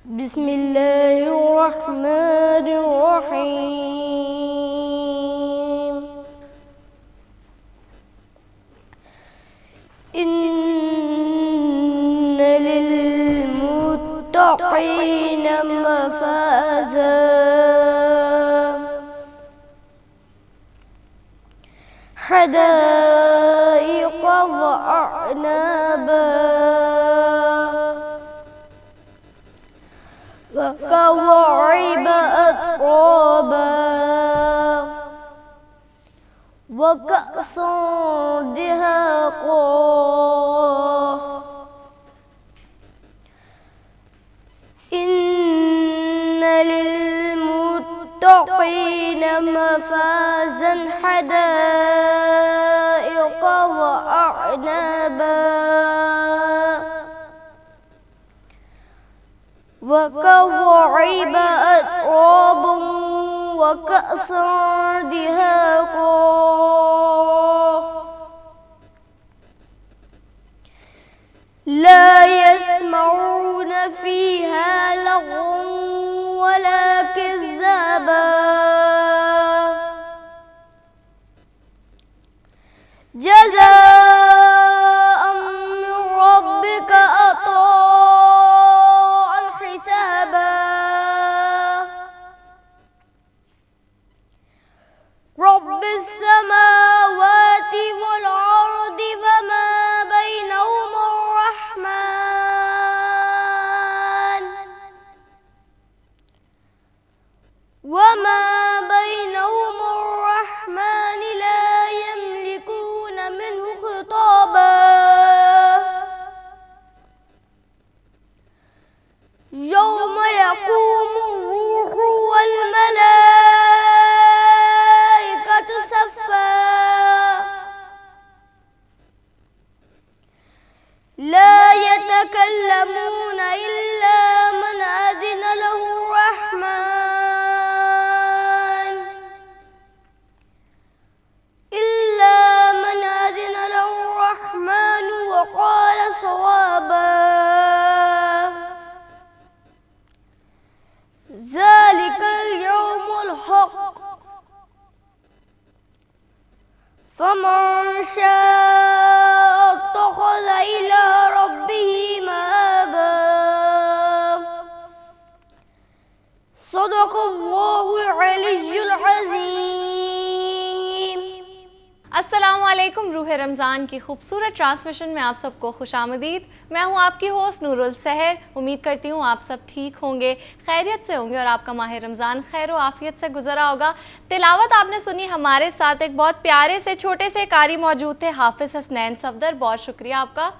بسم اللہ الرحمن الرحیم ان للمتقین مفازا حدائق وأعنابا وكواعب أترابا وكأسا دهاقا إن للمتقين مفازا حدائق وأعنابا وكواعب أترابا وكأسا دهاقا لا يسمعون فيها لغوا ولا كذابا جزاء من ربك عطاء حسابا رب السماوات والأرض وما بينهما الرحمن لا يملكون منه خطابا يوم يقوم الروح والملائكة صفا لا يتكلمون إلا من أذن له الرحمن وقال صوابا ذلك اليوم الحق فمن شاء اتخذ إلى ربه مآبا صدق اللہ العلی العظیم۔ السلام علیکم۔ روح رمضان کی خوبصورت ٹرانسمیشن میں آپ سب کو خوش آمدید۔ میں ہوں آپ کی ہوسٹ نور السحر۔ امید کرتی ہوں آپ سب ٹھیک ہوں گے، خیریت سے ہوں گے اور آپ کا ماہ رمضان خیر و عافیت سے گزرا ہوگا۔ تلاوت آپ نے سنی، ہمارے ساتھ ایک بہت پیارے سے چھوٹے سے قاری موجود تھے، حافظ حسنین صفدر، بہت شکریہ آپ کا۔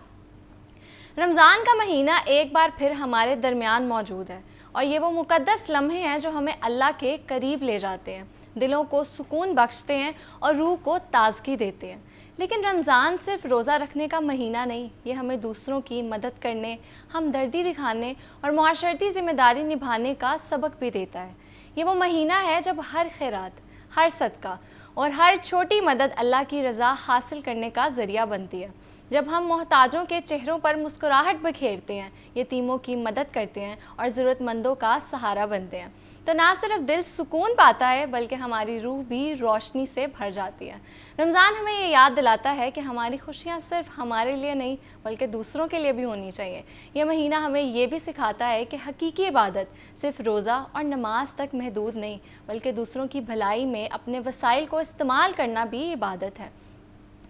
رمضان کا مہینہ ایک بار پھر ہمارے درمیان موجود ہے اور یہ وہ مقدس لمحے ہیں جو ہمیں اللہ کے قریب لے جاتے ہیں، دلوں کو سکون بخشتے ہیں اور روح کو تازگی دیتے ہیں۔ لیکن رمضان صرف روزہ رکھنے کا مہینہ نہیں، یہ ہمیں دوسروں کی مدد کرنے، ہمدردی دکھانے اور معاشرتی ذمہ داری نبھانے کا سبق بھی دیتا ہے۔ یہ وہ مہینہ ہے جب ہر خیرات، ہر صدقہ اور ہر چھوٹی مدد اللہ کی رضا حاصل کرنے کا ذریعہ بنتی ہے۔ جب ہم محتاجوں کے چہروں پر مسکراہٹ بکھیرتے ہیں، یتیموں کی مدد کرتے ہیں اور ضرورت مندوں کا سہارا بنتے ہیں، تو نہ صرف دل سکون پاتا ہے بلکہ ہماری روح بھی روشنی سے بھر جاتی ہے۔ رمضان ہمیں یہ یاد دلاتا ہے کہ ہماری خوشیاں صرف ہمارے لیے نہیں بلکہ دوسروں کے لیے بھی ہونی چاہیے۔ یہ مہینہ ہمیں یہ بھی سکھاتا ہے کہ حقیقی عبادت صرف روزہ اور نماز تک محدود نہیں بلکہ دوسروں کی بھلائی میں اپنے وسائل کو استعمال کرنا بھی عبادت ہے۔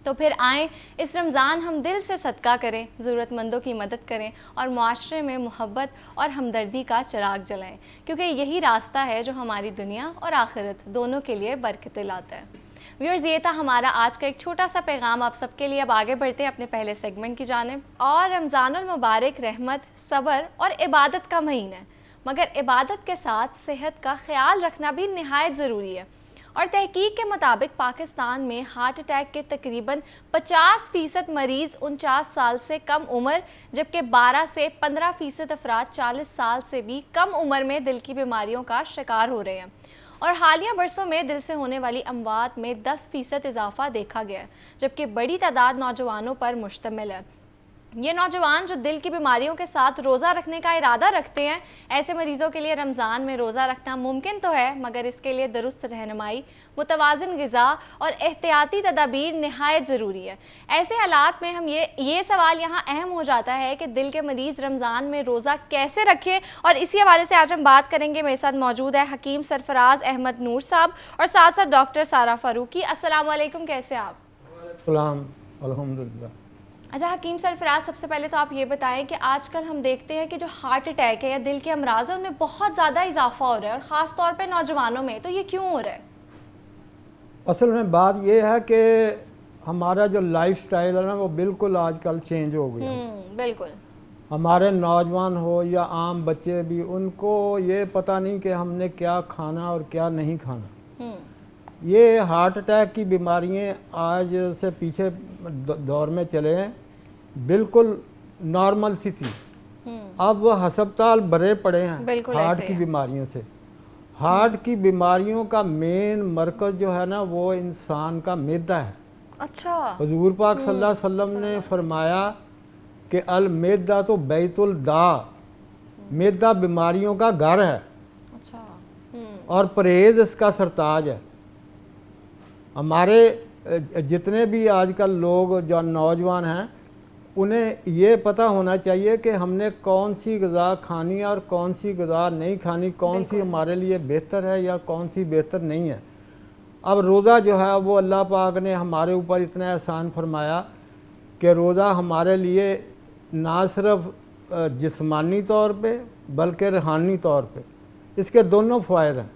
تو پھر آئیں اس رمضان ہم دل سے صدقہ کریں، ضرورت مندوں کی مدد کریں اور معاشرے میں محبت اور ہمدردی کا چراغ جلائیں، کیونکہ یہی راستہ ہے جو ہماری دنیا اور آخرت دونوں کے لیے برکتیں لاتا ہے۔ ویورز، یہ تھا ہمارا آج کا ایک چھوٹا سا پیغام آپ سب کے لیے۔ اب آگے بڑھتے ہیں اپنے پہلے سیگمنٹ کی جانب۔ اور رمضان المبارک رحمت، صبر اور عبادت کا مہینہ ہے، مگر عبادت کے ساتھ صحت کا خیال رکھنا بھی نہایت ضروری ہے۔ اور تحقیق کے مطابق پاکستان میں ہارٹ اٹیک کے تقریباً 50% مریض 49 سال سے کم عمر، جبکہ 12 سے 15% افراد 40 سال سے بھی کم عمر میں دل کی بیماریوں کا شکار ہو رہے ہیں۔ اور حالیہ برسوں میں دل سے ہونے والی اموات میں 10% اضافہ دیکھا گیا ہے، جبکہ بڑی تعداد نوجوانوں پر مشتمل ہے۔ یہ نوجوان جو دل کی بیماریوں کے ساتھ روزہ رکھنے کا ارادہ رکھتے ہیں، ایسے مریضوں کے لیے رمضان میں روزہ رکھنا ممکن تو ہے، مگر اس کے لیے درست رہنمائی، متوازن غذا اور احتیاطی تدابیر نہایت ضروری ہے۔ ایسے حالات میں ہم یہ سوال یہاں اہم ہو جاتا ہے کہ دل کے مریض رمضان میں روزہ کیسے رکھے، اور اسی حوالے سے آج ہم بات کریں گے۔ میرے ساتھ موجود ہے حکیم سرفراز احمد نور صاحب اور ساتھ ساتھ ڈاکٹر سارہ فاروقی۔ السلام علیکم، کیسے آپ؟ السلام، الحمدللہ۔ اچھا حکیم سرفراز، سب سے پہلے تو آپ یہ بتائیں کہ آج کل ہم دیکھتے ہیں کہ جو ہارٹ اٹیک ہے یا دل کے امراض ہیں ان میں بہت زیادہ اضافہ ہو رہا ہے، اور خاص طور پہ نوجوانوں میں، تو یہ کیوں ہو رہا ہے؟ اصل میں بات یہ ہے کہ ہمارا جو لائف سٹائل ہے نا وہ بالکل آج کل چینج ہو گیا۔ بالکل۔ ہمارے نوجوان ہو یا عام بچے بھی، ان کو یہ پتہ نہیں کہ ہم نے کیا کھانا اور کیا نہیں کھانا۔ یہ ہارٹ اٹیک کی بیماریاں آج سے پیچھے دور میں چلے ہیں بالکل نارمل سی تھی، اب ہسپتال بھرے پڑے ہیں ہارٹ کی بیماریوں سے۔ ہارٹ کی بیماریوں کا مین مرکز جو ہے نا وہ انسان کا معدہ ہے۔ اچھا۔ حضور پاک صلی اللہ علیہ وسلم نے فرمایا کہ المعدہ تو بیت الدا، معدہ بیماریوں کا گھر ہے اور پرہیز اس کا سرتاج ہے۔ ہمارے جتنے بھی آج کل لوگ جو نوجوان ہیں انہیں یہ پتہ ہونا چاہیے کہ ہم نے کون سی غذا کھانی ہے اور کون سی غذا نہیں کھانی، کون سی ہمارے لیے بہتر ہے یا کون سی بہتر نہیں ہے۔ اب روزہ جو ہے وہ اللہ پاک نے ہمارے اوپر اتنا احسان فرمایا کہ روزہ ہمارے لیے نہ صرف جسمانی طور پہ بلکہ روحانی طور پہ اس کے دونوں فوائد ہیں۔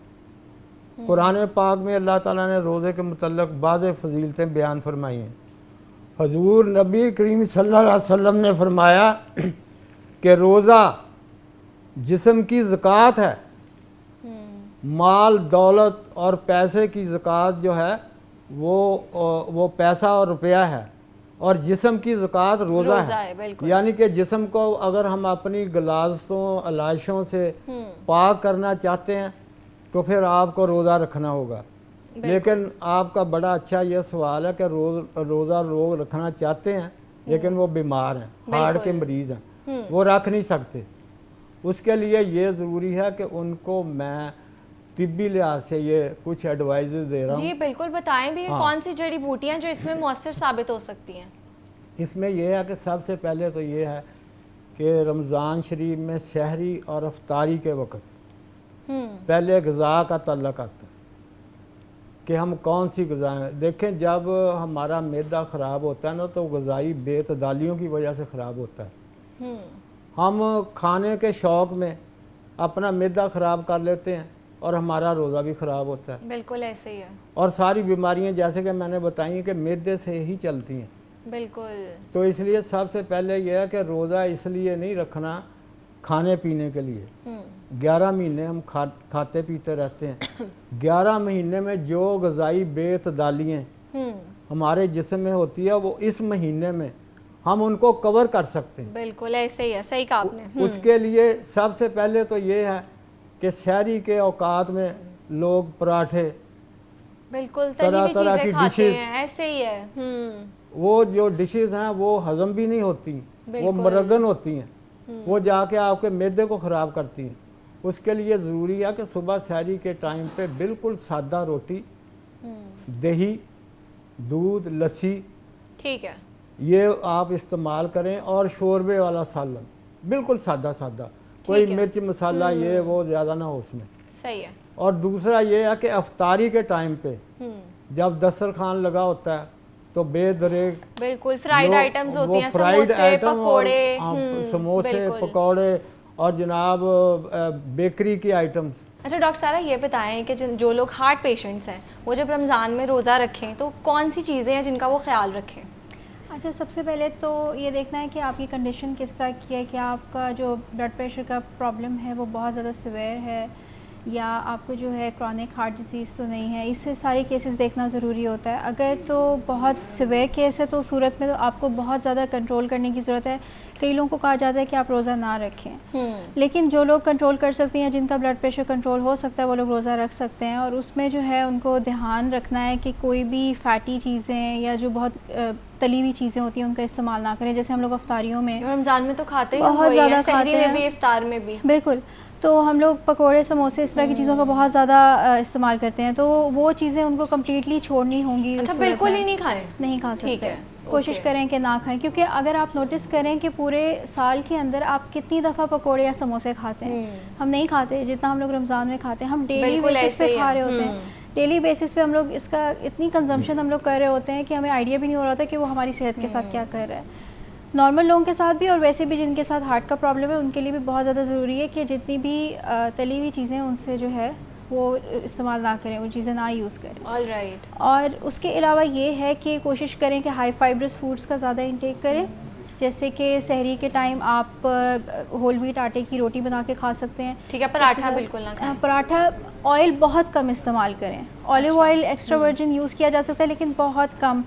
قرآن پاک میں اللہ تعالیٰ نے روزے کے متعلق بعض فضیلتیں بیان فرمائی ہیں۔ حضور نبی کریم صلی اللہ علیہ وسلم نے فرمایا کہ روزہ جسم کی زکوٰۃ ہے، مال دولت اور پیسے کی زکوٰۃ جو ہے وہ پیسہ اور روپیہ ہے، اور جسم کی زکوٰۃ روزہ ہے۔ یعنی کہ جسم کو اگر ہم اپنی غلاظتوں علائشوں سے پاک کرنا چاہتے ہیں تو پھر آپ کو روزہ رکھنا ہوگا۔ لیکن آپ کا بڑا اچھا یہ سوال ہے کہ روزہ لوگ رکھنا چاہتے ہیں لیکن وہ بیمار ہیں، ہارٹ کے مریض ہیں، وہ رکھ نہیں سکتے۔ اس کے لیے یہ ضروری ہے کہ ان کو میں طبی لحاظ سے یہ کچھ ایڈوائزز دے رہا ہوں۔ جی بالکل، بتائیں بھی کون سی جڑی بوٹیاں جو اس میں مؤثر ثابت ہو سکتی ہیں؟ اس میں یہ ہے کہ سب سے پہلے تو یہ ہے کہ رمضان شریف میں سحری اور افطاری کے وقت پہلے غذا کا تعلق آتا ہے کہ ہم کون سی غذا ہیں۔ دیکھیں جب ہمارا معدہ خراب ہوتا ہے نا تو غذائی بے اعتدالیوں کی وجہ سے خراب ہوتا ہے۔ ہم کھانے کے شوق میں اپنا معدہ خراب کر لیتے ہیں اور ہمارا روزہ بھی خراب ہوتا ہے۔ بالکل ایسے ہی ہے۔ اور ساری بیماریاں جیسے کہ میں نے بتائی ہیں کہ معدے سے ہی چلتی ہیں۔ بالکل۔ تو اس لیے سب سے پہلے یہ ہے کہ روزہ اس لیے نہیں رکھنا کھانے پینے کے لیے۔ 11 مہینے ہم کھاتے پیتے رہتے ہیں، 11 مہینے میں جو غذائی بے اعتدالیاں ہمارے جسم میں ہوتی ہے وہ اس مہینے میں ہم ان کو کور کر سکتے ہیں۔ بالکل ایسے ہی ہے، صحیح کہا آپ نے۔ اس کے لیے سب سے پہلے تو یہ ہے کہ سحری کے اوقات میں لوگ پراٹھے، بالکل طرح طرح کی ڈشز، ایسے ہی ہے۔ وہ جو ڈشز ہیں وہ ہضم بھی نہیں ہوتی، وہ مرگن ہوتی ہیں، وہ جا کے آپ کے معدے کو خراب کرتی ہیں۔ اس کے لیے ضروری ہے کہ صبح سحری کے ٹائم پہ بالکل سادہ روٹی، دہی، دودھ، لسی، ٹھیک ہے، یہ آپ استعمال کریں، اور شوربے والا سالن بالکل سادہ سادہ، کوئی مرچ مسالہ یہ وہ زیادہ نہ ہو اس میں۔ صحیح ہے۔ اور دوسرا یہ ہے کہ افطاری کے ٹائم پہ جب دسترخوان لگا ہوتا ہے تو بے دریغ بالکل فرائیڈ آئٹمز ہوتی ہیں، فرائیڈ سموسے، آئٹم اور پکوڑے، سموسے، پکوڑے اور جناب بیکری کی آئٹمز۔ اچھا ڈاکٹر سارہ یہ بتائیں کہ جو لوگ ہارٹ پیشنٹس ہیں وہ جب رمضان میں روزہ رکھیں تو کون سی چیزیں ہیں جن کا وہ خیال رکھیں؟ اچھا سب سے پہلے تو یہ دیکھنا ہے کہ آپ کی کنڈیشن کس طرح کی ہے، کہ آپ کا جو بلڈ پریشر کا پرابلم ہے وہ بہت زیادہ سیویئر ہے یا آپ کو جو ہے کرونک ہارٹ ڈیزیز تو نہیں ہے. اس سے سارے کیسز دیکھنا ضروری ہوتا ہے. اگر تو بہت سیویئر کیس ہے تو اس صورت میں تو آپ کو بہت زیادہ کنٹرول کرنے کی ضرورت ہے. کئی لوگوں کو کہا جاتا ہے کہ آپ روزہ نہ رکھیں, لیکن جو لوگ کنٹرول کر سکتے ہیں, جن کا بلڈ پریشر کنٹرول ہو سکتا ہے, وہ لوگ روزہ رکھ سکتے ہیں. اور اس میں جو ہے ان کو دھیان رکھنا ہے کہ کوئی بھی فیٹی چیزیں یا جو بہت تلی ہوئی چیزیں ہوتی ہیں ان کا استعمال نہ کریں. جیسے ہم لوگ افطاریوں میں رمضان میں تو کھاتے ہی بہت زیادہ سحری میں بھی, افطار میں بھی. بالکل. تو ہم لوگ پکوڑے, سموسے, اس طرح کی چیزوں کا بہت زیادہ استعمال کرتے ہیں. تو وہ چیزیں ان کو کمپلیٹلی چھوڑنی ہوں گی. اچھا, بالکل ہی نہیں کھائیں؟ نہیں کھا سکتے. کوشش کریں کہ نہ کھائیں, کیونکہ اگر آپ نوٹس کریں کہ پورے سال کے اندر آپ کتنی دفعہ پکوڑے یا سموسے کھاتے ہیں. ہم نہیں کھاتے جتنا ہم لوگ رمضان میں کھاتے ہیں. ہم ڈیلی بیسس پہ کھا رہے ہوتے ہیں. ڈیلی بیسس پہ ہم لوگ اس کا اتنی کنزمپشن ہم لوگ کر رہے ہوتے ہیں کہ ہمیں آئیڈیا بھی نہیں ہو رہا ہوتا کہ وہ ہماری صحت کے ساتھ کیا کر رہا ہے. نارمل لوگوں کے ساتھ بھی, اور ویسے بھی جن کے ساتھ ہارٹ کا پرابلم ہے ان کے لیے بھی بہت زیادہ ضروری ہے کہ جتنی بھی تلی ہوئی چیزیں ان سے جو ہے وہ استعمال نہ کریں, وہ چیزیں نہ یوز کریں. All right. اور اس کے علاوہ یہ ہے کہ کوشش کریں کہ ہائی فائبرس فوڈس کا زیادہ انٹیک کریں. جیسے کہ سحری کے ٹائم آپ ہول ویٹ آٹے کی روٹی بنا کے کھا سکتے ہیں. ٹھیک ہے, پراٹھا بالکل نہ کھائیں. پراٹھا, آئل بہت کم استعمال کریں. Olive oil extra virgin use کیا جا سکتا ہے لیکن بہت کم,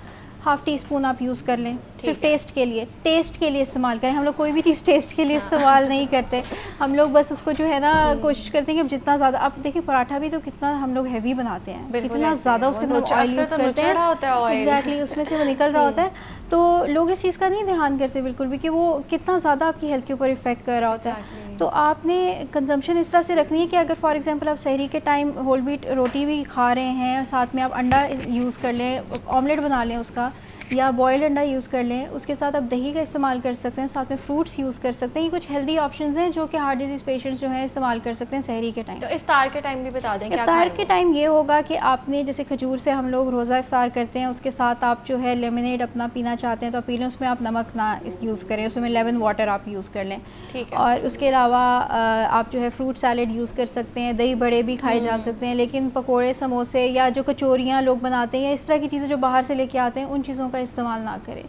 1/2 ٹی اسپون آپ یوز کر لیں. صرف ٹیسٹ کے لیے, ٹیسٹ کے لیے استعمال کریں. ہم لوگ کوئی بھی چیز ٹیسٹ کے لیے استعمال نہیں کرتے. ہم لوگ بس اس کو جو ہے نا کوشش کرتے ہیں کہ جتنا زیادہ, آپ دیکھیں پراٹھا بھی تو کتنا ہم لوگ ہیوی بناتے ہیں, کتنا زیادہ اس کے اندر آئل یوز کرتے ہیں. ایگزیکٹلی, اس میں سے وہ نکل رہا ہوتا ہے. تو لوگ اس چیز کا نہیں دھیان کرتے بالکل بھی کہ وہ کتنا زیادہ آپ کی ہیلتھ کے اوپر افیکٹ کر رہا ہوتا ہے. تو آپ نے کنزمپشن اس طرح سے رکھنی ہے کہ اگر فار ایگزامپل آپ سحری کے ٹائم ہول ویٹ روٹی بھی کھا رہے ہیں, ساتھ میں آپ انڈا یوز کر لیں, آملیٹ بنا لیں اس کا, یا بوائلڈ انڈا یوز کر لیں. اس کے ساتھ آپ دہی کا استعمال کر سکتے ہیں, ساتھ میں فروٹس یوز کر سکتے ہیں. یہ کچھ ہیلدی آپشنز ہیں جو کہ ہارٹ ڈیزیز پیشنٹس جو ہیں استعمال کر سکتے ہیں سحری کے ٹائم. تو افطار کے ٹائم بھی بتا دیں. افطار کے ٹائم یہ ہوگا کہ آپ نے جیسے کھجور سے ہم لوگ روزہ افطار کرتے ہیں, اس کے ساتھ آپ جو ہے لیمنیڈ اپنا پینا چاہتے ہیں تو پی لیں. اس میں آپ نمک نہ یوز کریں, اس میں لیمن واٹر آپ یوز کر لیں. ٹھیک ہے. اور اس کے علاوہ آپ جو ہے فروٹ سیلڈ یوز کر سکتے ہیں, دہی بڑے بھی کھائے جا سکتے ہیں. لیکن پکوڑے, سموسے یا جو کچوریاں لوگ بناتے ہیں یا اس طرح کی چیزیں جو باہر سے لے کے آتے ہیں, ان چیزوں کا استعمال نہ کریں.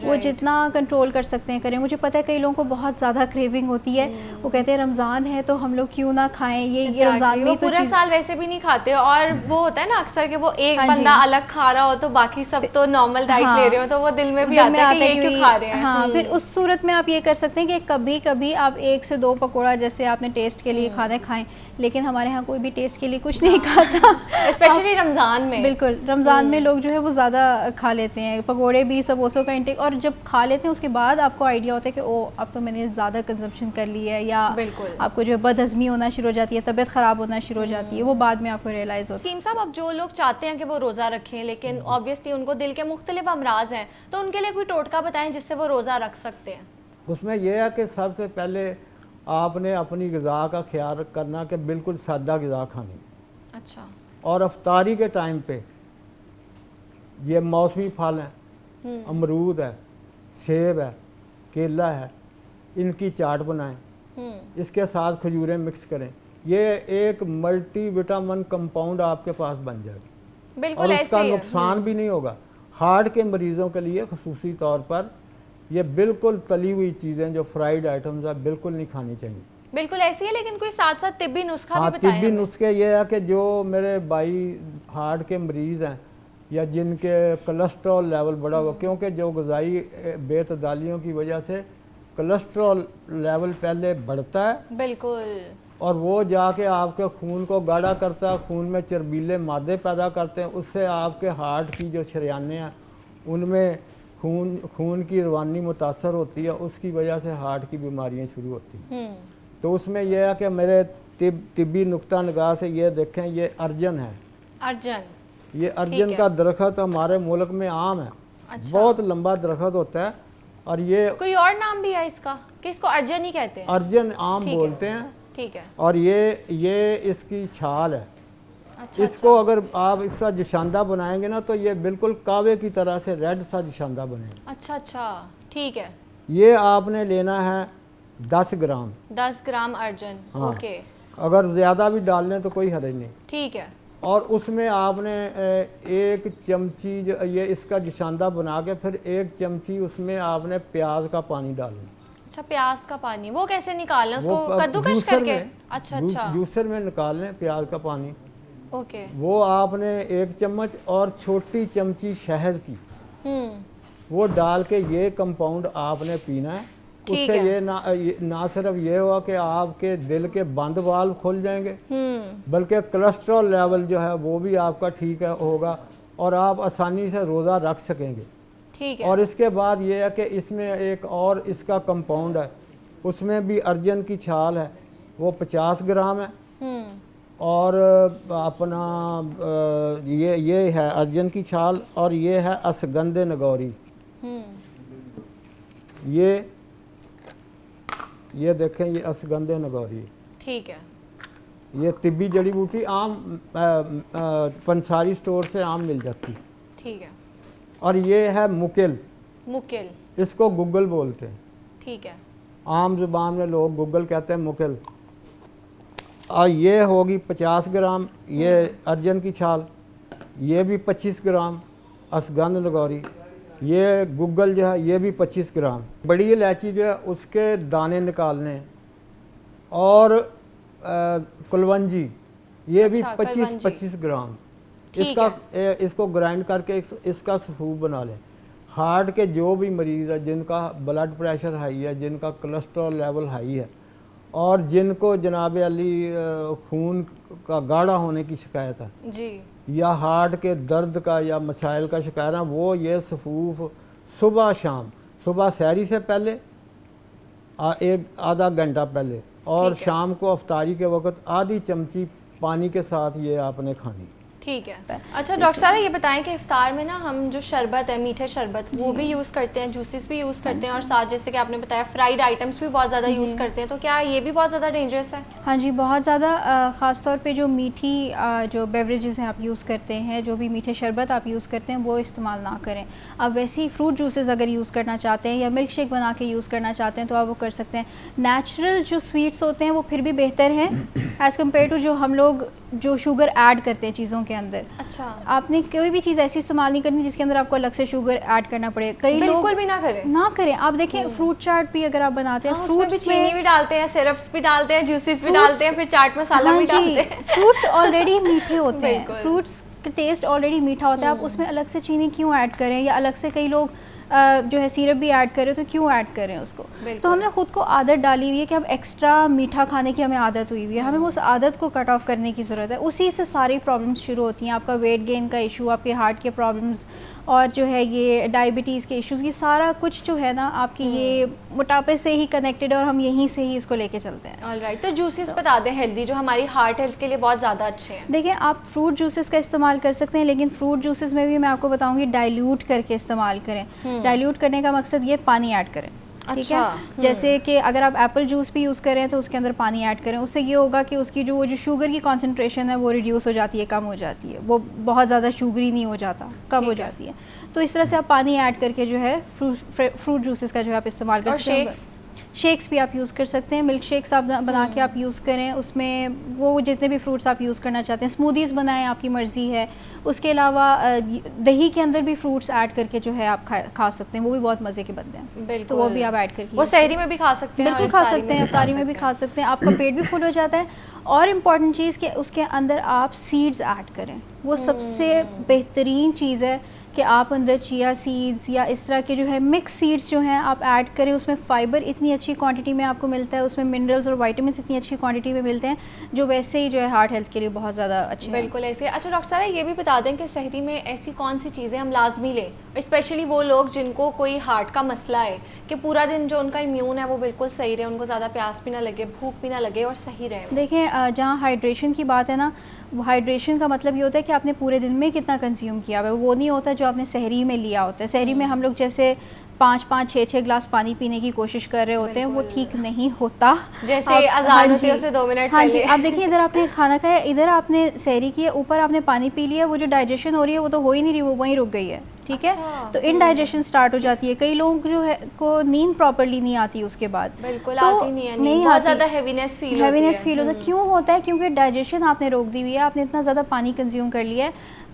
وہ جتنا کنٹرول کر سکتے ہیں کریں. مجھے پتہ ہے کئی لوگوں کو بہت زیادہ کریونگ ہوتی ہے, وہ کہتے ہیں رمضان ہے تو ہم لوگ کیوں نہ کھائیں. یہ رمضان میں پورا سال ویسے بھی نہیں کھاتے, اور وہ ہوتا ہے نا اکثر کہ وہ ایک بندہ الگ کھا رہا ہو تو باقی سب تو نارمل ڈائٹ لے رہے ہو, تو وہ دل میں بھی آتا ہے کہ یہ کیوں کھا رہے ہیں. ہاں, پھر اس صورت میں آپ یہ کر سکتے ہیں کہ کبھی کبھی آپ 1 سے 2 پکوڑا جیسے آپ نے ٹیسٹ کے لیے کھانا کھائیں, لیکن ہمارے ہاں کوئی بھی ٹیسٹ کے لیے کچھ نہیں کھاتا, اسپیشلی رمضان میں. بالکل, رمضان میں لوگ جو ہے وہ زیادہ کھا لیتے ہیں پکوڑے بھی, سموسوں کا انٹیک. اور جب کھا لیتے ہیں اس کے بعد آپ کو آئیڈیا ہوتا ہے کہ او اب تو میں نے زیادہ کنزمپشن کر لی ہے, یا آپ کو جو بد ہضمی ہونا شروع ہو جاتی ہے, طبیعت خراب ہونا شروع ہو جاتی ہے, وہ بعد میں آپ کو ریئلائز ہوتا ہے. حکیم صاحب, اب جو لوگ چاہتے ہیں کہ وہ روزہ رکھیں لیکن آبویسلی ان کو دل کے مختلف امراض ہیں, تو ان کے لیے کوئی ٹوٹکا بتائیں جس سے وہ روزہ رکھ سکتے ہیں. اس میں یہ ہے کہ سب سے پہلے آپ نے اپنی غذا کا خیال کرنا کہ بالکل سادہ غذا کھانی. اچھا. اور افطاری کے ٹائم پہ یہ موسمی پھل ہیں, امرود ہے, سیب ہے, کیلا ہے, ان کی چاٹ بنائیں, اس کے ساتھ کھجوریں مکس کریں. یہ ایک ملٹی وٹامن کمپاؤنڈ آپ کے پاس بن جائے گا, بالکل, اور اس کا نقصان بھی نہیں ہوگا. ہارٹ کے مریضوں کے لیے خصوصی طور پر یہ بالکل تلی ہوئی چیزیں جو فرائیڈ آئٹمز ہیں بالکل نہیں کھانی چاہیے. بالکل ایسی ہے, لیکن کوئی ساتھ ساتھ طبی نسخہ بھی بتائیں. طبی نسخے یہ ہے کہ جو میرے بھائی ہارٹ کے مریض ہیں یا جن کے کولسٹرول لیول بڑا ہوا, کیونکہ جو غذائی بے اعتدالیوں کی وجہ سے کولسٹرول لیول پہلے بڑھتا ہے, بالکل, اور وہ جا کے آپ کے خون کو گاڑھا کرتا ہے, خون میں چربیلے مادے پیدا کرتے ہیں, اس سے آپ کے ہارٹ کی جو شریانیں ہیں ان میں خون کی روانی متاثر ہوتی ہے, اس کی وجہ سے ہارٹ کی بیماریاں شروع ہوتی ہیں. تو اس میں یہ ہے کہ میرے طبی نقطہ نگاہ سے یہ دیکھیں, یہ ارجن ہے. یہ ارجن کا درخت ہمارے ملک میں عام ہے. بہت لمبا درخت ہوتا ہے, اور یہ کوئی اور نام بھی ہے اس کا کہ اس کو ارجن ہی کہتے ہیں؟ ارجن عام بولتے ہیں. ٹھیک ہے. اور یہ اس کی چھال ہے. اس کو اگر آپ اس کا جشاندہ بنائیں گے نا تو یہ بالکل کاوے کی طرح سے ریڈ سا جشاندہ بنے گا. اچھا, ٹھیک ہے. یہ آپ نے لینا ہے 10 گرام. 10 گرام ارجن. اوکے. اگر زیادہ بھی ڈال لیں تو کوئی حرج نہیں. ٹھیک ہے. اور اس میں آپ نے 1 چمچی یہ اس کا جشاندہ بنا کے پھر 1 چمچی اس میں آپ نے پیاز کا پانی ڈالنا. اچھا, پیاز کا پانی, وہ کیسے نکالنا؟ اس کو کدوکش کر کے؟ اچھا اچھا جوسر میں نکال لیں پیاز کا پانی, اوکے, وہ آپ نے 1 چمچ اور چھوٹی چمچی شہد کی وہ ڈال کے یہ کمپاؤنڈ آپ نے پینا ہے. اس سے یہ نہ صرف یہ ہوا کہ آپ کے دل کے بند والو کھل جائیں گے, بلکہ کولیسٹرول لیول جو ہے وہ بھی آپ کا ٹھیک ہوگا اور آپ آسانی سے روزہ رکھ سکیں گے. ٹھیک ہے. اور اس کے بعد یہ ہے کہ اس میں ایک اور اس کا کمپاؤنڈ ہے, اس میں بھی ارجن کی چھال ہے, وہ 50 گرام ہے, اور اپنا یہ ہے ارجن کی چھال, اور یہ ہے اسگندھ نگوری. یہ دیکھیں یہ اسگندھ نگوری ہے. ٹھیک ہے. یہ طبی جڑی بوٹی عام پنساری سٹور سے عام مل جاتی. ٹھیک ہے. اور یہ ہے مکل, اس کو گگل بولتے ہیں. ٹھیک ہے. عام زبان میں لوگ گگل کہتے ہیں, مکل. اور یہ ہوگی 50 گرام یہ ارجن کی چھال, یہ بھی 25 گرام اسگندھ نگوری, یہ گگل جو ہے یہ بھی 25 گرام. بڑی الائچی جو ہے اس کے دانے نکالنے, اور کلونجی یہ بھی 25 گرام. اس کو گرائنڈ کر کے اس کا سوپ بنا لیں. ہارٹ کے جو بھی مریض ہے, جن کا بلڈ پریشر ہائی ہے, جن کا کولیسٹرول لیول ہائی ہے, اور جن کو جناب علی خون کا گاڑھا ہونے کی شکایت ہے جی, یا ہارٹ کے درد کا یا مسائل کا شکایت ہے, وہ یہ صفوف صبح شام, صبح سحری سے پہلے آدھا گھنٹہ پہلے, اور شام کو افطاری کے وقت آدھی چمچی پانی کے ساتھ یہ آپ نے کھانی. ٹھیک ہے. اچھا ڈاکٹر صاحب یہ بتائیں کہ افطار میں نا ہم جو شربت ہے, میٹھے شربت, وہ بھی یوز کرتے ہیں, جوسز بھی یوز کرتے ہیں, اور ساتھ جیسے کہ آپ نے بتایا فرائیڈ آئٹمس بھی بہت زیادہ یوز کرتے ہیں, تو کیا یہ بھی بہت زیادہ ڈینجرس ہے؟ ہاں جی, بہت زیادہ. خاص طور پہ جو میٹھی جو بیوریجز ہیں آپ یوز کرتے ہیں, جو بھی میٹھے شربت آپ یوز کرتے ہیں, وہ استعمال نہ کریں. آپ ویسے ہی فروٹ جوسز اگر یوز کرنا چاہتے ہیں یا ملک شیک بنا کے یوز کرنا چاہتے ہیں تو آپ وہ کر سکتے ہیں. نیچرل جو سویٹس ہوتے ہیں وہ پھر بھی بہتر ہیں ایز کمپیئر ٹو جو ہم لوگ جو شوگر ایڈ کرتے ہیں چیزوں کے اندر. اچھا, آپ نے کوئی بھی چیز ایسی استعمال نہیں کرنی جس کے اندر آپ کو الگ سے شوگر ایڈ کرنا پڑے. کئی لوگ بالکل بھی نہ کریں. آپ دیکھیں فروٹ چاٹ بھی اگر آپ بناتے ہیں, فروٹس میں چینی بھی ڈالتے ہیں, سرپس بھی ڈالتے ہیں, جوسز بھی ڈالتے ہیں, پھر چاٹ مسالہ بھی ڈالتے ہیں. فروٹس آلریڈی میٹھے ہوتے ہیں, فروٹس کا ٹیسٹ آلریڈی میٹھا ہوتا ہے, آپ اس میں الگ سے چینی کیوں ایڈ کریں, یا الگ سے کئی لوگ جو ہے سیرپ بھی ایڈ کریں, تو کیوں ایڈ کریں اس کو. تو ہم نے خود کو عادت ڈالی ہوئی ہے کہ اب ایکسٹرا میٹھا کھانے کی ہمیں عادت ہوئی ہوئی ہے, ہمیں اس عادت کو کٹ آف کرنے کی ضرورت ہے. اسی سے ساری پرابلمس شروع ہوتی ہیں, آپ کا ویٹ گین کا ایشو, آپ کے ہارٹ کے پرابلمس, اور جو ہے یہ ڈائبٹیز کے ایشوز, یہ سارا کچھ جو ہے نا آپ کی یہ موٹاپے سے ہی کنیکٹڈ ہے, اور ہم یہیں سے ہی اس کو لے کے چلتے ہیں. آلرائٹ, تو جوسز بتا دیں ہیلدی جو ہماری ہارٹ ہیلتھ کے لیے بہت زیادہ اچھے ہیں. دیکھیں آپ فروٹ جوسز کا استعمال کر سکتے ہیں, لیکن فروٹ جوسز میں بھی میں آپ کو بتاؤں گی ڈائلیوٹ کر کے استعمال کریں. ڈائلیوٹ کرنے کا مقصد یہ پانی ایڈ کریں. ٹھیک ہے, جیسے کہ اگر آپ ایپل جوس بھی یوز کریں تو اس کے اندر پانی ایڈ کریں, اس سے یہ ہوگا کہ اس کی جو شوگر کی کانسنٹریشن ہے وہ ریڈیوس ہو جاتی ہے, کم ہو جاتی ہے, وہ بہت زیادہ شوگری نہیں ہو جاتا, کم ہو جاتی ہے. تو اس طرح سے آپ پانی ایڈ کر کے جو ہے فروٹ جوسز کا جو ہے آپ استعمال کر سکتے ہیں. شیکس بھی آپ یوز کر سکتے ہیں, ملک شیکس آپ بنا کے آپ یوز کریں, اس میں وہ جتنے بھی فروٹس آپ یوز کرنا چاہتے ہیں, اسمودیز بنائیں, آپ کی مرضی ہے. اس کے علاوہ دہی کے اندر بھی فروٹس ایڈ کر کے جو ہے آپ کھا سکتے ہیں, وہ بھی بہت مزے کے بنتے ہیں, تو وہ بھی آپ ایڈ کر کے وہ سحری میں بھی کھا سکتے ہیں, بالکل کھا سکتے ہیں, افطاری میں بھی کھا سکتے ہیں, آپ کا پیٹ بھی فل ہو جاتا ہے. اور امپورٹنٹ چیز کہ اس کے اندر آپ سیڈز ایڈ کریں, وہ سب سے بہترین چیز ہے کہ آپ اندر چیا سیڈز یا اس طرح کے جو ہے مکس سیڈز جو ہیں آپ ایڈ کریں. اس میں فائبر اتنی اچھی کوانٹٹی میں آپ کو ملتا ہے, اس میں منرلز اور وائٹامنس اتنی اچھی کوانٹٹی میں ملتے ہیں, جو ویسے ہی جو ہے ہارٹ ہیلتھ کے لیے بہت زیادہ اچھے ہیں. بالکل ایسے. اچھا ڈاکٹر صاحب یہ بھی بتا دیں کہ سحری میں ایسی کون سی چیزیں ہم لازمی لیں, اسپیشلی وہ لوگ جن کو کوئی ہارٹ کا مسئلہ ہے, کہ پورا دن جو ان کا امیون ہے وہ بالکل صحیح رہے, ان کو زیادہ پیاس بھی نہ لگے, بھوک بھی نہ لگے, اور صحیح رہے. دیکھیں جہاں ہائیڈریشن کی بات ہے نا, ہائیڈریشن کا مطلب یہ ہوتا ہے کہ آپ نے پورے دن میں کتنا کنزیوم کیا ہوا ہے, وہ نہیں ہوتا جو آپ نے سحری میں لیا ہوتا ہے. سحری میں ہم لوگ جیسے 5-6 گلاس پانی پینے کی کوشش کر رہے ہوتے ہیں, وہ ٹھیک نہیں ہوتا. جیسے اذان ہوتی ہے اسے 2 منٹ ہاں جی, آپ دیکھیے ادھر آپ نے کھانا کھایا, ادھر آپ نے سحری کی ہے, اوپر آپ نے پانی پی لیا, وہ جو ڈائجیشن ہو رہی ہے وہ تو ہو ہی نہیں رہی, وہ وہیں رک گئی ہے. ٹھیک ہے. تو انڈائجیشن اسٹارٹ ہو جاتی ہے. کئی لوگ جو ہے کو نیند پراپرلی نہیں آتی اس کے بعد, بالکل آتی نہیں ہے نیند, بہت زیادہ ہیوینس فیل ہوتا ہے. کیوں ہوتا ہے؟ کیونکہ ڈائجیشن آپ نے روک دی ہوئی ہے, آپ نے اتنا زیادہ پانی کنزیوم کر لیا ہے.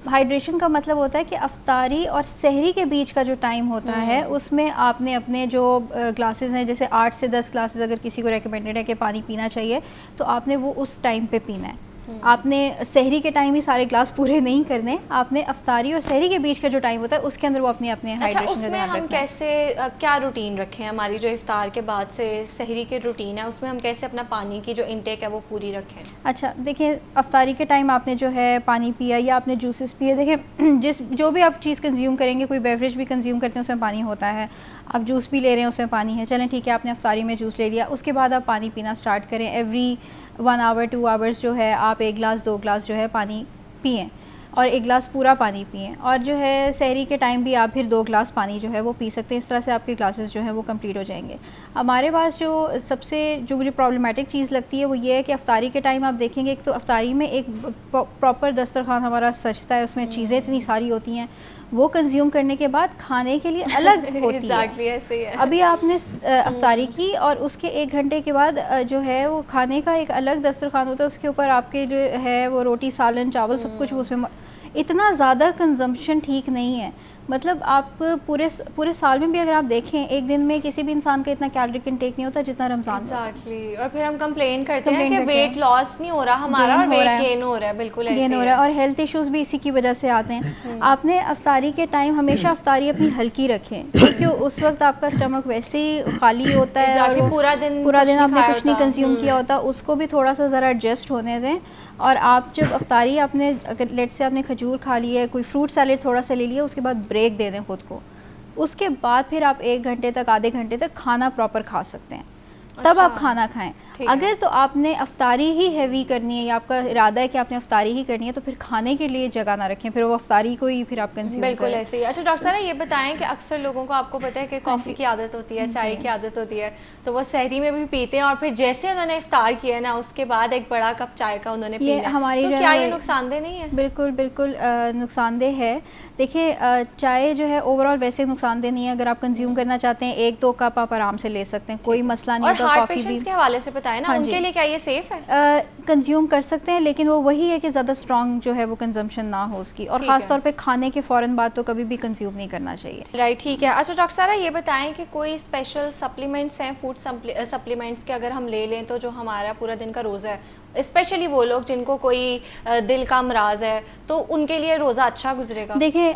ہائیڈریشن کا مطلب ہوتا ہے کہ افطاری اور سحری کے بیچ کا جو ٹائم ہوتا ہے اس میں آپ نے اپنے جو گلاسز ہیں, جیسے 8 سے 10 گلاسز اگر کسی کو ریکمینڈیڈ ہے کہ پانی پینا چاہیے, تو آپ نے وہ اس ٹائم پہ پینا ہے. آپ نے سحری کے ٹائم ہی سارے گلاس پورے نہیں کرنے, آپ نے افطاری اور سحری کے بیچ کا جو ٹائم ہوتا ہے اس کے اندر وہ اپنے ہائیڈریشن. اس میں ہم کیسے کیا روٹین رکھیں؟ ہماری جو افطار کے بعد سے سحری کی روٹین ہے اس میں ہم کیسے اپنا پانی کی جو انٹیک ہے وہ پوری رکھیں؟ اچھا دیکھیں, افطاری کے ٹائم آپ نے جو ہے پانی پیا یا آپ نے جوسز پیے, دیکھیں جو بھی آپ چیز کنزیوم کریں گے, کوئی بیوریج بھی کنزیوم کرتے ہیں اس میں پانی ہوتا ہے, آپ جوس بھی لے رہے ہیں اس میں پانی ہے, چلیں ٹھیک ہے آپ نے افطاری میں جوس لے لیا, اس کے بعد آپ پانی پینا اسٹارٹ کریں. ایوری 1 آور 2 آورس جو ہے آپ 1 گلاس 2 گلاس جو ہے پانی پئیں, اور 1 گلاس پورا پانی پئیں. اور جو ہے سحری کے ٹائم بھی آپ پھر 2 گلاس پانی جو ہے وہ پی سکتے ہیں. اس طرح سے آپ کے گلاسز جو ہیں وہ کمپلیٹ ہو جائیں گے. ہمارے پاس جو سب سے جو مجھے پرابلمٹک چیز لگتی ہے وہ یہ ہے کہ افطاری کے ٹائم آپ دیکھیں گے, ایک تو افطاری میں ایک پراپر دسترخوان ہمارا سجتا ہے, اس میں چیزیں اتنی ساری ہوتی ہیں, وہ کنزیوم کرنے کے بعد کھانے کے لیے الگ ہوتی ہے. ابھی آپ نے افطاری کی اور اس کے 1 گھنٹے کے بعد جو ہے وہ کھانے کا ایک الگ دسترخوان ہوتا ہے, اس کے اوپر آپ کے جو ہے وہ روٹی سالن چاول سب کچھ اس میں. اتنا زیادہ کنزمپشن ٹھیک نہیں ہے. مطلب آپ پورے سال میں بھی اگر آپ دیکھیں, ایک دن میں کسی بھی انسان کا اتنا کیلوریک انٹیک نہیں ہوتا جتنا رمضان میں. اور پھر ہم کمپلین کرتے ہیں کہ ویٹ لاس نہیں ہو رہا ہمارا اور ویٹ گین ہو رہا ہے. بالکل گین ہو رہا ہے, اور ہیلتھ ایشوز بھی اسی کی وجہ سے آتے ہیں. آپ نے افطاری کے ٹائم ہمیشہ افطاری اپنی ہلکی رکھیں, کیونکہ اس وقت آپ کا اسٹمک ویسے ہی خالی ہوتا ہے, پورا دن آپ نے کچھ نہیں کنزیوم کیا ہوتا, اس کو بھی تھوڑا سا ذرا ایڈجسٹ ہونے دیں. اور آپ جب افطاری آپ نے اگر لیٹ سے آپ نے کھجور کھا لی ہے, کوئی فروٹ سیلیڈ تھوڑا سا لے لیا, اس کے بعد بریک دے دیں خود کو. اس کے بعد پھر آپ 1 گھنٹے تک آدھے گھنٹے تک کھانا پراپر کھا سکتے ہیں, تب آپ کھانا کھائیں. اگر تو آپ نے افطاری ہی ہیوی کرنی ہے یا آپ کا ارادہ ہے کہ آپ نے افطاری ہی کرنی ہے, تو پھر کھانے کے لیے جگہ نہ رکھیں, پھر وہ افطاری کو ہی پھر آپ کنزیوم کریں. بالکل ایسے ہی. اچھا ڈاکٹر صاحب یہ بتائیں کہ اکثر لوگوں کو آپ کو پتہ ہے کہ کافی کی عادت ہوتی ہے, چائے کی عادت ہوتی ہے, تو وہ سحری میں بھی پیتے ہیں, اور پھر جیسے انہوں نے افطار کیا نا اس کے بعد ایک بڑا کپ چائے کا انہوں نے پینا ہے, تو کیا یہ نقصان دہ نہیں ہے؟ بالکل بالکل نقصان دہ ہے. دیکھیں چائے جو ہے اوور آل ویسے نقصان دہ نہیں ہے. اگر آپ کنزیوم کرنا چاہتے ہیں 1-2 کپ آپ آرام سے لے سکتے ہیں, کوئی مسئلہ نہیں ہوتا. اور ہارٹ پیشنٹس کے حوالے سے بتائیں نا, ان کے لیے کیا یہ سیف ہے؟ کنزیوم کر سکتے ہیں, لیکن وہ وہی ہے کہ زیادہ اسٹرانگ جو ہے وہ کنزمپشن نہ ہو اس کی, اور خاص طور پہ کھانے کے فوراً بعد تو کبھی بھی کنزیوم نہیں کرنا چاہیے. رائٹ, ٹھیک ہے. اچھا ڈاکٹر صاحبہ یہ بتائیں کہ کوئی اسپیشل سپلیمنٹس ہیں, فوڈ سپلیمنٹس کے اگر ہم لے لیں تو جو ہمارا پورا دن کا روزہ ہے, اسپیشلی وہ لوگ جن کو کوئی دل کا امراض ہے, تو ان کے لیے روزہ اچھا گزرے گا؟ دیکھیں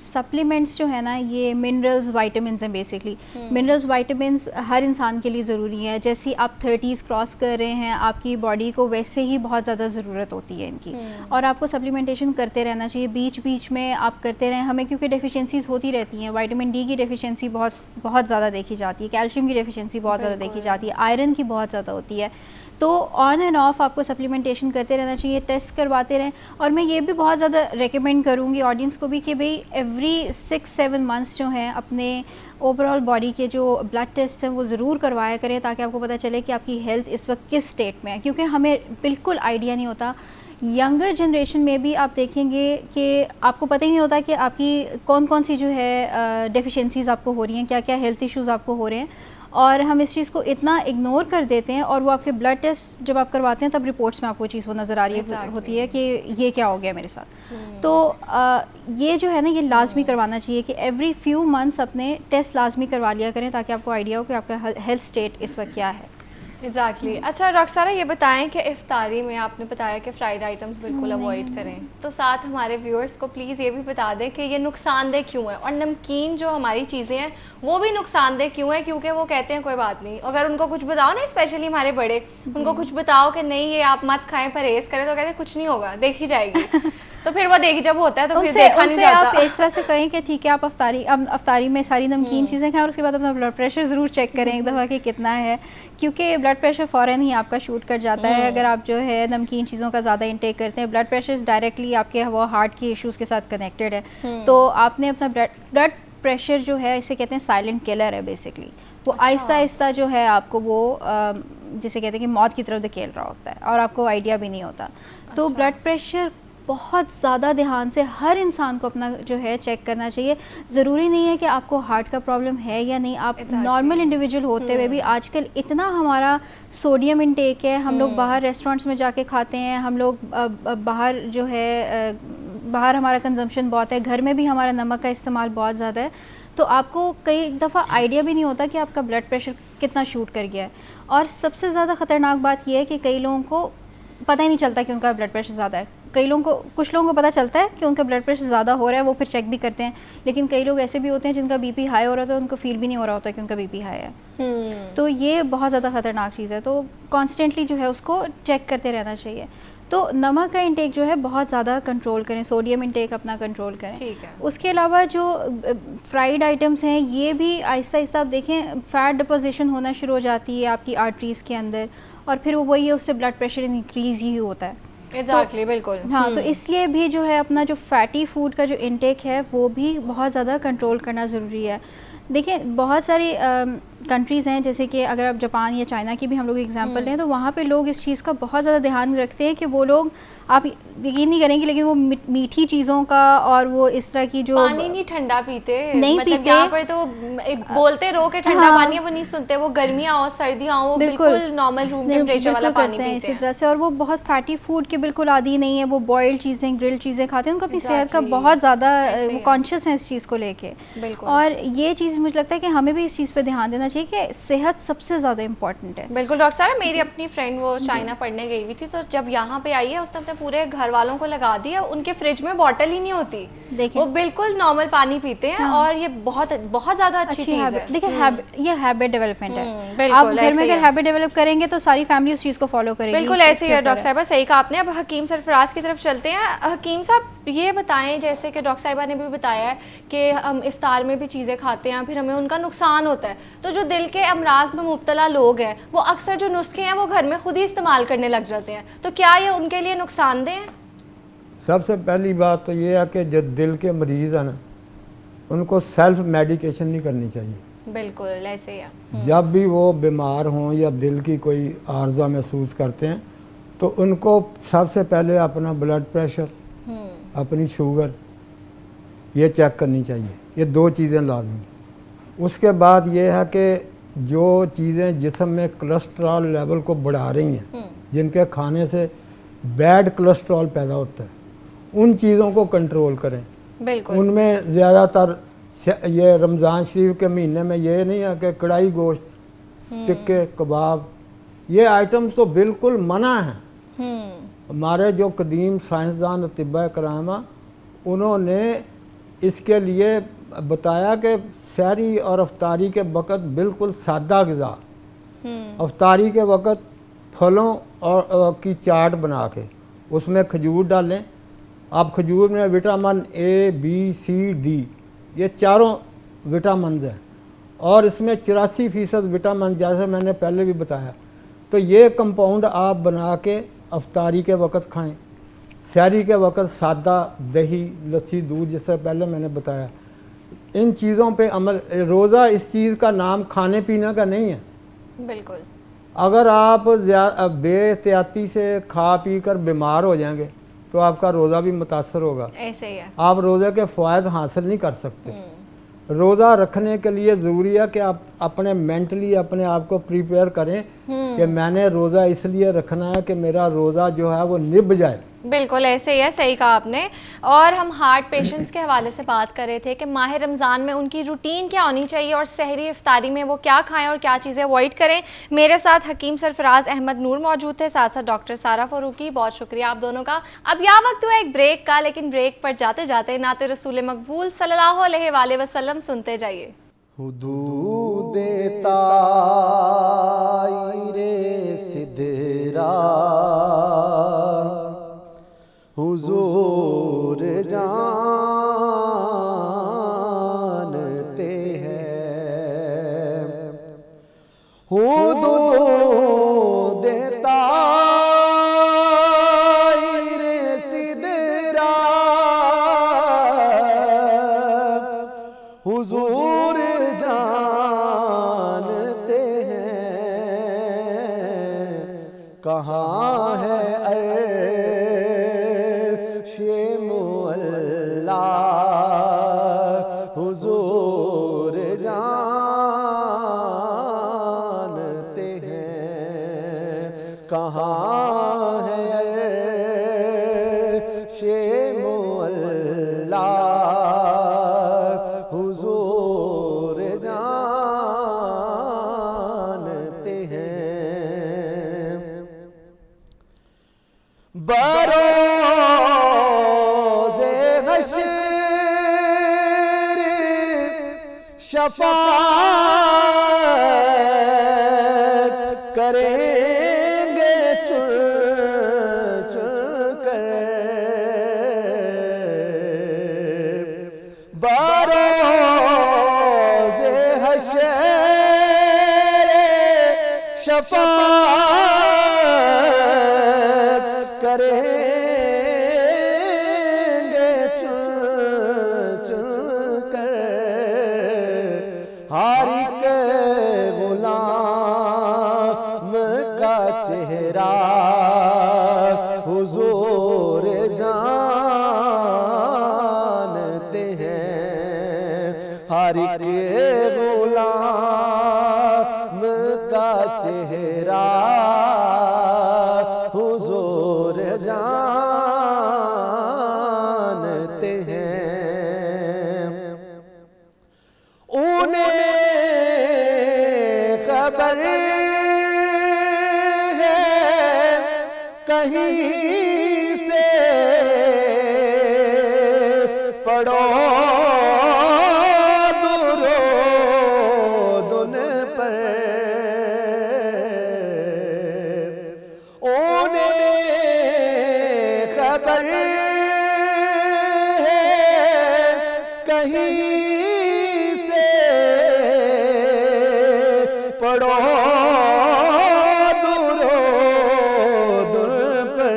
سپلیمنٹس جو ہے نا یہ منرلز وائٹامنس ہیں. بیسکلی منرلز وائٹامنس ہر انسان کے لیے ضروری ہے. جیسی آپ 30s کراس کر رہے ہیں, آپ کی باڈی کو ویسے ہی بہت زیادہ ضرورت ہوتی ہے ان کی, اور آپ کو سپلیمنٹیشن کرتے رہنا چاہیے. بیچ میں آپ کرتے رہیں. ہمیں کیونکہ ڈیفیشنسیز ہوتی رہتی ہیں, وائٹامن ڈی کی ڈیفیشنسی بہت زیادہ دیکھی جاتی ہے, کیلشیم کی ڈیفیشنسی بہت زیادہ دیکھی جاتی ہے, آئرن کی بہت زیادہ ہوتی ہے. تو آن اینڈ آف آپ کو سپلیمنٹیشن کرتے رہنا چاہیے, ٹیسٹ کرواتے رہیں. اور میں یہ بھی بہت زیادہ ریکمینڈ کروں گی آڈینس کو بھی کہ بھئی ایوری 6-7 منتھس جو ہیں اپنے اوور آل باڈی کے جو بلڈ ٹیسٹ ہیں وہ ضرور کروایا کریں, تاکہ آپ کو پتہ چلے کہ آپ کی ہیلتھ اس وقت کس اسٹیٹ میں ہے. کیونکہ ہمیں بالکل آئیڈیا نہیں ہوتا. ینگر جنریشن میں بھی آپ دیکھیں گے کہ آپ کو پتہ ہی نہیں ہوتا کہ آپ کی کون سی جو ہے ڈیفیشنسیز آپ کو ہو رہی ہیں, کیا ہیلتھ ایشوز آپ کو ہو رہے ہیں, اور ہم اس چیز کو اتنا اگنور کر دیتے ہیں. اور وہ آپ کے بلڈ ٹیسٹ جب آپ کرواتے ہیں تب رپورٹس میں آپ کو چیز وہ نظر آ رہی ہوتی ہے کہ یہ کیا ہو گیا میرے ساتھ. تو یہ جو ہے نا یہ لازمی کروانا چاہیے کہ ایوری فیو منتھس اپنے ٹیسٹ لازمی کروا لیا کریں, تاکہ آپ کو آئیڈیا ہو کہ آپ کا ہیلتھ اسٹیٹ اس وقت کیا ہے. ایگزیکٹلی. اچھا ڈاکٹر صاحبہ یہ بتائیں کہ افطاری میں آپ نے بتایا کہ فرائیڈ آئٹمس بالکل اوائڈ کریں, تو ساتھ ہمارے ویورز کو پلیز یہ بھی بتا دیں کہ یہ نقصان دہ کیوں ہے, اور نمکین جو ہماری چیزیں ہیں وہ بھی نقصان دہ کیوں ہے؟ کیونکہ وہ کہتے ہیں کوئی بات نہیں, اگر ان کو کچھ بتاؤ نا, اسپیشلی ہمارے بڑے, ان کو کچھ بتاؤ کہ نہیں یہ آپ مت کھائیں, پرہیز کریں, تو کہتے ہیں کچھ نہیں ہوگا, دیکھی جائے گی. تو پھر وہ دیکھی جب ہوتا ہے تو پھر دیکھا نہیں جاتا. آپ اس طرح سے کہیں کہ ٹھیک ہے آپ افطاری میں ساری نمکین چیزیں کھائیں, اور اس کے بعد اپنا بلڈ پریشر ضرور چیک کریں ایک دفعہ کہ کتنا ہے, کیونکہ بلڈ پریشر فوراً ہی آپ کا شوٹ کر جاتا ہے اگر آپ جو ہے نمکین چیزوں کا زیادہ انٹیک کرتے ہیں. بلڈ پریشر ڈائریکٹلی آپ کے وہ ہارٹ کی ایشوز کے ساتھ کنیکٹڈ ہے. تو آپ نے اپنا بلڈ پریشر جو ہے اسے کہتے ہیں سائلنٹ کلر ہے. بیسکلی وہ آہستہ آہستہ جو ہے آپ کو وہ جسے کہتے ہیں کہ موت کی طرف دھکیل رہا ہوتا ہے, اور آپ کو آئیڈیا بھی نہیں ہوتا. تو بلڈ پریشر بہت زیادہ دھیان سے ہر انسان کو اپنا جو ہے چیک کرنا چاہیے. ضروری نہیں ہے کہ آپ کو ہارٹ کا پرابلم ہے یا نہیں, آپ نارمل انڈیویجول ہوتے ہوئے بھی آج کل اتنا ہمارا سوڈیم انٹیک ہے, ہم لوگ باہر ریسٹورینٹس میں جا کے کھاتے ہیں, ہم لوگ باہر جو ہے باہر ہمارا کنزمپشن بہت ہے, گھر میں بھی ہمارا نمک کا استعمال بہت زیادہ ہے, تو آپ کو کئی دفعہ آئیڈیا بھی نہیں ہوتا کہ آپ کا بلڈ پریشر کتنا شوٹ کر گیا ہے. اور سب سے زیادہ خطرناک بات یہ ہے کہ کئی لوگوں کو پتہ ہی نہیں چلتا کہ ان کا بلڈ پریشر زیادہ ہے. کئی لوگوں کو, کچھ لوگوں کو پتہ چلتا ہے کہ ان کا بلڈ پریشر زیادہ ہو رہا ہے, وہ پھر چیک بھی کرتے ہیں, لیکن کئی لوگ ایسے بھی ہوتے ہیں جن کا بی پی ہائی ہو رہا ہوتا ہے, ان کو فیل بھی نہیں ہو رہا ہوتا کہ ان کا بی پی ہائی ہے. تو یہ بہت زیادہ خطرناک چیز ہے, تو کانسٹنٹلی جو ہے اس کو چیک کرتے رہنا چاہیے. تو نمک کا انٹیک جو ہے بہت زیادہ کنٹرول کریں, سوڈیم انٹیک اپنا کنٹرول کریں. اس کے علاوہ جو فرائیڈ آئٹمس ہیں یہ بھی آہستہ آہستہ آپ دیکھیں فیٹ ڈپوزیشن ہونا شروع ہو جاتی ہے آپ کی آرٹریز کے اندر, اور پھر وہ وہی ہے, اس سے بلڈ پریشر انکریز ہی ہوتا ہے. ایگزیکٹلی, بالکل. ہاں, تو اس لیے بھی جو ہے اپنا جو فیٹی فوڈ کا جو انٹیک ہے وہ بھی بہت زیادہ کنٹرول کرنا ضروری ہے. دیکھیں بہت ساری کنٹریز ہیں, جیسے کہ اگر آپ جاپان یا چائنا کی بھی ہم لوگ ایگزامپل لیں, تو وہاں پہ لوگ اس چیز کا بہت زیادہ دھیان رکھتے ہیں کہ وہ لوگ, آپ یقین نہیں کریں گے لیکن وہ میٹھی چیزوں کا اور وہ اس طرح کی جو پانی نہیں ٹھنڈا پیتے, نہیں مطلب پیتے, یہاں پر تو بولتے رو کہ ٹھنڈا پانی ہے, وہ نہیں سنتے, وہ گرمیاں ہوں سردیاں ہوں وہ بالکل نارمل روم ٹیمپریچر والا پانی پیتے ہیں اسی طرح سے. اور وہ بہت فیٹی فوڈ کے بالکل عادی نہیں ہے, وہ بوائلڈ چیزیں, گرل چیزیں کھاتے ہیں, ان کو اپنی صحت کا بہت زیادہ کانشیس ہے اس چیز کو لے کے. اور یہ چیز مجھے لگتا ہے کہ ہمیں بھی اس چیز پہ دھیان دینا چاہیے کہ صحت سب سے زیادہ امپورٹنٹ ہے. بالکل ڈاکٹر صاحب, میری اپنی فرینڈ وہ چائنا پڑھنے گئی ہوئی تھی, تو جب یہاں پہ آئی ہے اس نے اپنے پورے گھر والوں کو لگا دیا, ان کے فریج میں بوٹل ہی نہیں ہوتی, وہ بالکل نارمل پانی پیتے ہیں, اور یہ بہت بہت زیادہ اچھی چیز ہے. دیکھیں یہ ہیبٹ ڈیولپمنٹ ہے, آپ گھر میں اگر ہیبٹ ڈیولپ کریں گے تو ساری فیملی اس چیز کو فالو کرے گی. بالکل ایسے ہی ہے ڈاکٹر صاحبہ, صحیح کہا آپ نے. اب حکیم سرفراز کی طرف چلتے ہیں. حکیم صاحب یہ بتائیں, جیسے کہ ڈاکٹر صاحبہ نے بھی بتایا ہے کہ ہم افطار میں بھی چیزیں کھاتے ہیں, پھر ہمیں ان کا نقصان ہوتا ہے, تو جو دل کے امراض میں مبتلا لوگ ہیں وہ اکثر جو نسخے ہیں وہ گھر میں خود ہی استعمال کرنے لگ جاتے ہیں, تو کیا یہ ان کے لیے نقصان دہ ہیں؟ سب سے پہلی بات تو یہ ہے کہ جو دل کے مریض ہیں نا, ان کو سیلف میڈیکیشن نہیں کرنی چاہیے. بالکل ایسے ہی ہے. جب بھی وہ بیمار ہوں یا دل کی کوئی عارضہ محسوس کرتے ہیں تو ان کو سب سے پہلے اپنا بلڈ پریشر, اپنی شوگر یہ چیک کرنی چاہیے. یہ دو چیزیں لازمی. اس کے بعد یہ ہے کہ جو چیزیں جسم میں کولسٹرول لیول کو بڑھا رہی ہیں, جن کے کھانے سے بیڈ کولسٹرول پیدا ہوتا ہے, ان چیزوں کو کنٹرول کریں. بالکل. ان میں زیادہ تر یہ رمضان شریف کے مہینے میں یہ نہیں ہے کہ کڑھائی گوشت, ٹکے, کباب, یہ آئٹمز تو بالکل منع ہیں. ہمارے جو قدیم سائنسدان طباء کرامہ انہوں نے اس کے لیے بتایا کہ سحری اور افطاری کے وقت بالکل سادہ غذا, افطاری کے وقت پھلوں اور کی چاٹ بنا کے اس میں کھجور ڈالیں. آپ کھجور میں vitamin A, B, C, D, یہ چاروں وٹامنز ہیں, اور اس میں 84% وٹامن, جیسے میں نے پہلے بھی بتایا. تو یہ کمپاؤنڈ آپ بنا کے افطاری کے وقت کھائیں. سحری کے وقت سادہ دہی, لسی, دودھ, جس سے پہلے میں نے بتایا. ان چیزوں پہ عمل. روزہ اس چیز کا نام کھانے پینے کا نہیں ہے. بالکل. اگر آپ بے احتیاطی سے کھا پی کر بیمار ہو جائیں گے تو آپ کا روزہ بھی متاثر ہوگا. ایسے ہی ہے. آپ روزے کے فوائد حاصل نہیں کر سکتے. روزہ رکھنے کے لیے ضروری ہے کہ آپ اپنے مینٹلی اپنے آپ کو پریپیئر کریں کہ میں نے روزہ اس لیے رکھنا ہے کہ میرا روزہ جو ہے وہ نبھ جائے. بالکل ایسے ہی ہے, صحیح کہا آپ نے. اور ہم ہارٹ پیشنٹس کے حوالے سے بات کر رہے تھے کہ ماہ رمضان میں ان کی روٹین کیا ہونی چاہیے, اور سحری افطاری میں وہ کیا کھائیں اور کیا چیزیں اوائڈ کریں. میرے ساتھ حکیم سرفراز احمد نور موجود تھے, ساتھ ساتھ ڈاکٹر سارہ فاروقی. بہت شکریہ آپ دونوں کا. اب یا وقت ہوا ایک بریک کا, لیکن بریک پر جاتے جاتے نعت رسول مقبول صلی اللہ علیہ وآلہ وسلم سنتے جائیے. حدود طائر سدرا حضور جانتے ہیں. حدود طائر سدرا حضور جانتے ہیں. کہاں ہے عرش ہے عرش معلا حضور جانتے ہیں بروز حشر شفاعت کریں گے چن کر بروز حشر شفاعت کریں گے چن کر ہر ایک غلام کا چہرہ حضور جانتے ہیں ہر ایک غلام کا چہرہ حضور جانتے ہیں انہیں خبر ہے کہیں سے پڑھو درود ان پر انہیں خبر ہے کہیں سے پڑھو درود ان پر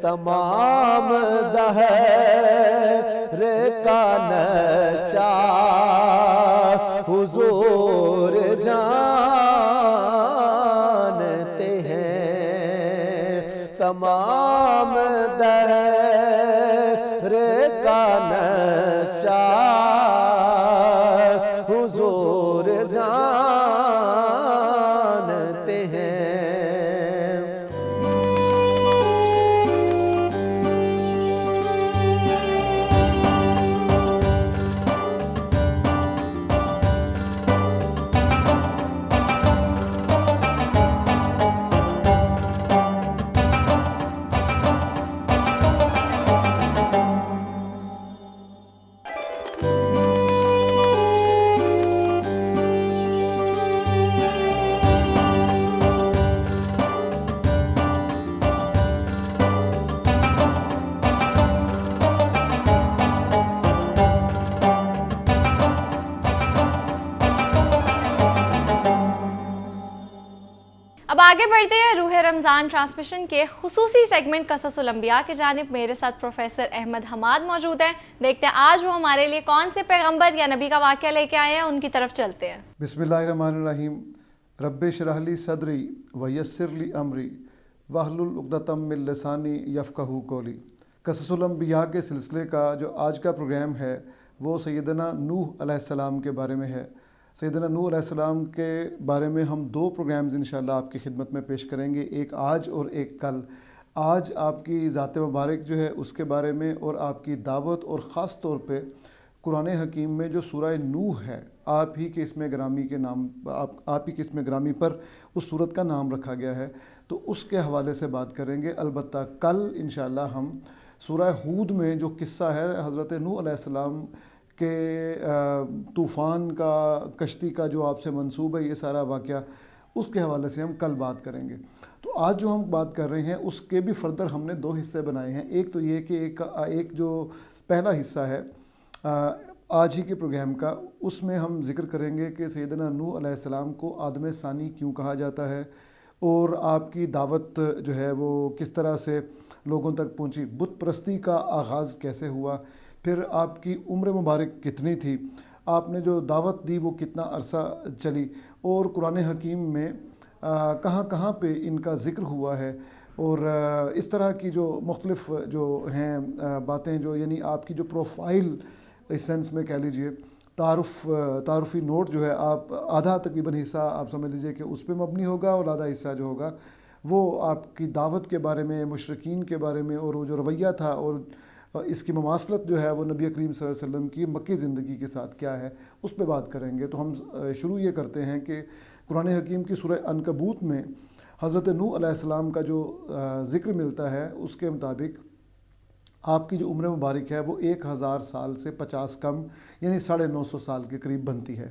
تمام دہر کا نقشہ حضور جانتے ہیں تمام دہر کا نقشہ حضور جانتے ہیں اب آگے بڑھتے ہیں روح رمضان ٹرانسمیشن کے خصوصی سیگمنٹ قصص الانبیاء کی جانب. میرے ساتھ پروفیسر احمد حماد موجود ہیں. دیکھتے ہیں آج وہ ہمارے لیے کون سے پیغمبر یا نبی کا واقعہ لے کے آئے ہیں, ان کی طرف چلتے ہیں. بسم اللہ الرحمن الرحیم. رب اشرح لی صدری ویسر لی امری واحلل عقدۃ من لسانی یفقہوا قولی. قصص الانبیاء کے سلسلے کا جو آج کا پروگرام ہے وہ سیدنا نوح علیہ السلام کے بارے میں ہے. سیدنا نوح علیہ السلام کے بارے میں ہم 2 پروگرامز انشاءاللہ آپ کی خدمت میں پیش کریں گے, ایک آج اور ایک کل. آج آپ کی ذات مبارک جو ہے اس کے بارے میں اور آپ کی دعوت, اور خاص طور پہ قرآن حکیم میں جو سورہ نوح ہے آپ ہی کے اسم گرامی کے نام آپ ہی کے اسم گرامی پر اس سورت کا نام رکھا گیا ہے, تو اس کے حوالے سے بات کریں گے. البتہ کل انشاءاللہ ہم سورہ ہود میں جو قصہ ہے حضرت نوح علیہ السلام کہ طوفان کا, کشتی کا جو آپ سے منسوب ہے یہ سارا واقعہ, اس کے حوالے سے ہم کل بات کریں گے. تو آج جو ہم بات کر رہے ہیں اس کے بھی فردر ہم نے 2 حصے بنائے ہیں. ایک تو یہ کہ ایک جو پہلا حصہ ہے آج ہی کے پروگرام کا, اس میں ہم ذکر کریں گے کہ سیدنا نوح علیہ السلام کو آدم ثانی کیوں کہا جاتا ہے, اور آپ کی دعوت جو ہے وہ کس طرح سے لوگوں تک پہنچی, بت پرستی کا آغاز کیسے ہوا, پھر آپ کی عمر مبارک کتنی تھی, آپ نے جو دعوت دی وہ کتنا عرصہ چلی, اور قرآن حکیم میں کہاں کہاں پہ ان کا ذکر ہوا ہے, اور اس طرح کی جو مختلف جو ہیں باتیں, جو یعنی آپ کی جو پروفائل اس سینس میں کہہ لیجئے تعارفی نوٹ جو ہے آپ آدھا تقریباً حصہ آپ سمجھ لیجئے کہ اس پہ مبنی ہوگا, اور آدھا حصہ جو ہوگا وہ آپ کی دعوت کے بارے میں، مشرکین کے بارے میں، اور وہ جو رویہ تھا اور اس کی مماثلت جو ہے وہ نبی کریم صلی اللہ علیہ وسلم کی مکی زندگی کے ساتھ کیا ہے، اس پہ بات کریں گے۔ تو ہم شروع یہ کرتے ہیں کہ قرآن حکیم کی سورہ عنکبوت میں حضرت نوح علیہ السلام کا جو ذکر ملتا ہے، اس کے مطابق آپ کی جو عمر مبارک ہے وہ 1000 سال سے 50 کم، یعنی 950 سال کے قریب بنتی ہے۔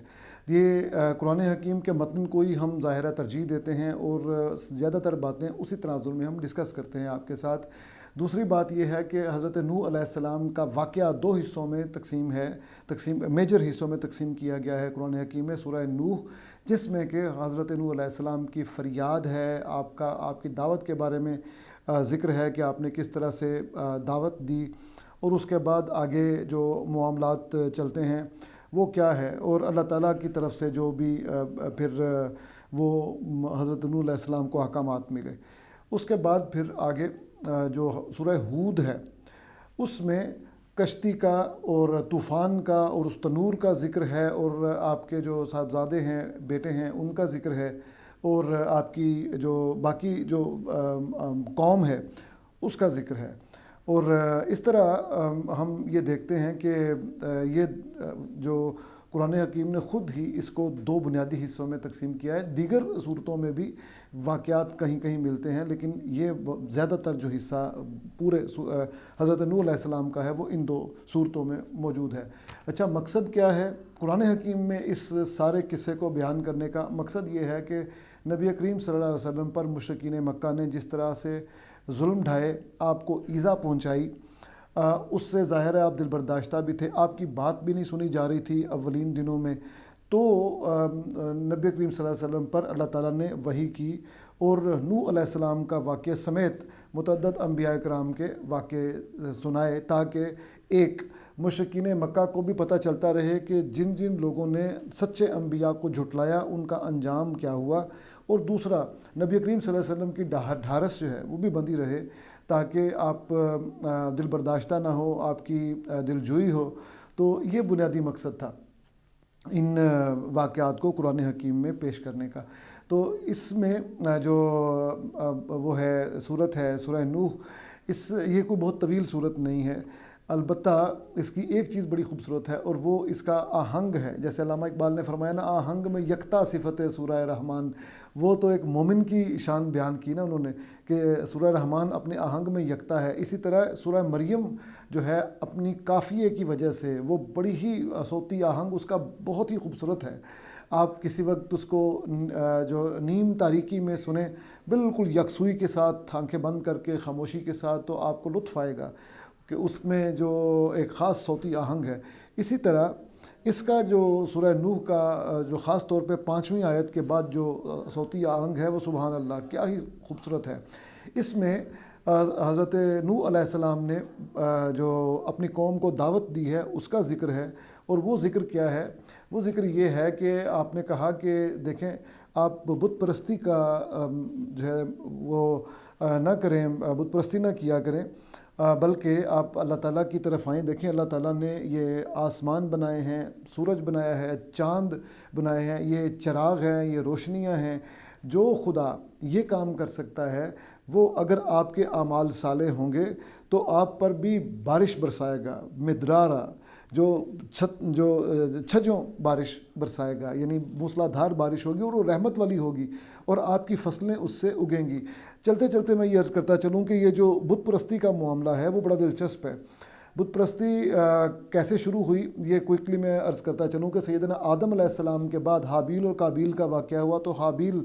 یہ قرآن حکیم کے متن کو ہی ہم ظاہرہ ترجیح دیتے ہیں، اور زیادہ تر باتیں اسی تناظر میں ہم ڈسکس کرتے ہیں آپ کے ساتھ۔ دوسری بات یہ ہے کہ حضرت نوح علیہ السلام کا واقعہ 2 حصوں میں میجر حصوں میں تقسیم کیا گیا ہے قرآن حکیم میں۔ سورہ نوح، جس میں کہ حضرت نوح علیہ السلام کی فریاد ہے، آپ کی دعوت کے بارے میں ذکر ہے کہ آپ نے کس طرح سے دعوت دی، اور اس کے بعد آگے جو معاملات چلتے ہیں وہ کیا ہے، اور اللہ تعالیٰ کی طرف سے جو بھی پھر وہ حضرت نوح علیہ السلام کو احکامات ملے۔ اس کے بعد پھر آگے جو سورہ ہود ہے، اس میں کشتی کا اور طوفان کا اور اس تنور کا ذکر ہے، اور آپ کے جو صاحبزادے ہیں، بیٹے ہیں، ان کا ذکر ہے، اور آپ کی جو باقی جو قوم ہے اس کا ذکر ہے۔ اور اس طرح ہم یہ دیکھتے ہیں کہ یہ جو قرآن حکیم نے خود ہی اس کو 2 بنیادی حصوں میں تقسیم کیا ہے۔ دیگر صورتوں میں بھی واقعات کہیں کہیں ملتے ہیں، لیکن یہ زیادہ تر جو حصہ پورے حضرت نوح علیہ السلام کا ہے وہ ان 2 صورتوں میں موجود ہے۔ اچھا، مقصد کیا ہے قرآن حکیم میں اس سارے قصے کو بیان کرنے کا؟ مقصد یہ ہے کہ نبی کریم صلی اللہ علیہ وسلم پر مشرکین مکہ نے جس طرح سے ظلم ڈھائے، آپ کو ایذا پہنچائی، اس سے ظاہر ہے آپ دل برداشتہ بھی تھے، آپ کی بات بھی نہیں سنی جا رہی تھی اولین دنوں میں، تو نبی کریم صلی اللہ علیہ وسلم پر اللہ تعالیٰ نے وحی کی، اور نوح علیہ السلام کا واقعہ سمیت متعدد انبیاء کرام کے واقعے سنائے، تاکہ ایک مشرکین مکہ کو بھی پتہ چلتا رہے کہ جن جن لوگوں نے سچے انبیاء کو جھٹلایا ان کا انجام کیا ہوا، اور دوسرا نبی کریم صلی اللہ علیہ وسلم کی ڈھارس جو ہے وہ بھی بندی رہے، تاکہ آپ دل برداشتہ نہ ہو، آپ کی دل جوئی ہو۔ تو یہ بنیادی مقصد تھا ان واقعات کو قرآن حکیم میں پیش کرنے کا۔ تو اس میں جو وہ ہے صورت ہے سورہ نوح، یہ کوئی بہت طویل صورت نہیں ہے، البتہ اس کی ایک چیز بڑی خوبصورت ہے، اور وہ اس کا آہنگ ہے۔ جیسے علامہ اقبال نے فرمایا نا، آہنگ میں یکتا صفت سورہ رحمان، وہ تو ایک مومن کی شان بیان کی نا انہوں نے کہ سورہ رحمان اپنے آہنگ میں یکتا ہے۔ اسی طرح سورہ مریم جو ہے اپنی قافیے کی وجہ سے وہ بڑی ہی صوتی آہنگ اس کا بہت ہی خوبصورت ہے۔ آپ کسی وقت اس کو جو نیم تاریکی میں سنیں بالکل یکسوئی کے ساتھ، آنکھیں بند کر کے خاموشی کے ساتھ، تو آپ کو لطف آئے گا کہ اس میں جو ایک خاص صوتی آہنگ ہے۔ اسی طرح اس کا جو سورہ نوح کا جو خاص طور پہ 5ویں آیت کے بعد جو صوتی آہنگ ہے وہ سبحان اللہ کیا ہی خوبصورت ہے۔ اس میں حضرت نوح علیہ السلام نے جو اپنی قوم کو دعوت دی ہے اس کا ذکر ہے، اور وہ ذکر کیا ہے؟ وہ ذکر یہ ہے کہ آپ نے کہا کہ دیکھیں آپ بت پرستی کا جو ہے وہ نہ کریں، بت پرستی نہ کیا کریں، بلکہ آپ اللہ تعالیٰ کی طرف آئیں۔ دیکھیں اللہ تعالیٰ نے یہ آسمان بنائے ہیں، سورج بنایا ہے، چاند بنائے ہیں، یہ چراغ ہیں، یہ روشنیاں ہیں۔ جو خدا یہ کام کر سکتا ہے وہ اگر آپ کے اعمال صالح ہوں گے تو آپ پر بھی بارش برسائے گا، مدرارا، جو چھجوں بارش برسائے گا، یعنی موسلا دھار بارش ہوگی، اور وہ رحمت والی ہوگی، اور آپ کی فصلیں اس سے اگیں گی۔ چلتے چلتے میں یہ عرض کرتا چلوں کہ یہ جو بت پرستی کا معاملہ ہے وہ بڑا دلچسپ ہے۔ بت پرستی کیسے شروع ہوئی یہ کوئکلی میں عرض کرتا چلوں کہ سیدنا آدم علیہ السلام کے بعد حابیل اور قابیل کا واقعہ ہوا، تو حابیل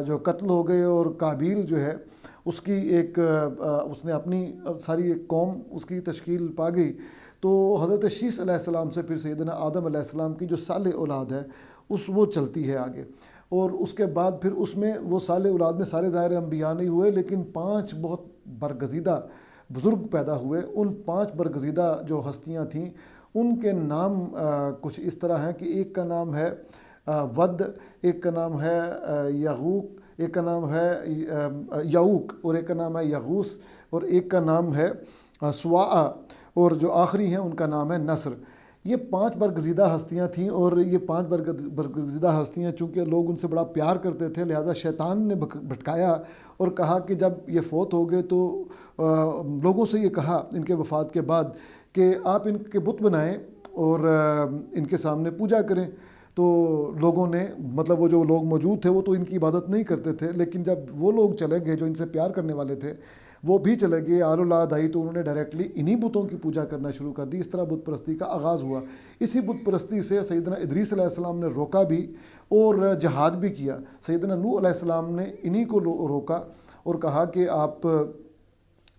جو قتل ہو گئے، اور قابیل جو ہے اس کی اس نے اپنی ساری ایک قوم اس کی تشکیل پا گئی۔ تو حضرت شیث علیہ السلام سے پھر سیدنا آدم علیہ السلام کی جو صالح اولاد ہے وہ چلتی ہے آگے، اور اس کے بعد پھر اس میں وہ صالح اولاد میں سارے ظاہر انبیاء نہیں ہوئے، لیکن 5 بہت برگزیدہ بزرگ پیدا ہوئے۔ ان 5 برگزیدہ جو ہستیاں تھیں ان کے نام کچھ اس طرح ہیں کہ ایک کا نام ہے ود، ایک کا نام ہے یغوق، ایک کا نام ہے یعوق، اور ایک کا نام ہے یغوس، اور ایک کا نام ہے سواع، اور جو آخری ہیں ان کا نام ہے نصر۔ یہ 5 برگزیدہ ہستیاں تھیں، اور یہ 5 برگزیدہ ہستیاں چونکہ لوگ ان سے بڑا پیار کرتے تھے، لہٰذا شیطان نے بھٹکایا اور کہا کہ جب یہ فوت ہو گئے تو لوگوں سے یہ کہا ان کے وفات کے بعد کہ آپ ان کے بت بنائیں اور ان کے سامنے پوجا کریں. تو لوگوں نے مطلب وہ جو لوگ موجود تھے وہ تو ان کی عبادت نہیں کرتے تھے، لیکن جب وہ لوگ چلے گئے جو ان سے پیار کرنے والے تھے وہ بھی چلے گئے، آل اولاد آئی، تو انہوں نے ڈائریکٹلی انہی بتوں کی پوجا کرنا شروع کر دی. اس طرح بت پرستی کا آغاز ہوا. اسی بت پرستی سے سیدنا ادریس علیہ السلام نے روکا بھی اور جہاد بھی کیا. سیدنا نوح علیہ السلام نے انہی کو روکا اور کہا کہ آپ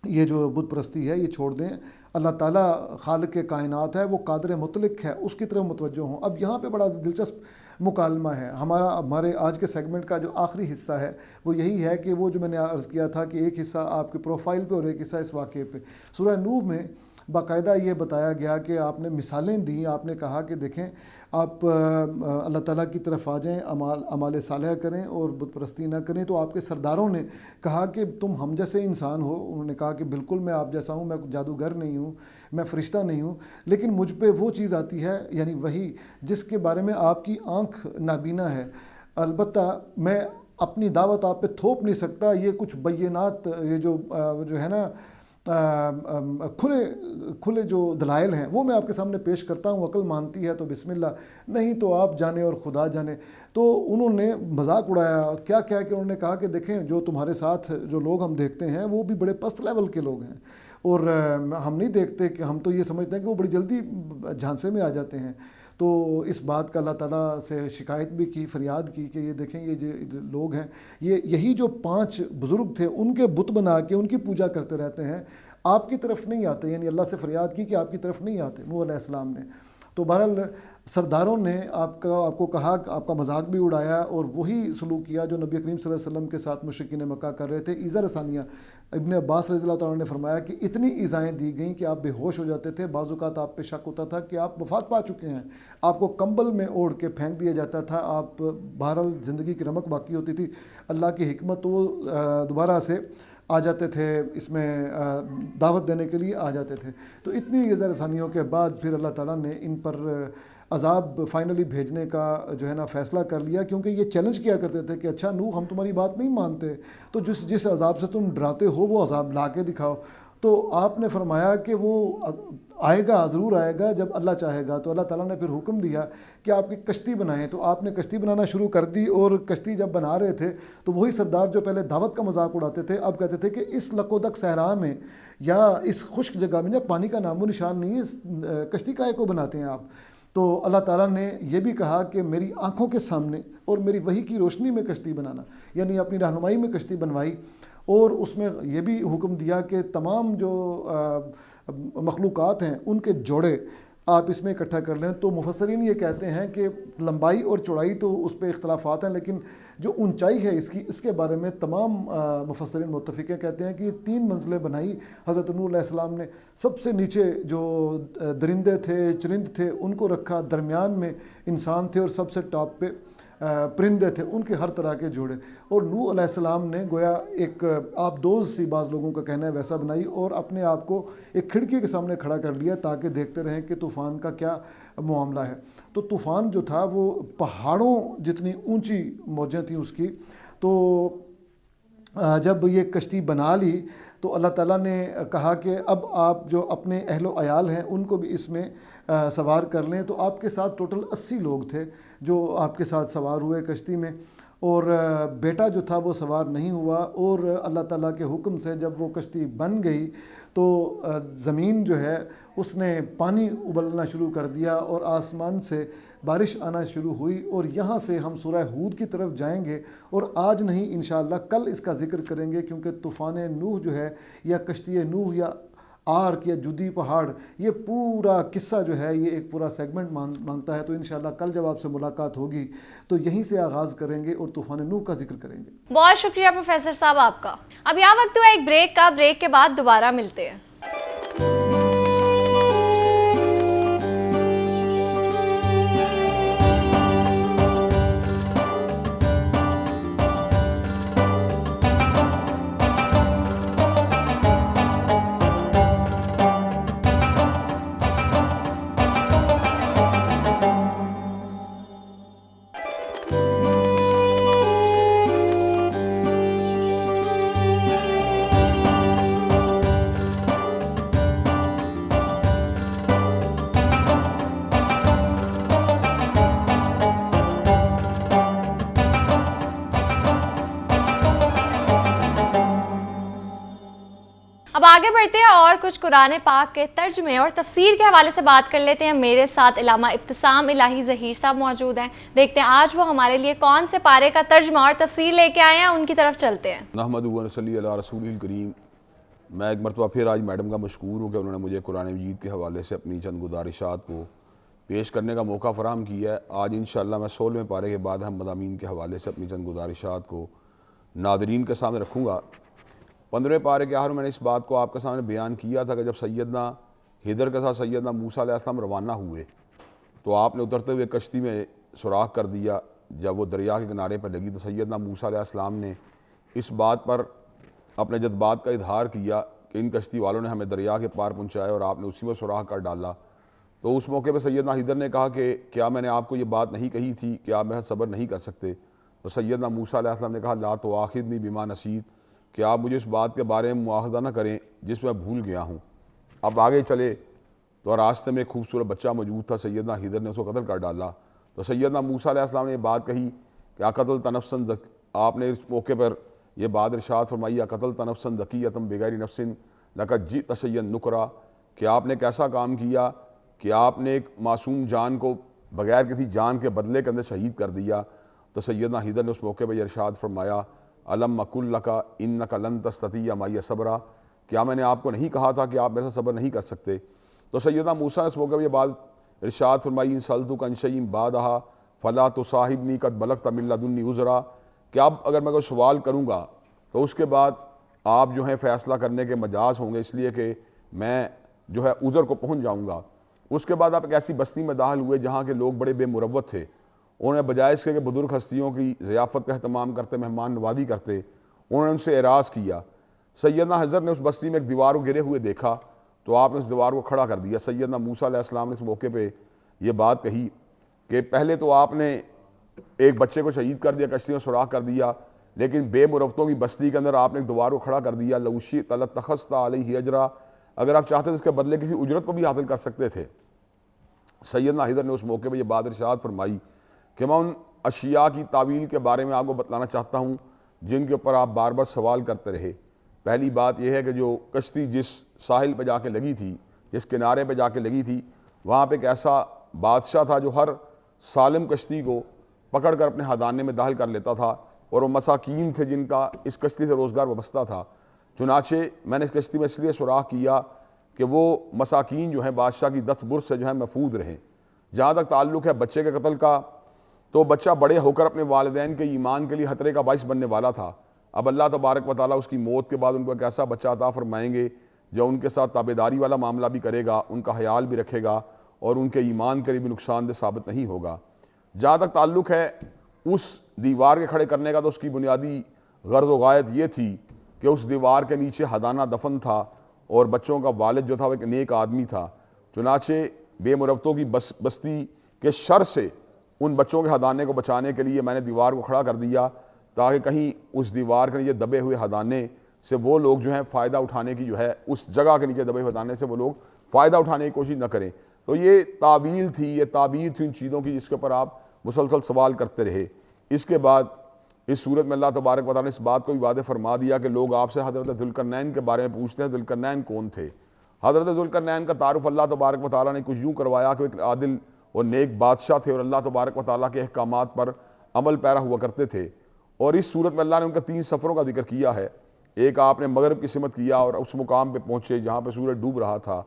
یہ جو بت پرستی ہے یہ چھوڑ دیں، اللہ تعالیٰ خالق کائنات ہے، وہ قادر مطلق ہے، اس کی طرف متوجہ ہوں. اب یہاں پہ بڑا دلچسپ مکالمہ ہے. ہمارے آج کے سیگمنٹ کا جو آخری حصہ ہے وہ یہی ہے کہ وہ جو میں نے عرض کیا تھا کہ ایک حصہ آپ کے پروفائل پہ اور ایک حصہ اس واقعے پہ. سورہ نوح میں باقاعدہ یہ بتایا گیا کہ آپ نے مثالیں دیں، آپ نے کہا کہ دیکھیں آپ اللہ تعالیٰ کی طرف آ جائیں، اعمال صالحہ کریں اور بت پرستی نہ کریں. تو آپ کے سرداروں نے کہا کہ تم ہم جیسے انسان ہو. انہوں نے کہا کہ بالکل میں آپ جیسا ہوں، میں جادوگر نہیں ہوں، میں فرشتہ نہیں ہوں، لیکن مجھ پہ وہ چیز آتی ہے یعنی وہی جس کے بارے میں آپ کی آنکھ نابینا ہے. البتہ میں اپنی دعوت آپ پہ تھوپ نہیں سکتا. یہ کچھ بینات، یہ جو ہے نا کھلے جو دلائل ہیں وہ میں آپ کے سامنے پیش کرتا ہوں. عقل مانتی ہے تو بسم اللہ، نہیں تو آپ جانے اور خدا جانے. تو انہوں نے مذاق اڑایا. کیا کہ انہوں نے کہا کہ دیکھیں جو تمہارے ساتھ جو لوگ ہم دیکھتے ہیں وہ بھی بڑے پست لیول کے لوگ ہیں، اور ہم نہیں دیکھتے کہ ہم تو یہ سمجھتے ہیں کہ وہ بڑی جلدی جھانسے میں آ جاتے ہیں. تو اس بات کا اللہ تعالیٰ سے شکایت بھی کی، فریاد کی کہ یہ دیکھیں یہ جو لوگ ہیں یہی جو 5 بزرگ تھے ان کے بت بنا کے ان کی پوجا کرتے رہتے ہیں، آپ کی طرف نہیں آتے. یعنی اللہ سے فریاد کی کہ آپ کی طرف نہیں آتے نوح علیہ السلام نے. تو بہرحال سرداروں نے آپ کو کہا، آپ کا مذاق بھی اڑایا اور وہی سلوک کیا جو نبی کریم صلی اللہ علیہ وسلم کے ساتھ مشرکین مکہ کر رہے تھے. ایذا رسانیہ ابن عباس رضی اللہ تعالیٰ نے فرمایا کہ اتنی ایذائیں دی گئیں کہ آپ بے ہوش ہو جاتے تھے. بعض اوقات آپ پہ شک ہوتا تھا کہ آپ وفات پا چکے ہیں، آپ کو کمبل میں اوڑھ کے پھینک دیا جاتا تھا. آپ بہرحال زندگی کی رمق باقی ہوتی تھی. اللہ کی حکمت وہ دوبارہ سے آ جاتے تھے، اس میں دعوت دینے کے لیے آ جاتے تھے. تو اتنی ایذا رسانیوں کے بعد پھر اللہ تعالیٰ نے ان پر عذاب فائنلی بھیجنے کا جو ہے نا فیصلہ کر لیا، کیونکہ یہ چیلنج کیا کرتے تھے کہ اچھا نوح ہم تمہاری بات نہیں مانتے تو جس عذاب سے تم ڈراتے ہو وہ عذاب لا کے دکھاؤ. تو آپ نے فرمایا کہ وہ آئے گا، ضرور آئے گا جب اللہ چاہے گا. تو اللہ تعالیٰ نے پھر حکم دیا کہ آپ کی کشتی بنائیں. تو آپ نے کشتی بنانا شروع کر دی، اور کشتی جب بنا رہے تھے تو وہی سردار جو پہلے دعوت کا مذاق اڑاتے تھے اب کہتے تھے کہ اس لقودک صحرا میں یا اس خشک جگہ میں جب پانی کا نام و نشان نہیں ہے، کشتی کائے کو بناتے ہیں آپ. تو اللہ تعالیٰ نے یہ بھی کہا کہ میری آنکھوں کے سامنے اور میری وحی کی روشنی میں کشتی بنانا، یعنی اپنی رہنمائی میں کشتی بنوائی. اور اس میں یہ بھی حکم دیا کہ تمام جو مخلوقات ہیں ان کے جوڑے آپ اس میں اکٹھا کر لیں. تو مفسرین یہ کہتے ہیں کہ لمبائی اور چوڑائی تو اس پہ اختلافات ہیں، لیکن جو اونچائی ہے اس کے بارے میں تمام مفسرین متفق ہیں. کہتے ہیں کہ یہ 3 منزلیں بنائی حضرت نوح علیہ السلام نے. سب سے نیچے جو درندے تھے، چرند تھے، ان کو رکھا. درمیان میں انسان تھے اور سب سے ٹاپ پہ پرندے تھے، ان کے ہر طرح کے جوڑے. اور نوح علیہ السلام نے گویا ایک آپ دوز سی، بعض لوگوں کا کہنا ہے ویسا بنائی، اور اپنے آپ کو ایک کھڑکی کے سامنے کھڑا کر لیا تاکہ دیکھتے رہیں کہ طوفان کا کیا معاملہ ہے. تو طوفان جو تھا وہ پہاڑوں جتنی اونچی موجیں تھیں اس کی. تو جب یہ کشتی بنا لی تو اللہ تعالیٰ نے کہا کہ اب آپ جو اپنے اہل و عیال ہیں ان کو بھی اس میں سوار کر لیں. تو آپ کے ساتھ ٹوٹل 80 لوگ تھے جو آپ کے ساتھ سوار ہوئے کشتی میں، اور بیٹا جو تھا وہ سوار نہیں ہوا. اور اللہ تعالیٰ کے حکم سے جب وہ کشتی بن گئی تو زمین جو ہے اس نے پانی ابلنا شروع کر دیا اور آسمان سے بارش آنا شروع ہوئی. اور یہاں سے ہم سورہ ہود کی طرف جائیں گے، اور آج نہیں انشاءاللہ کل اس کا ذکر کریں گے، کیونکہ طوفان نوح جو ہے یا کشتی نوح یا آرک یا جدی پہاڑ، یہ پورا قصہ جو ہے یہ ایک پورا سیگمنٹ مانگتا ہے. تو انشاءاللہ کل جب آپ سے ملاقات ہوگی تو یہیں سے آغاز کریں گے اور طوفان نوح کا ذکر کریں گے. بہت شکریہ پروفیسر صاحب آپ کا. اب یہاں وقت ہوا ایک بریک کا. بریک کے بعد دوبارہ ملتے ہیں. اب آگے بڑھتے ہیں اور کچھ قرآن پاک کے ترجمے اور تفسیر کے حوالے سے بات کر لیتے ہیں. میرے ساتھ علامہ ابتسام الہی ظہیر صاحب موجود ہیں. دیکھتے ہیں آج وہ ہمارے لیے کون سے پارے کا ترجمہ اور تفسیر لے کے آئے ہیں, ان کی طرف چلتے ہیں. نحمدہ و نصلی علی رسول الکریم. میں ایک مرتبہ پھر آج میڈم کا مشکور ہوں کہ انہوں نے مجھے قرآن مجید کے حوالے سے اپنی چند گزارشات کو پیش کرنے کا موقع فراہم کیا ہے. آج انشاءاللہ میں 16ویں پارے کے بعد ہم مضامین کے حوالے سے اپنی چند گزارشات کو ناظرین کے سامنے رکھوں گا. 15ویں پارے کے آخر میں نے اس بات کو آپ کے سامنے بیان کیا تھا کہ جب سیدنا خضر کے ساتھ سیدنا موسیٰ علیہ السلام روانہ ہوئے تو آپ نے اترتے ہوئے کشتی میں سوراخ کر دیا. جب وہ دریا کے کنارے پر لگی تو سیدنا موسیٰ علیہ السلام نے اس بات پر اپنے جذبات کا اظہار کیا کہ ان کشتی والوں نے ہمیں دریا کے پار پہنچایا اور آپ نے اسی میں سوراخ کر ڈالا. تو اس موقع پہ سیدنا خضر نے کہا کہ کیا میں نے آپ کو یہ بات نہیں کہی تھی کہ آپ میرا صبر نہیں کر سکتے؟ تو سیدنا موسیٰ علیہ السلام نے کہا لا تؤاخذنی بما نسیت, کہ آپ مجھے اس بات کے بارے میں مواخذہ نہ کریں جس میں بھول گیا ہوں. اب آگے چلے تو راستے میں ایک خوبصورت بچہ موجود تھا. سیدنا خضر نے اس کو قتل کر ڈالا. تو سیدنا موسیٰ علیہ السلام نے یہ بات کہی کہ اقتلت نفسا, آپ نے اس موقع پر یہ بات ارشاد فرمائی اقتلت نفسا زکیۃ بغیر نفس لقد جئت شیئا نکرا, کہ آپ نے کیسا کام کیا کہ آپ نے ایک معصوم جان کو بغیر کسی جان کے بدلے کے اندر شہید کر دیا. تو سیدنا خضر نے اس موقع پہ یہ ارشاد فرمایا الم اقل لک انک لن تستطیع معی صبرا, کیا میں نے آپ کو نہیں کہا تھا کہ آپ میرے سے صبر نہیں کر سکتے؟ تو سیدنا موسیٰ نے اس موقع پہ یہ بات ارشاد فرمائی ان سألتک عن شیء بعدھا فلا تصاحبنی قد بلغت من لدنی عذرا, کہ اب اگر میں کوئی سوال کروں گا تو اس کے بعد آپ جو ہیں فیصلہ کرنے کے مجاز ہوں گے, اس لیے کہ میں جو ہے عذر کو پہنچ جاؤں گا. اس کے بعد آپ ایک ایسی بستی میں داخل ہوئے جہاں کے لوگ بڑے بے مروت تھے. انہوں نے بجائے اس کے کہ بزرگ ہستیوں کی ضیافت کا اہتمام کرتے, مہمان نوازی کرتے, انہوں نے ان سے اعراض کیا. سیدنا خضر نے اس بستی میں ایک دیوار کو گرے ہوئے دیکھا تو آپ نے اس دیوار کو کھڑا کر دیا. سیدنا موسیٰ علیہ السلام نے اس موقع پہ یہ بات کہی کہ پہلے تو آپ نے ایک بچے کو شہید کر دیا, کشتی میں سوراخ کر دیا, لیکن بے مروتوں کی بستی کے اندر آپ نے ایک دیوار کو کھڑا کر دیا. لو شئت لاتخذت علیہ اجرا, اگر آپ چاہتے تو اس کے بدلے کسی اجرت کو بھی حاصل کر سکتے تھے. سیدنا خضر نے اس موقع پہ یہ بات ارشاد فرمائی کہ میں ان اشیاء کی تعویل کے بارے میں آپ کو بتلانا چاہتا ہوں جن کے اوپر آپ بار بار سوال کرتے رہے. پہلی بات یہ ہے کہ جو کشتی جس ساحل پہ جا کے لگی تھی, جس کنارے پہ جا کے لگی تھی, وہاں پہ ایک ایسا بادشاہ تھا جو ہر سالم کشتی کو پکڑ کر اپنے ہدانے میں داخل کر لیتا تھا, اور وہ مساکین تھے جن کا اس کشتی سے روزگار وابستہ تھا. چنانچہ میں نے اس کشتی میں اس لیے سوراخ کیا کہ وہ مساکین جو ہیں بادشاہ کی دست برس سے جو ہے محفوظ رہیں. جہاں تک تعلق ہے بچے کے قتل کا, تو بچہ بڑے ہو کر اپنے والدین کے ایمان کے لیے خطرے کا باعث بننے والا تھا. اب اللہ تبارک و تعالیٰ اس کی موت کے بعد ان کو ایک ایسا بچہ عطا فرمائیں گے جو ان کے ساتھ تابعداری والا معاملہ بھی کرے گا, ان کا خیال بھی رکھے گا, اور ان کے ایمان کے لیے بھی نقصان دہ ثابت نہیں ہوگا. جہاں تک تعلق ہے اس دیوار کے کھڑے کرنے کا, تو اس کی بنیادی غرض و غایت یہ تھی کہ اس دیوار کے نیچے ہدانہ دفن تھا, اور بچوں کا والد جو تھا وہ ایک نیک آدمی تھا. چنانچہ بے مروتوں کی بستی کے شر سے ان بچوں کے ہدانے کو بچانے کے لیے میں نے دیوار کو کھڑا کر دیا, تاکہ کہیں اس دیوار کے نیچے دبے ہوئے ہدانے سے وہ لوگ جو ہیں فائدہ اٹھانے کی جو ہے اس جگہ کے نیچے دبے ہوئے ہدانے سے وہ لوگ فائدہ اٹھانے کی کوشش نہ کریں. تو یہ تعویل تھی, یہ تعبیر تھی ان چیزوں کی جس کے اوپر آپ مسلسل سوال کرتے رہے. اس کے بعد اس صورت میں اللہ تبارک و تعالیٰ نے اس بات کو بھی واضح فرما دیا کہ لوگ آپ سے حضرت ذوالقرنین کے بارے میں پوچھتے ہیں ذوالقرنین کون تھے. حضرت ذوالقرنین کا تعارف اللہ تبارک و تعالیٰ نے کچھ یوں کروایا کہ ایک عادل اور نیک بادشاہ تھے, اور اللہ تبارک و تعالیٰ کے احکامات پر عمل پیرا ہوا کرتے تھے. اور اس صورت میں اللہ نے ان کے 3 سفروں کا ذکر کیا ہے. ایک آپ نے مغرب کی سمت کیا اور اس مقام پہ پہنچے جہاں پہ سورج ڈوب رہا تھا,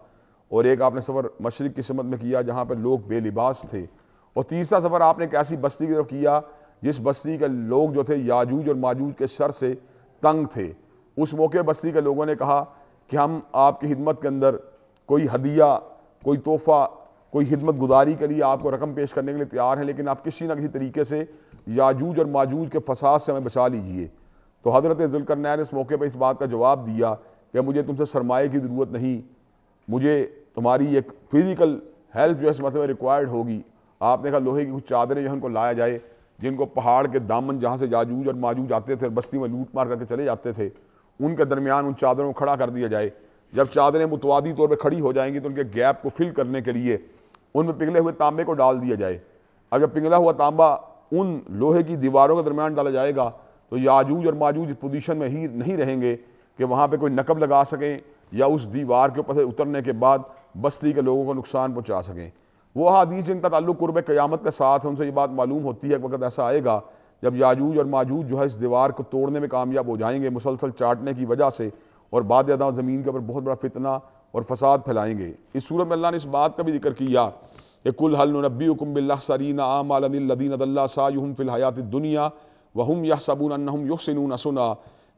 اور ایک آپ نے سفر مشرق کی سمت میں کیا جہاں پہ لوگ بے لباس تھے, اور تیسرا سفر آپ نے ایک ایسی بستی کی طرف کیا جس بستی کے لوگ جو تھے یاجوج اور ماجوج کے شر سے تنگ تھے. اس موقع بستی کے لوگوں نے کہا کہ ہم آپ کی خدمت کے اندر کوئی ہدیہ, کوئی تحفہ, کوئی خدمت گزاری کے لیے آپ کو رقم پیش کرنے کے لیے تیار ہیں, لیکن آپ کسی نہ کسی طریقے سے یاجوج اور ماجوج کے فساد سے ہمیں بچا لیجئے. تو حضرت ذوالقرنین نے اس موقع پہ اس بات کا جواب دیا کہ مجھے تم سے سرمایہ کی ضرورت نہیں, مجھے تمہاری ایک فزیکل ہیلپ جو ہے اس مسئلے میں ریکوائرڈ ہوگی. آپ نے کہا لوہے کی کچھ چادریں جو ان کو لایا جائے, جن کو پہاڑ کے دامن جہاں سے یاجوج اور ماجوج آتے تھے بستی میں لوٹ مار کر کے چلے جاتے تھے, ان کے درمیان ان چادروں کو کھڑا کر دیا جائے. جب چادریں متوازی طور پہ کھڑی ہو جائیں گی تو ان کے گیپ کو فل کرنے کے لیے ان میں پگھلے ہوئے تانبے کو ڈال دیا جائے. اگر پگھلا ہوا تانبا ان لوہے کی دیواروں کے درمیان ڈالا جائے گا تو یاجوج اور ماجوج اس پوزیشن میں ہی نہیں رہیں گے کہ وہاں پہ کوئی نقب لگا سکیں یا اس دیوار کے اوپر سے اترنے کے بعد بستی کے لوگوں کو نقصان پہنچا سکیں۔ وہ احادیث جن کا تعلق قرب قیامت کے ساتھ ہے، ان سے یہ بات معلوم ہوتی ہے کہ وقت ایسا آئے گا جب یاجوج اور ماجوج جو ہے اس دیوار کو توڑنے میں کامیاب ہو جائیں گے مسلسل چاٹنے کی وجہ سے، اور بعد ازاں زمین کے اوپر بہت بڑا فتنہ اور فساد پھیلائیں گے۔ اس صورت میں اللہ نے اس بات کا بھی ذکر کیا کہ قل هل ننبئکم بالاخسرین اعمالا الذین ضل سعیہم فی الحیاۃ الدنیا وہم یحسبون انہم یحسنون صنعا،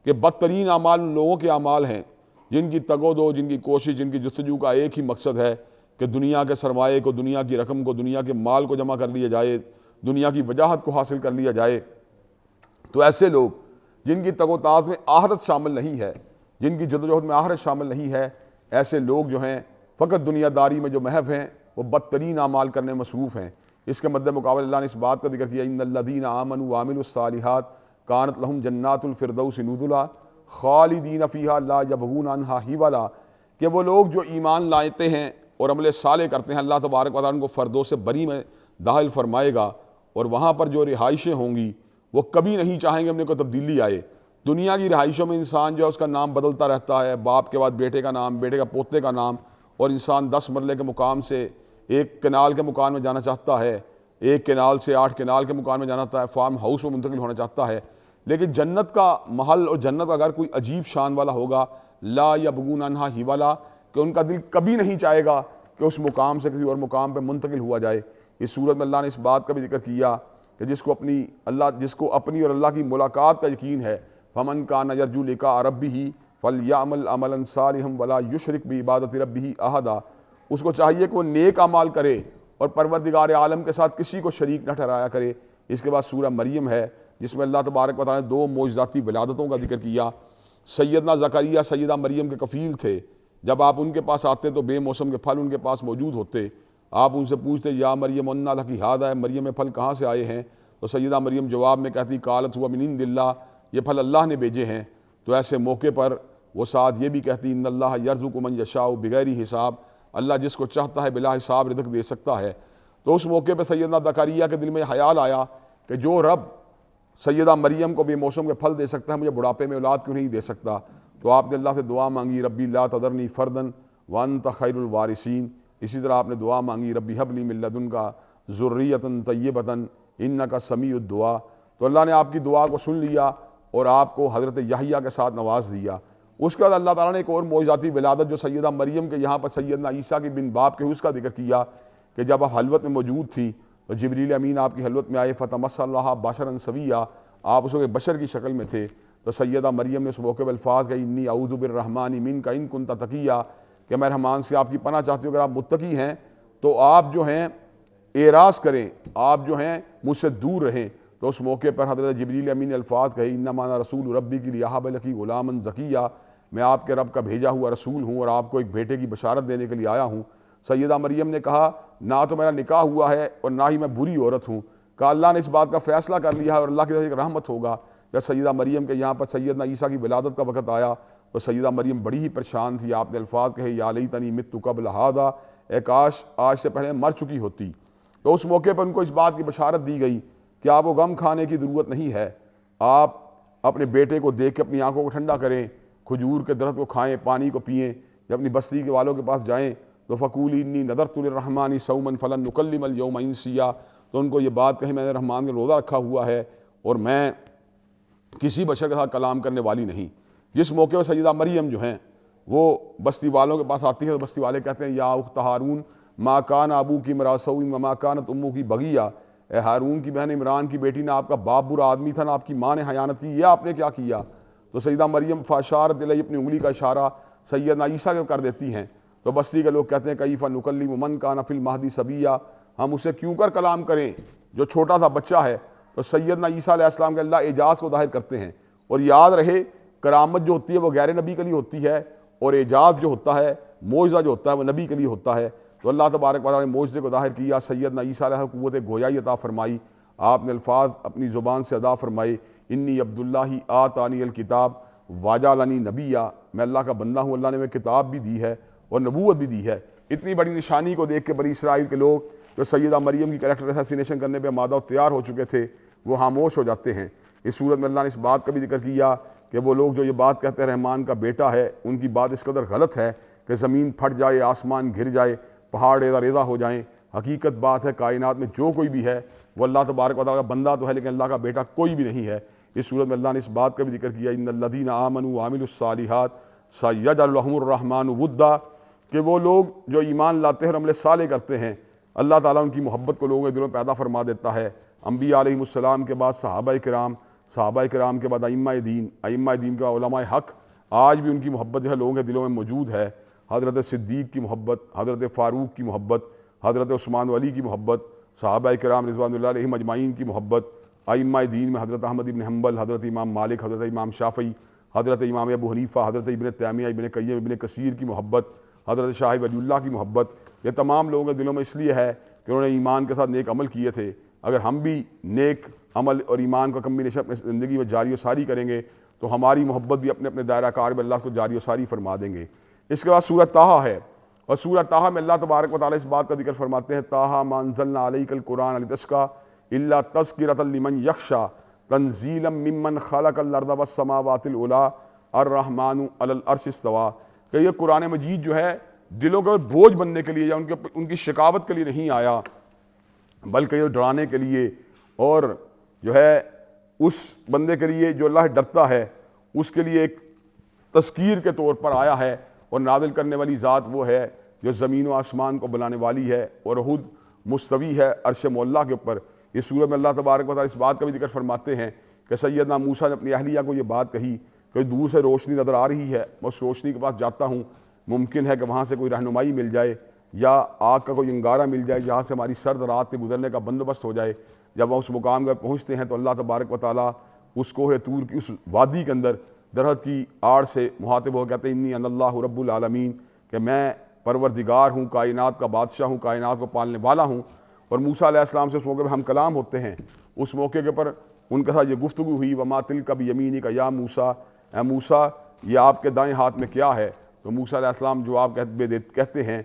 کہ بدترین اعمال ان لوگوں کے اعمال ہیں جن کی تگ و دو، جن کی کوشش، جن کی جستجو کا ایک ہی مقصد ہے کہ دنیا کے سرمایے کو، دنیا کی رقم کو، دنیا کے مال کو جمع کر لیا جائے، دنیا کی وجاہت کو حاصل کر لیا جائے۔ تو ایسے لوگ جن کی تگ و تاز میں آخرت شامل نہیں ہے، جن کی جدوجہد میں آخرت شامل نہیں ہے، ایسے لوگ جو ہیں فقط دنیا داری میں جو محو ہیں وہ بدترین اعمال کرنے میں مصروف ہیں۔ اس کے مد مقابل اللہ نے اس بات کا ذکر کیا ان الذین آمنوا وعملوا الصالحات کانت لہم جنات الفردوس نزلا خالدین فیہا لا یبغون عنہا حولا، کہ وہ لوگ جو ایمان لاتے ہیں اور عمل صالح کرتے ہیں اللہ تبارک و تعالیٰ ان کو فردوس بری میں داخل فرمائے گا، اور وہاں پر جو رہائشیں ہوں گی وہ کبھی نہیں چاہیں گے ان کو تبدیلی آئے۔ دنیا کی رہائشوں میں انسان جو ہے اس کا نام بدلتا رہتا ہے، باپ کے بعد بیٹے کا نام، بیٹے کا پوتے کا نام، اور انسان 10 مرلے کے مقام سے ایک کنال کے مکان میں جانا چاہتا ہے، ایک کنال سے 8 کنال کے مکان میں جانا چاہتا ہے، فارم ہاؤس میں منتقل ہونا چاہتا ہے۔ لیکن جنت کا محل اور جنت کا اگر کوئی عجیب شان والا ہوگا لا یبغون عنہا حولا، کہ ان کا دل کبھی نہیں چاہے گا کہ اس مقام سے کسی اور مقام پہ منتقل ہوا جائے۔ اس صورت میں اللہ نے اس بات کا بھی ذکر کیا کہ جس کو اپنی اور اللہ کی ملاقات کا یقین ہے، فمن کان یرجو لقاء ربہ فلیعمل عملا صالحا ولا یشرک بعبادۃ ربہ احدا، اس کو چاہیے کہ وہ نیک اعمال کرے اور پروردگار عالم کے ساتھ کسی کو شریک نہ ٹھہرایا کرے۔ اس کے بعد سورہ مریم ہے جس میں اللہ تبارک و تعالیٰ نے 2 معجزاتی ولادتوں کا ذکر کیا۔ سیدنا زکریا سیدہ مریم کے کفیل تھے، جب آپ ان کے پاس آتے تو بے موسم کے پھل ان کے پاس موجود ہوتے، آپ ان سے پوچھتے یا مریم انا لکی ھذا، ہے مریم یہ پھل کہاں سے آئے ہیں؟ تو سیدہ مریم جواب میں کہتی قالت ہوا من عند اللہ، یہ پھل اللہ نے بھیجے ہیں۔ تو ایسے موقع پر وہ ساتھ یہ بھی کہتی ان اللہ یرزق من یشاء بغیر حساب، اللہ جس کو چاہتا ہے بلا حساب رزق دے سکتا ہے۔ تو اس موقع پہ سیدنا زکریا کے دل میں خیال آیا کہ جو رب سیدہ مریم کو بے موسم کے پھل دے سکتا ہے، مجھے بڑھاپے میں اولاد کیوں نہیں دے سکتا؟ تو آپ نے اللہ سے دعا مانگی ربی لا تذرنی فردن وانت خیر الوارثین۔ اسی طرح آپ نے دعا مانگی ربی حب لی من لدنک ذریۃ طیبۃ انک سمیع الدعاء۔ تو اللہ نے آپ کی دعا کو سن لیا اور آپ کو حضرت یحییٰ کے ساتھ نواز دیا۔ اس کے بعد اللہ تعالیٰ نے ایک اور معجزاتی ولادت جو سیدہ مریم کے یہاں پر سیدنا عیسیٰ کی بن باپ کے اس کا ذکر کیا کہ جب آپ حلوت میں موجود تھی تو جبریل امین آپ کی حلوت میں آئے فتمثل لہا بشرا سویا، آپ اس وقت بشر کی شکل میں تھے۔ تو سیدہ مریم نے اس موقع پہ الفاظ کہ انی اعوذ بالرحمن منک ان کنت تقیا، کہ میں رحمان سے آپ کی پناہ چاہتی ہوں اگر آپ متقی ہیں تو آپ جو ہیں اعراض کریں، آپ جو ہیں مجھ سے دور رہیں۔ تو اس موقع پر حضرت جبریل امین نے الفاظ کہے انما انا رسول ربی کی لیہب لکی غلاما زکیا، میں آپ کے رب کا بھیجا ہوا رسول ہوں اور آپ کو ایک بیٹے کی بشارت دینے کے لیے آیا ہوں۔ سیدہ مریم نے کہا نہ تو میرا نکاح ہوا ہے اور نہ ہی میں بری عورت ہوں۔ کہا اللہ نے اس بات کا فیصلہ کر لیا ہے اور اللہ کی طرف سے ایک رحمت ہوگا۔ جب سیدہ مریم کے یہاں پر سیدنا عیسیٰ کی ولادت کا وقت آیا تو سیدہ مریم بڑی ہی پریشان تھی۔ آپ نے الفاظ کہے یا لیتنی مت قبل ھذا، اے کاش آج سے پہلے مر چکی ہوتی۔ تو اس موقع پر ان کو اس بات کی بشارت دی گئی کہ آپ کو غم کھانے کی ضرورت نہیں ہے، آپ اپنے بیٹے کو دیکھ کے اپنی آنکھوں کو ٹھنڈا کریں، کھجور کے درخت کو کھائیں، پانی کو پئیں، جب اپنی بستی کے والوں کے پاس جائیں تو فقولی انی نذرت للرحمن صوما فلن نکلم اليوم انسیا، تو ان کو یہ بات کہی میں نے رحمان کا روزہ رکھا ہوا ہے اور میں کسی بشر کے ساتھ کلام کرنے والی نہیں۔ جس موقع پر سیدہ مریم جو ہیں وہ بستی والوں کے پاس آتی ہے تو بستی والے کہتے ہیں یا اخت ہارون ما کان ابوکی امرأ سوء وما کانت امکی بغیہ، اے ہارون کی بہن عمران کی بیٹی، نہ آپ کا باپ برا آدمی تھا نہ آپ کی ماں نے خیانت کی، یہ آپ نے کیا کیا؟ تو سیدہ مریم فاشارت الیہ، اپنی انگلی کا اشارہ سیدنا عیسیٰ کے کر دیتی ہیں۔ تو بستی کے لوگ کہتے ہیں کیف نکلم من کان فی المہدی صبیا، ہم اسے کیوں کر کلام کریں جو چھوٹا سا بچہ ہے؟ تو سیدنا عیسیٰ علیہ السلام کے اللہ اعجاز کو ظاہر کرتے ہیں۔ اور یاد رہے کرامت جو ہوتی ہے وہ غیر نبی کے لیے ہوتی ہے اور اعجاز جو ہوتا ہے، معجزہ جو ہوتا ہے وہ نبی کے لیے ہوتا ہے۔ تو اللہ تبارک و تعالیٰ نے معجزے کو ظاہر کیا، سیدنا عیسیٰ علیہ قوت گویائی عطا فرمائی، آپ نے الفاظ اپنی زبان سے ادا فرمائے انی عبداللہ آتانی الکتاب وجعلنی نبیا، میں اللہ کا بندہ ہوں، اللہ نے مجھے کتاب بھی دی ہے اور نبوت بھی دی ہے۔ اتنی بڑی نشانی کو دیکھ کے بنی اسرائیل کے لوگ جو سیدہ مریم کی کریکٹر اسیسینیشن کرنے پہ آمادہ و تیار ہو چکے تھے وہ خاموش ہو جاتے ہیں۔ اس صورت میں اللہ نے اس بات کا بھی ذکر کیا کہ وہ لوگ جو یہ بات کہتے ہیں رحمان کا بیٹا ہے، ان کی بات اس قدر غلط ہے کہ زمین پھٹ جائے، آسمان گر جائے، پہاڑ ریزہ ریزہ ہو جائیں۔ حقیقت بات ہے کائنات میں جو کوئی بھی ہے وہ اللہ تبارک و تعالیٰ کا بندہ تو ہے، لیکن اللہ کا بیٹا کوئی بھی نہیں ہے۔ اس صورت میں اللہ نے اس بات کا بھی ذکر کیا، ان الذین آمنوا وعملوا الصالحات سیجعل لهم الرحمن ودا، کہ وہ لوگ جو ایمان لاتے ہیں اور عمل صالح کرتے ہیں، اللہ تعالیٰ ان کی محبت کو لوگوں کے دلوں میں پیدا فرما دیتا ہے۔ انبیاء علیہ السلام کے بعد صحابہ کرام کے بعد ائمہ دین کے بعد علماء حق، آج بھی ان کی محبت جو ہے لوگوں کے دلوں میں موجود ہے۔ حضرت صدیق کی محبت، حضرت فاروق کی محبت، حضرت عثمان و علی کی محبت، صحابہ کرام رضوان اللہ علیہم اجمعین کی محبت، ائمہ دین میں حضرت احمد بن حنبل، حضرت امام مالک، حضرت امام شافعی، حضرت امام ابو حنیفہ، حضرت ابن تیمیہ، ابن قیم، ابن کثیر کی محبت، حضرت شاہ ولی اللہ کی محبت، یہ تمام لوگوں کے دلوں میں اس لیے ہے کہ انہوں نے ایمان کے ساتھ نیک عمل کیے تھے۔ اگر ہم بھی نیک عمل اور ایمان کا کمبینیشن اپنی زندگی میں جاری و ساری کریں گے تو ہماری محبت بھی اپنے اپنے دائرہ کار میں اللہ کو جاری و ساری فرما دیں گے۔ اس کے بعد سورہ طٰہٰ ہے، اور سورہ طٰہٰ میں اللہ تبارک و تعالیٰ اس بات کا ذکر فرماتے ہیں، طٰہٰ مَا أَنزَلْنَا عَلَيْكَ الْقُرْآنَ لِتَشْقَىٰ إِلَّا تَذْكِرَةً لِمَنْ يَخْشَىٰ تَنزِيلًا مِّمَّنْ خَلَقَ الْأَرْضَ وَالسَّمَاوَاتِ الْعُلَىٰ الرَّحْمَٰنُ عَلَى الْعَرْشِ اسْتَوَىٰ، کہ یہ قرآن مجید جو ہے دلوں کا بوجھ بننے کے لیے یا ان کی شکاوت کے لیے نہیں آیا، بلکہ یہ ڈرانے کے لیے اور جو ہے اس بندے کے لیے جو اللہ ڈرتا ہے اس کے لیے ایک تذکیر کے طور پر آیا ہے۔ اور نازل کرنے والی ذات وہ ہے جو زمین و آسمان کو بنانے والی ہے اور خود مستوی ہے عرش معلیٰ کے اوپر۔ اس سورہ میں اللہ تبارک و تعالیٰ اس بات کا بھی ذکر فرماتے ہیں کہ سیدنا موسیٰ نے اپنی اہلیہ کو یہ بات کہی کہ دور سے روشنی نظر آ رہی ہے، میں اس روشنی کے پاس جاتا ہوں، ممکن ہے کہ وہاں سے کوئی رہنمائی مل جائے یا آگ کا کوئی انگارہ مل جائے جہاں سے ہماری سرد رات کے گزرنے کا بندوبست ہو جائے۔ جب وہ اس مقام پر پہنچتے ہیں تو اللہ تبارک و تعالیٰ اس کوہ طور کی اس وادی کے اندر درخت کی آڑ سے مخاطب ہو کہتے ہیں انی انا اللہ رب العالمین، کہ میں پروردگار ہوں، کائنات کا بادشاہ ہوں، کائنات کو پالنے والا ہوں۔ اور موسیٰ علیہ السلام سے اس موقع پہ ہم کلام ہوتے ہیں، اس موقع کے پر ان کے ساتھ یہ گفتگو ہوئی، وما تلک بیمینک یا موسیٰ، اے موسیٰ یہ آپ کے دائیں ہاتھ میں کیا ہے؟ تو موسیٰ علیہ السلام جواب کہتے ہیں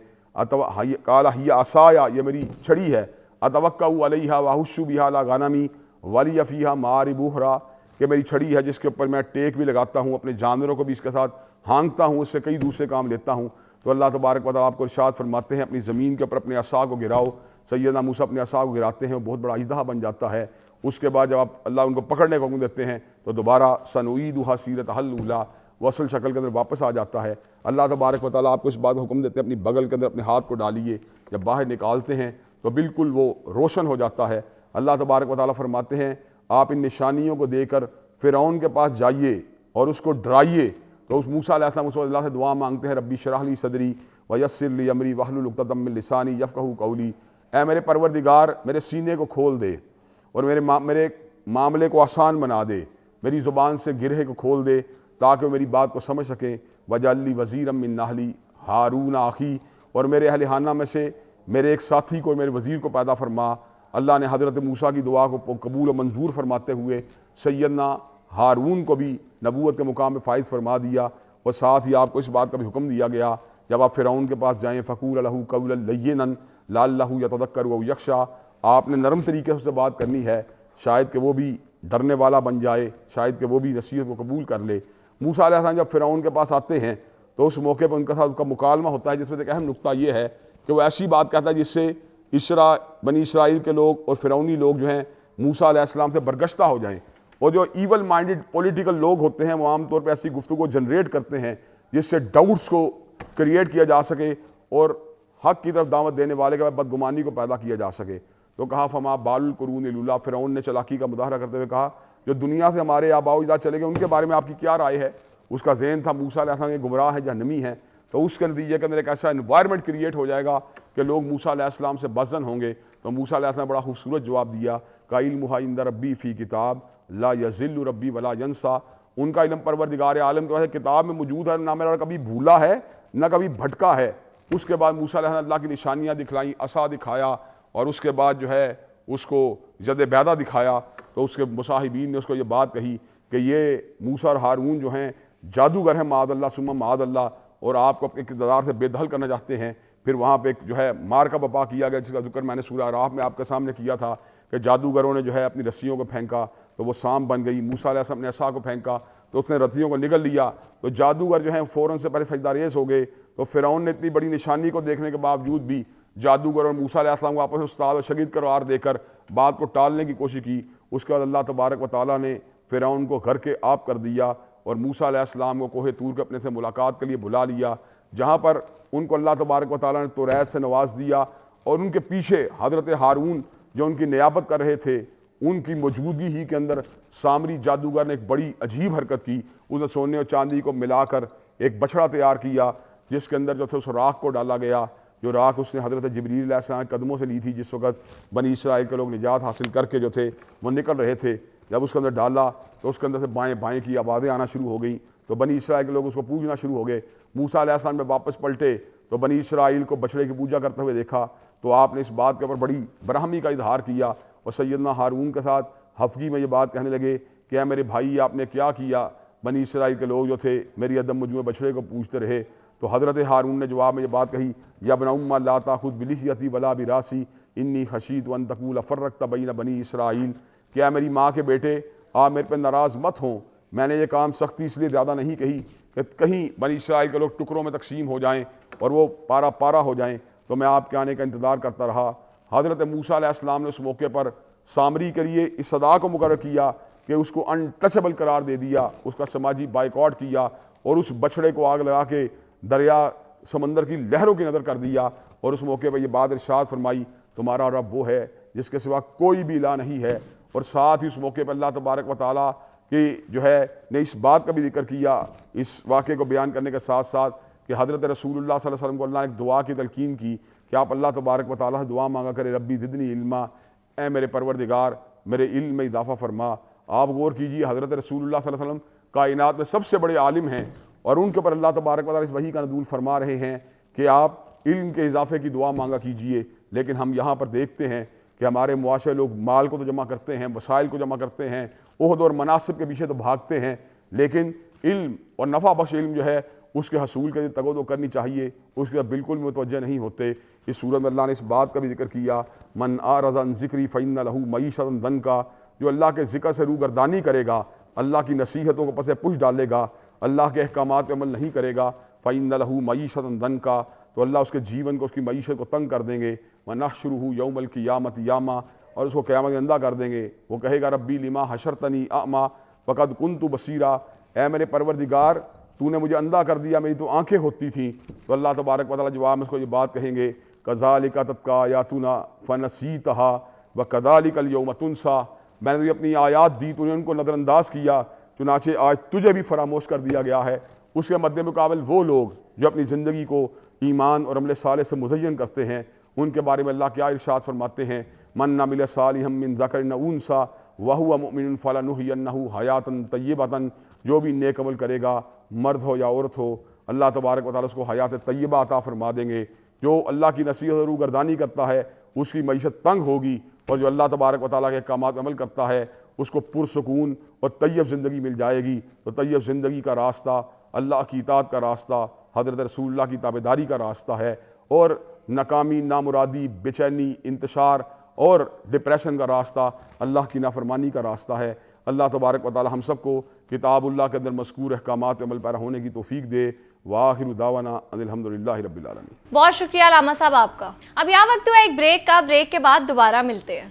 قال ہی عصای، یہ میری چھڑی ہے، اتوکأ علیہا واہش بہا علی غنمی ولی فیہا مآرب اخری، کہ میری چھڑی ہے جس کے اوپر میں ٹیک بھی لگاتا ہوں، اپنے جانوروں کو بھی اس کے ساتھ ہانکتا ہوں، اس سے کئی دوسرے کام لیتا ہوں۔ تو اللہ تبارک و تعالیٰ آپ کو ارشاد فرماتے ہیں اپنی زمین کے اوپر اپنے عصا کو گراؤ۔ سیدنا موسیٰ اپنے عصا کو گراتے ہیں، وہ بہت بڑا اژدہا بن جاتا ہے۔ اس کے بعد جب آپ اللہ ان کو پکڑنے کا حکم دیتے ہیں تو دوبارہ سنعیدھا سیرتھا الاولیٰ، وہ اصل شکل کے اندر واپس آ جاتا ہے۔ اللہ تبارک و تعالیٰ آپ کو اس بات کا حکم دیتے ہیں اپنی بغل کے اندر اپنے ہاتھ کو ڈالیے، جب باہر نکالتے ہیں تو بالکل وہ روشن ہو جاتا ہے۔ اللہ تبارک و تعالیٰ فرماتے ہیں آپ ان نشانیوں کو دے کر فرعون کے پاس جائیے اور اس کو ڈرائیے۔ تو اس موسیٰ علیہ السلام اس وقت اللہ سے دعا مانگتے ہیں، ربی اشرح لی صدری ویسر لی امری واحلل عقدۃ من لسانی یفقہوا قولی، اے میرے پروردگار میرے سینے کو کھول دے اور میرے معاملے کو آسان بنا دے، میری زبان سے گرہے کو کھول دے تاکہ وہ میری بات کو سمجھ سکیں۔ وجعل لی وزیرا من اہلی ہارون اخی، اور میرے اہل خانہ میں سے میرے ایک ساتھی کو، میرے وزیر کو پیدا فرما۔ اللہ نے حضرت موسیٰ کی دعا کو قبول و منظور فرماتے ہوئے سیدنا ہارون کو بھی نبوت کے مقام پہ فائز فرما دیا، اور ساتھ ہی آپ کو اس بات کا بھی حکم دیا گیا جب آپ فرعون کے پاس جائیں فقول لہ قولا لینا لعلہ یتذکر او یخشی، آپ نے نرم طریقے سے اس سے بات کرنی ہے، شاید کہ وہ بھی ڈرنے والا بن جائے، شاید کہ وہ بھی نصیحت کو قبول کر لے۔ موسیٰ علیہ السلام جب فرعون کے پاس آتے ہیں تو اس موقع پہ ان کے ساتھ ان کا مکالمہ ہوتا ہے، جس میں ایک اہم نقطہ یہ ہے کہ وہ ایسی بات کہتا ہے جس سے بنی اسرائیل کے لوگ اور فرعونی لوگ جو ہیں موسیٰ علیہ السلام سے برگشتہ ہو جائیں۔ اور جو ایول مائنڈڈ پولیٹیکل لوگ ہوتے ہیں وہ عام طور پہ ایسی گفتگو جنریٹ کرتے ہیں جس سے ڈاؤٹس کو کریٹ کیا جا سکے اور حق کی طرف دعوت دینے والے کے بعد بدگمانی کو پیدا کیا جا سکے۔ تو کہا فما بال القرون الاولیٰ، فرعون نے چلاکی کا مظاہرہ کرتے ہوئے کہا جو دنیا سے ہمارے آباء و اجداد چلے گئے ان کے بارے میں آپ کی کیا رائے ہے؟ اس کا ذہن تھا موسیٰ علیہ السلام کے گمراہ ہے، جہنمی ہے، تو اس کے نتیجے کے اندر ایک ایسا انوائرمنٹ کریٹ ہو جائے گا کہ لوگ موسیٰ علیہ السلام سے بزن ہوں گے۔ تو موسیٰ علیہ السلام نے بڑا خوبصورت جواب دیا، کَعِلْمُهَا عِنْدَ رَبِّی فِی کتاب لا یضل ربی ولا ینسیٰ، ان کا علم پروردگار عالم کے پاس کتاب میں موجود ہے، نہ میرا کبھی بھولا ہے نہ کبھی بھٹکا ہے۔ اس کے بعد موسیٰ علیہ السلام اللہ کی نشانیاں دکھلائیں، عصا دکھایا، اور اس کے بعد جو ہے اس کو ید بیضا دکھایا۔ تو اس کے مصاحبین نے اس کو یہ بات کہی کہ یہ موسیٰ اور ہارون جو ہیں جادوگر ہیں، معاذ اللہ ثم معاذ اللہ، اور آپ کو اپنے اقتدار سے بے دخل کرنا چاہتے ہیں۔ پھر وہاں پہ جو ہے مار کا بپا کیا گیا، جس کا ذکر میں نے سورہ اعراف میں آپ کے سامنے کیا تھا کہ جادوگروں نے جو ہے اپنی رسیوں کو پھینکا تو وہ سام بن گئی، موسیٰ علیہ السلام نے عصا کو پھینکا تو اس نے رتھیوں کو نگل لیا. تو جادوگر جو ہیں فوراً سے پہلے سجدہ ریز ہو گئے. تو فرعون نے اتنی بڑی نشانی کو دیکھنے کے باوجود بھی جادوگر اور موسیٰ علیہ السلام کو آپس میں استاد اور شاگرد قرار دے کر بات کو ٹالنے کی کوشش کی. اس کے بعد اللہ تبارک و تعالیٰ نے فرعون کو گھر کے آب کر دیا اور موسیٰ علیہ السلام کو کوہ طور کے اپنے سے ملاقات کے لیے بلا لیا, جہاں پر ان کو اللہ تبارک و تعالیٰ نے توریت سے نواز دیا. اور ان کے پیچھے حضرت ہارون جو ان کی نیابت کر رہے تھے, ان کی موجودگی ہی کے اندر سامری جادوگر نے ایک بڑی عجیب حرکت کی. اس نے سونے اور چاندی کو ملا کر ایک بچڑا تیار کیا, جس کے اندر جو تھے اس راکھ کو ڈالا گیا, جو راکھ اس نے حضرت جبریل علیہ السلام کے قدموں سے لی تھی جس وقت بنی اسرائیل کے لوگ نجات حاصل کر کے جو تھے وہ نکل رہے تھے. جب اس کے اندر ڈالا تو اس کے اندر سے بائیں بائیں کی آوازیں آنا شروع ہو گئیں. تو بنی اسرائیل کے لوگ اس کو پوجنا شروع ہو گئے. موسیٰ علیہ السلام میں واپس پلٹے تو بنی اسرائیل کو بچڑے کی پوجا کرتے ہوئے دیکھا. تو آپ نے اس بات کے اوپر بڑی برہمی کا اظہار کیا اور سیدنا ہارون کے ساتھ ہفگی میں یہ بات کہنے لگے کہ اے میرے بھائی آپ نے کیا کیا, بنی اسرائیل کے لوگ جو تھے میری عدم وجود میں بچڑے کو پوجتے رہے. تو حضرت ہارون نے جواب میں یہ بات کہی, یا ابن ام لا تاخذ بلحیتی ولا براسی انی خشیت ان تقول فرقت بین بنی اسرائیل, کیا میری ماں کے بیٹے آپ میرے پہ ناراض مت ہوں, میں نے یہ کام سختی اس لیے زیادہ نہیں کہی کہ کہیں بنی اسرائیل کے لوگ ٹکڑوں میں تقسیم ہو جائیں اور وہ پارا پارا ہو جائیں. تو میں آپ کے آنے کا انتظار کرتا رہا. حضرت موسیٰ علیہ السلام نے اس موقع پر سامری کے لیے اس صدا کو مقرر کیا کہ اس کو انٹچبل قرار دے دیا, اس کا سماجی بائیکاٹ کیا اور اس بچڑے کو آگ لگا کے دریا سمندر کی لہروں کی نظر کر دیا. اور اس موقع پہ یہ بات ارشاد فرمائی, تمہارا رب وہ ہے جس کے سوا کوئی بھی الہ نہیں ہے. اور ساتھ ہی اس موقع پہ اللہ تبارک و تعالیٰ کی جو ہے نے اس بات کا بھی ذکر کیا اس واقعے کو بیان کرنے کے ساتھ ساتھ کہ حضرت رسول اللہ صلی اللہ علیہ وسلم کو اللہ نے ایک دعا کی تلقین کی کہ آپ اللہ تبارک و تعالیٰ سے دعا مانگا کرے, ربی زدنی علما, اے میرے پروردگار میرے علم میں اضافہ فرما. آپ غور کیجئے حضرت رسول اللہ صلی اللہ علیہ وسلم کائنات میں سب سے بڑے عالم ہیں اور ان کے اوپر اللہ تبارک و تعالیٰ اس وحی کا نزول فرما رہے ہیں کہ آپ علم کے اضافے کی دعا مانگا کیجئے. لیکن ہم یہاں پر دیکھتے ہیں کہ ہمارے معاشرے لوگ مال کو تو جمع کرتے ہیں, وسائل کو جمع کرتے ہیں, عہد اور مناصب کے پیچھے تو بھاگتے ہیں, لیکن علم اور نفع بخش علم جو ہے اس کے حصول کے لیے تگ و دو کرنی چاہیے, اس کے بالکل متوجہ نہیں ہوتے. اس صورت میں اللہ نے اس بات کا بھی ذکر کیا, من اعرض عن ذکری فإن لہ معیشۃ ضنکا, جو اللہ کے ذکر سے روگردانی کرے گا, اللہ کی نصیحتوں کو پس پش ڈالے گا, اللہ کے احکامات پہ عمل نہیں کرے گا, فإن لہ معیشۃ ضنکا, تو اللہ اس کے جیون کو, اس کی معیشت کو تنگ کر دیں گے. ونحشرہ یوم القیامۃ یاما, اور اس کو قیامت میں اندھا کر دیں گے. وہ کہے گا ربی لما حشرتنی اعمیٰ وقد کنت بصیرا, اے میرے پروردگار تو نے مجھے اندھا کر دیا, میری تو آنکھیں ہوتی تھیں. تو اللہ تبارک و تعالیٰ جواب میں اس کو یہ بات کہیں گے, کذالک تتک آیاتنا فنسیتھا وکذالک الیوم تنسیٰ, میں نے تجھے اپنی آیات دی, تو نے ان کو نظر انداز کیا, چنانچہ آج تجھے بھی فراموش کر دیا گیا ہے. اس کے مد مقابل وہ لوگ جو اپنی زندگی کو ایمان اور عمل صالح سے مزین کرتے ہیں, ان کے بارے میں اللہ کیا ارشاد فرماتے ہیں, من عمل صالحا من ذکر او انثی وہو مؤمن فلنحینہ حیاۃ طیبۃ, جو بھی نیک عمل کرے گا مرد ہو یا عورت ہو, اللہ تبارک و تعالیٰ اس کو حیات طیبہ عطا فرما دیں گے. جو اللہ کی نصیحت اور روگردانی کرتا ہے اس کی معیشت تنگ ہوگی, اور جو اللہ تبارک و تعالیٰ کے احکامات میں عمل کرتا ہے اس کو پرسکون اور طیب زندگی مل جائے گی. تو طیب زندگی کا راستہ اللہ کی اطاعت کا راستہ, حضرت رسول اللہ کی تابعداری کا راستہ ہے, اور ناکامی, نامرادی, بے چینی, انتشار اور ڈپریشن کا راستہ اللہ کی نافرمانی کا راستہ ہے. اللہ تبارک و تعالی ہم سب کو کتاب اللہ کے اندر مذکور احکامات عمل پیرا ہونے کی توفیق دے. وآخر دعوانا ان الحمدللہ رب العالمین. بہت شکریہ علامہ صاحب آپ کا. اب یہاں وقت ہوا ایک بریک کا, بریک کے بعد دوبارہ ملتے ہیں.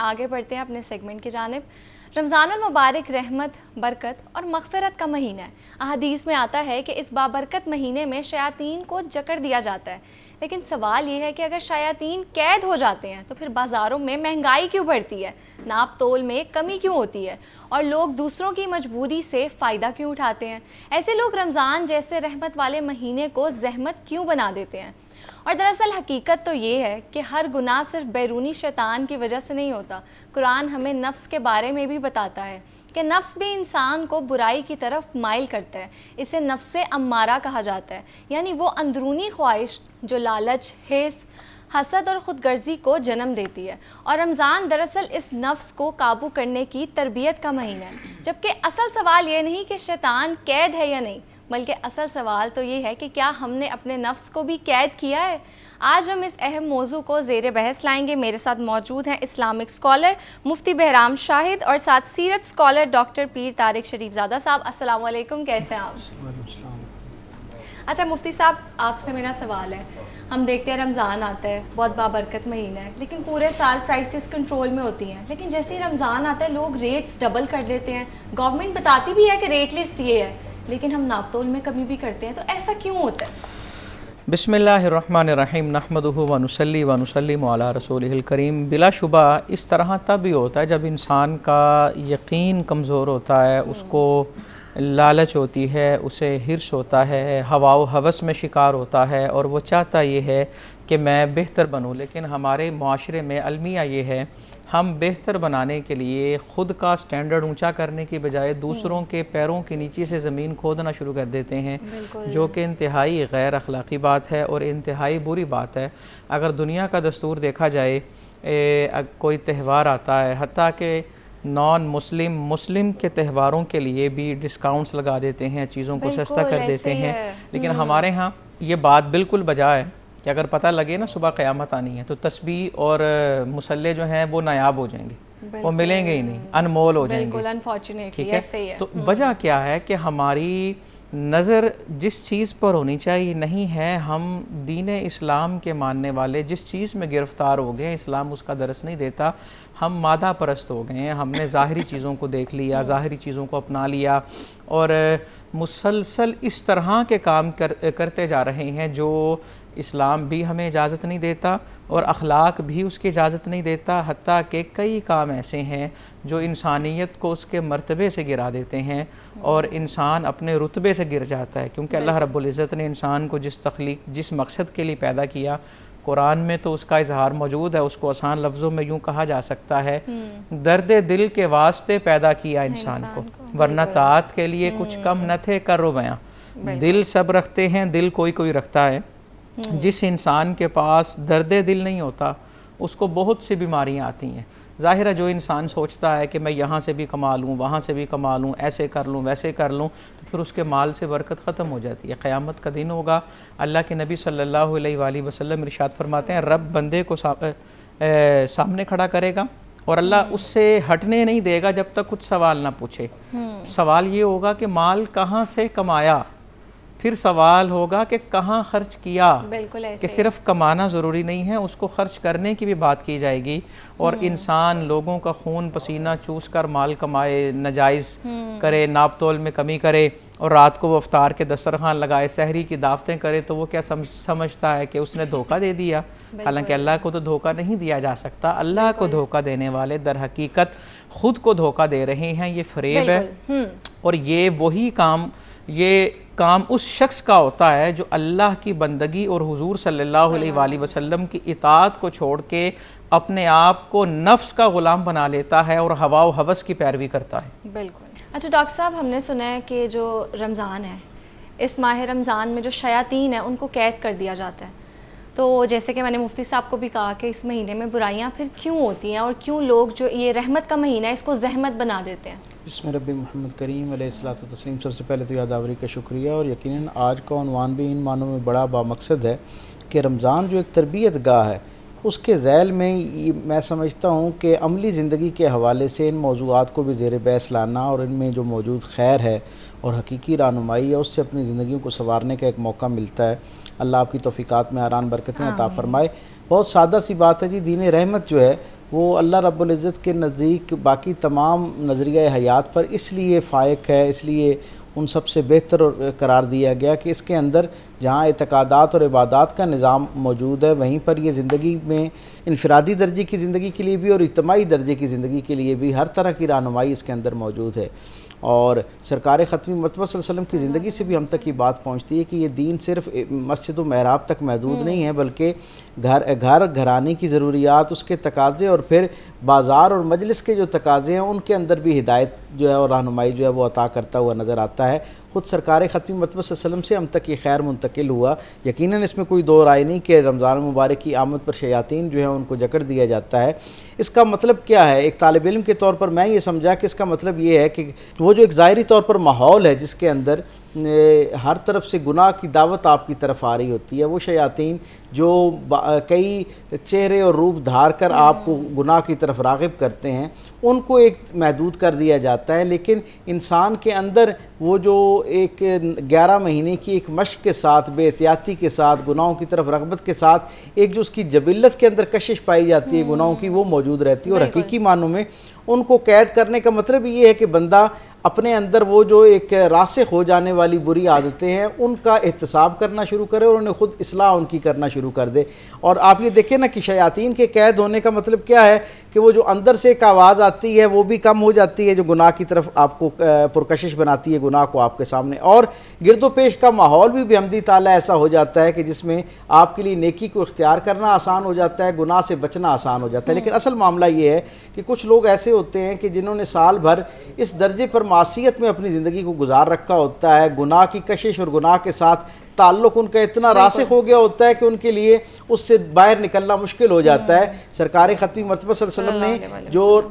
آگے بڑھتے ہیں اپنے سیگمنٹ کی جانب. رمضان المبارک رحمت, برکت اور مغفرت کا مہینہ ہے. احادیث میں آتا ہے کہ اس بابرکت مہینے میں شیاطین کو جکڑ دیا جاتا ہے. لیکن سوال یہ ہے کہ اگر شیاطین قید ہو جاتے ہیں تو پھر بازاروں میں مہنگائی کیوں بڑھتی ہے، ناپ تول میں کمی کیوں ہوتی ہے، اور لوگ دوسروں کی مجبوری سے فائدہ کیوں اٹھاتے ہیں؟ ایسے لوگ رمضان جیسے رحمت والے مہینے کو زحمت کیوں بنا دیتے ہیں؟ اور دراصل حقیقت تو یہ ہے کہ ہر گناہ صرف بیرونی شیطان کی وجہ سے نہیں ہوتا۔ قرآن ہمیں نفس کے بارے میں بھی بتاتا ہے کہ نفس بھی انسان کو برائی کی طرف مائل کرتا ہے۔ اسے نفس امارہ کہا جاتا ہے، یعنی وہ اندرونی خواہش جو لالچ، حرص، حسد اور خود غرضی کو جنم دیتی ہے۔ اور رمضان دراصل اس نفس کو قابو کرنے کی تربیت کا مہینہ ہے، جبکہ اصل سوال یہ نہیں کہ شیطان قید ہے یا نہیں، بلکہ اصل سوال تو یہ ہے کہ کیا ہم نے اپنے نفس کو بھی قید کیا ہے؟ آج ہم اس اہم موضوع کو زیر بحث لائیں گے۔ میرے ساتھ موجود ہیں اسلامک اسکالر مفتی بہرام شاہد اور ساتھ سیرت اسکالر ڈاکٹر پیر طارق شریف زادہ صاحب۔ السلام علیکم، کیسے ہیں آپ؟ اچھا مفتی صاحب، آپ سے میرا سوال ہے، ہم دیکھتے ہیں رمضان آتا ہے، بہت بابرکت مہینہ ہے، لیکن پورے سال پرائسز کنٹرول میں ہوتی ہیں، لیکن جیسے ہی رمضان آتا ہے لوگ ریٹس ڈبل کر دیتے ہیں۔ گورنمنٹ بتاتی بھی ہے کہ ریٹ لسٹ یہ ہے، لیکن ہم ناپ تول میں کمی بھی کرتے ہیں، تو ایسا کیوں ہوتا ہے؟ بسم اللہ الرحمن الرحیم، نحمدہ ونصلی ونسلم علی رسولہ الکریم۔ بلا شبہ اس طرح تب بھی ہوتا ہے جب انسان کا یقین کمزور ہوتا ہے، اس کو لالچ ہوتی ہے، اسے حرص ہوتا ہے، ہوا و ہوس میں شکار ہوتا ہے، اور وہ چاہتا یہ ہے کہ میں بہتر بنوں۔ لیکن ہمارے معاشرے میں المیہ یہ ہے، ہم بہتر بنانے کے لیے خود کا سٹینڈرڈ اونچا کرنے کی بجائے دوسروں کے پیروں کے نیچے سے زمین کھودنا شروع کر دیتے ہیں، جو کہ انتہائی غیر اخلاقی بات ہے اور انتہائی بری بات ہے۔ اگر دنیا کا دستور دیکھا جائے، کوئی تہوار آتا ہے، حتیٰ کہ نان مسلم کے تہواروں کے لیے بھی ڈسکاؤنٹس لگا دیتے ہیں، چیزوں کو سستا کر دیتے ہیں، لیکن ہمارے ہاں یہ بات بالکل بجا ہے کہ اگر پتہ لگے نا صبح قیامت آنی ہے تو تسبیح اور مصلے جو ہیں وہ نایاب ہو جائیں گے، وہ ملیں گے ہی نہیں، انمول ہو جائیں گے، ٹھیک ہے؟ تو وجہ کیا ہے کہ ہماری نظر جس چیز پر ہونی چاہیے نہیں ہے۔ ہم دین اسلام کے ماننے والے جس چیز میں گرفتار ہو گئے، اسلام اس کا درس نہیں دیتا، ہم مادہ پرست ہو گئے ہیں، ہم نے ظاہری چیزوں کو دیکھ لیا، ظاہری چیزوں کو اپنا لیا، اور مسلسل اس طرح کے کام کرتے جا رہے ہیں جو اسلام بھی ہمیں اجازت نہیں دیتا اور اخلاق بھی اس کی اجازت نہیں دیتا۔ حتیٰ کہ کئی کام ایسے ہیں جو انسانیت کو اس کے مرتبے سے گرا دیتے ہیں اور انسان اپنے رتبے سے گر جاتا ہے، کیونکہ اللہ رب العزت نے انسان کو جس مقصد کے لیے پیدا کیا، قرآن میں تو اس کا اظہار موجود ہے۔ اس کو آسان لفظوں میں یوں کہا جا سکتا ہے، درد دل کے واسطے پیدا کیا انسان کو، ورنہ طاعت کے لیے کچھ کم نہ تھے کر و بیاں۔ دل سب رکھتے ہیں، دل کوئی رکھتا ہے۔ جس انسان کے پاس درد دل نہیں ہوتا اس کو بہت سی بیماریاں آتی ہیں۔ ظاہر ہے جو انسان سوچتا ہے کہ میں یہاں سے بھی کما لوں، وہاں سے بھی کما لوں، ایسے کر لوں، ویسے کر لوں، تو پھر اس کے مال سے برکت ختم ہو جاتی ہے۔ قیامت کا دن ہوگا، اللہ کے نبی صلی اللہ علیہ وآلہ وسلم ارشاد فرماتے ہیں، رب بندے کو سامنے کھڑا کرے گا اور اللہ اس سے ہٹنے نہیں دے گا جب تک کچھ سوال نہ پوچھے۔ سوال یہ ہوگا کہ مال کہاں سے کمایا، پھر سوال ہوگا کہ کہاں خرچ کیا، کہ صرف کمانا ضروری نہیں ہے، اس کو خرچ کرنے کی بھی بات کی جائے گی۔ اور انسان لوگوں کا خون پسینہ چوس کر مال کمائے، ناجائز کرے، ناپ تول میں کمی کرے، اور رات کو وہ افطار کے دسترخوان لگائے، سحری کی دعوتیں کرے، تو وہ کیا سمجھتا ہے کہ اس نے دھوکہ دے دیا؟ حالانکہ اللہ کو تو دھوکہ نہیں دیا جا سکتا۔ اللہ کو دھوکہ دینے والے در حقیقت خود کو دھوکہ دے رہے ہیں، یہ فریب ہے۔ اور یہ کام اس شخص کا ہوتا ہے جو اللہ کی بندگی اور حضور صلی اللہ علیہ وآلہ وسلم کی اطاعت کو چھوڑ کے اپنے آپ کو نفس کا غلام بنا لیتا ہے اور ہوا و ہوس کی پیروی کرتا ہے۔ بالکل۔ اچھا ڈاکٹر صاحب، ہم نے سنا ہے کہ جو رمضان ہے، اس ماہ رمضان میں جو شیاطین ہیں ان کو قید کر دیا جاتا ہے، تو جیسے کہ میں نے مفتی صاحب کو بھی کہا کہ اس مہینے میں برائیاں پھر کیوں ہوتی ہیں اور کیوں لوگ جو یہ رحمت کا مہینہ ہے اس کو زحمت بنا دیتے ہیں؟ بسم ربی محمد کریم علیہ الصلوۃ والتسلیم۔ سب سے پہلے تو یادآوری کا شکریہ، اور یقیناً آج کا عنوان بھی ان معنوں میں بڑا بامقصد ہے کہ رمضان جو ایک تربیت گاہ ہے، اس کے ذیل میں میں سمجھتا ہوں کہ عملی زندگی کے حوالے سے ان موضوعات کو بھی زیر بحث لانا اور ان میں جو موجود خیر ہے اور حقیقی رہنمائی ہے اس سے اپنی زندگیوں کو سنوارنے کا ایک موقع ملتا ہے۔ اللہ آپ کی توفیقات میں آران برکتیں عطا فرمائے۔ بہت سادہ سی بات ہے جی، دین رحمت جو ہے وہ اللہ رب العزت کے نزدیک باقی تمام نظریہ حیات پر اس لیے فائق ہے، اس لیے ان سب سے بہتر قرار دیا گیا کہ اس کے اندر جہاں اعتقادات اور عبادات کا نظام موجود ہے وہیں پر یہ زندگی میں انفرادی درجے کی زندگی کے لیے بھی اور اجتماعی درجے کی زندگی کے لیے بھی ہر طرح کی رہنمائی اس کے اندر موجود ہے. اور سرکار ختمی مرتبہ صلی اللہ علیہ وسلم کی زندگی سے بھی ہم تک یہ بات پہنچتی ہے کہ یہ دین صرف مسجد و محراب تک محدود نہیں ہے، بلکہ گھرانے کی ضروریات، اس کے تقاضے اور پھر بازار اور مجلس کے جو تقاضے ہیں ان کے اندر بھی ہدایت جو ہے اور رہنمائی جو ہے وہ عطا کرتا ہوا نظر آتا ہے. خود سرکار ختمی مرتبہ صلی اللہ علیہ وسلم سے ہم تک یہ خیر منتقل ہوا. یقیناً اس میں کوئی دو رائے نہیں کہ رمضان المبارک کی آمد پر شیاطین جو ہیں ان کو جکڑ دیا جاتا ہے. اس کا مطلب کیا ہے؟ ایک طالب علم کے طور پر میں یہ سمجھا کہ اس کا مطلب یہ ہے کہ وہ جو ایک ظاہری طور پر ماحول ہے جس کے اندر ہر طرف سے گناہ کی دعوت آپ کی طرف آ رہی ہوتی ہے، وہ شیاطین جو کئی چہرے اور روپ دھار کر آپ کو گناہ کی طرف راغب کرتے ہیں ان کو ایک محدود کر دیا جاتا ہے. لیکن انسان کے اندر وہ جو ایک 11 مہینے کی ایک مشق کے ساتھ، بے احتیاطی کے ساتھ، گناہوں کی طرف رغبت کے ساتھ ایک جو اس کی جبلت کے اندر کشش پائی جاتی ہے گناہوں کی، وہ موجود رہتی ہے. اور حقیقی معنوں میں ان کو قید کرنے کا مطلب یہ ہے کہ بندہ اپنے اندر وہ جو ایک راسخ ہو جانے والی بری عادتیں ہیں ان کا احتساب کرنا شروع کرے اور انہیں خود اصلاح ان کی کرنا شروع کر دے. اور آپ یہ دیکھیں نا کہ شیاطین کے قید ہونے کا مطلب کیا ہے کہ وہ جو اندر سے ایک آواز آتی ہے وہ بھی کم ہو جاتی ہے جو گناہ کی طرف آپ کو پرکشش بناتی ہے گناہ کو آپ کے سامنے، اور گرد و پیش کا ماحول بھی بحمدی تعالیٰ ایسا ہو جاتا ہے کہ جس میں آپ کے لیے نیکی کو اختیار کرنا آسان ہو جاتا ہے، گناہ سے بچنا آسان ہو جاتا ہے. لیکن اصل معاملہ یہ ہے کہ کچھ لوگ ایسے ہوتے ہیں کہ جنہوں نے سال بھر اس درجے پر معصیت میں اپنی زندگی کو گزار رکھا ہوتا ہے، گناہ کی کشش اور گناہ کے ساتھ تعلق ان کا اتنا راسخ ہو گیا ہوتا ہے کہ ان کے لیے اس سے باہر نکلنا مشکل ہو جاتا ہے. سرکار ختمی مرتبہ صلی اللہ علیہ وسلم نے جو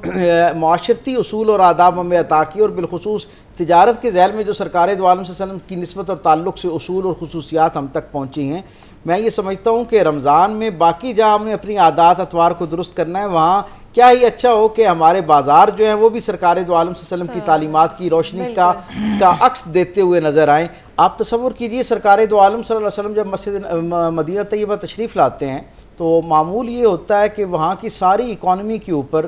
معاشرتی اصول اور آداب ہمیں عطا کی اور بالخصوص تجارت کے ذیل میں جو سرکار دو عالم صلی اللہ علیہ وسلم کی نسبت اور تعلق سے اصول اور خصوصیات ہم تک پہنچی ہیں، میں یہ سمجھتا ہوں کہ رمضان میں باقی جہاں ہمیں اپنی عادات اطوار کو درست کرنا ہے وہاں کیا ہی اچھا ہو کہ ہمارے بازار جو ہیں وہ بھی سرکار دو عالم صلی اللہ علیہ وسلم کی تعلیمات کی روشنی کا عکس دیتے ہوئے نظر آئیں. آپ تصور کیجئے سرکار دو عالم صلی اللہ علیہ وسلم جب مسجد مدینہ طیبہ تشریف لاتے ہیں تو معمول یہ ہوتا ہے کہ وہاں کی ساری اکانومی کے اوپر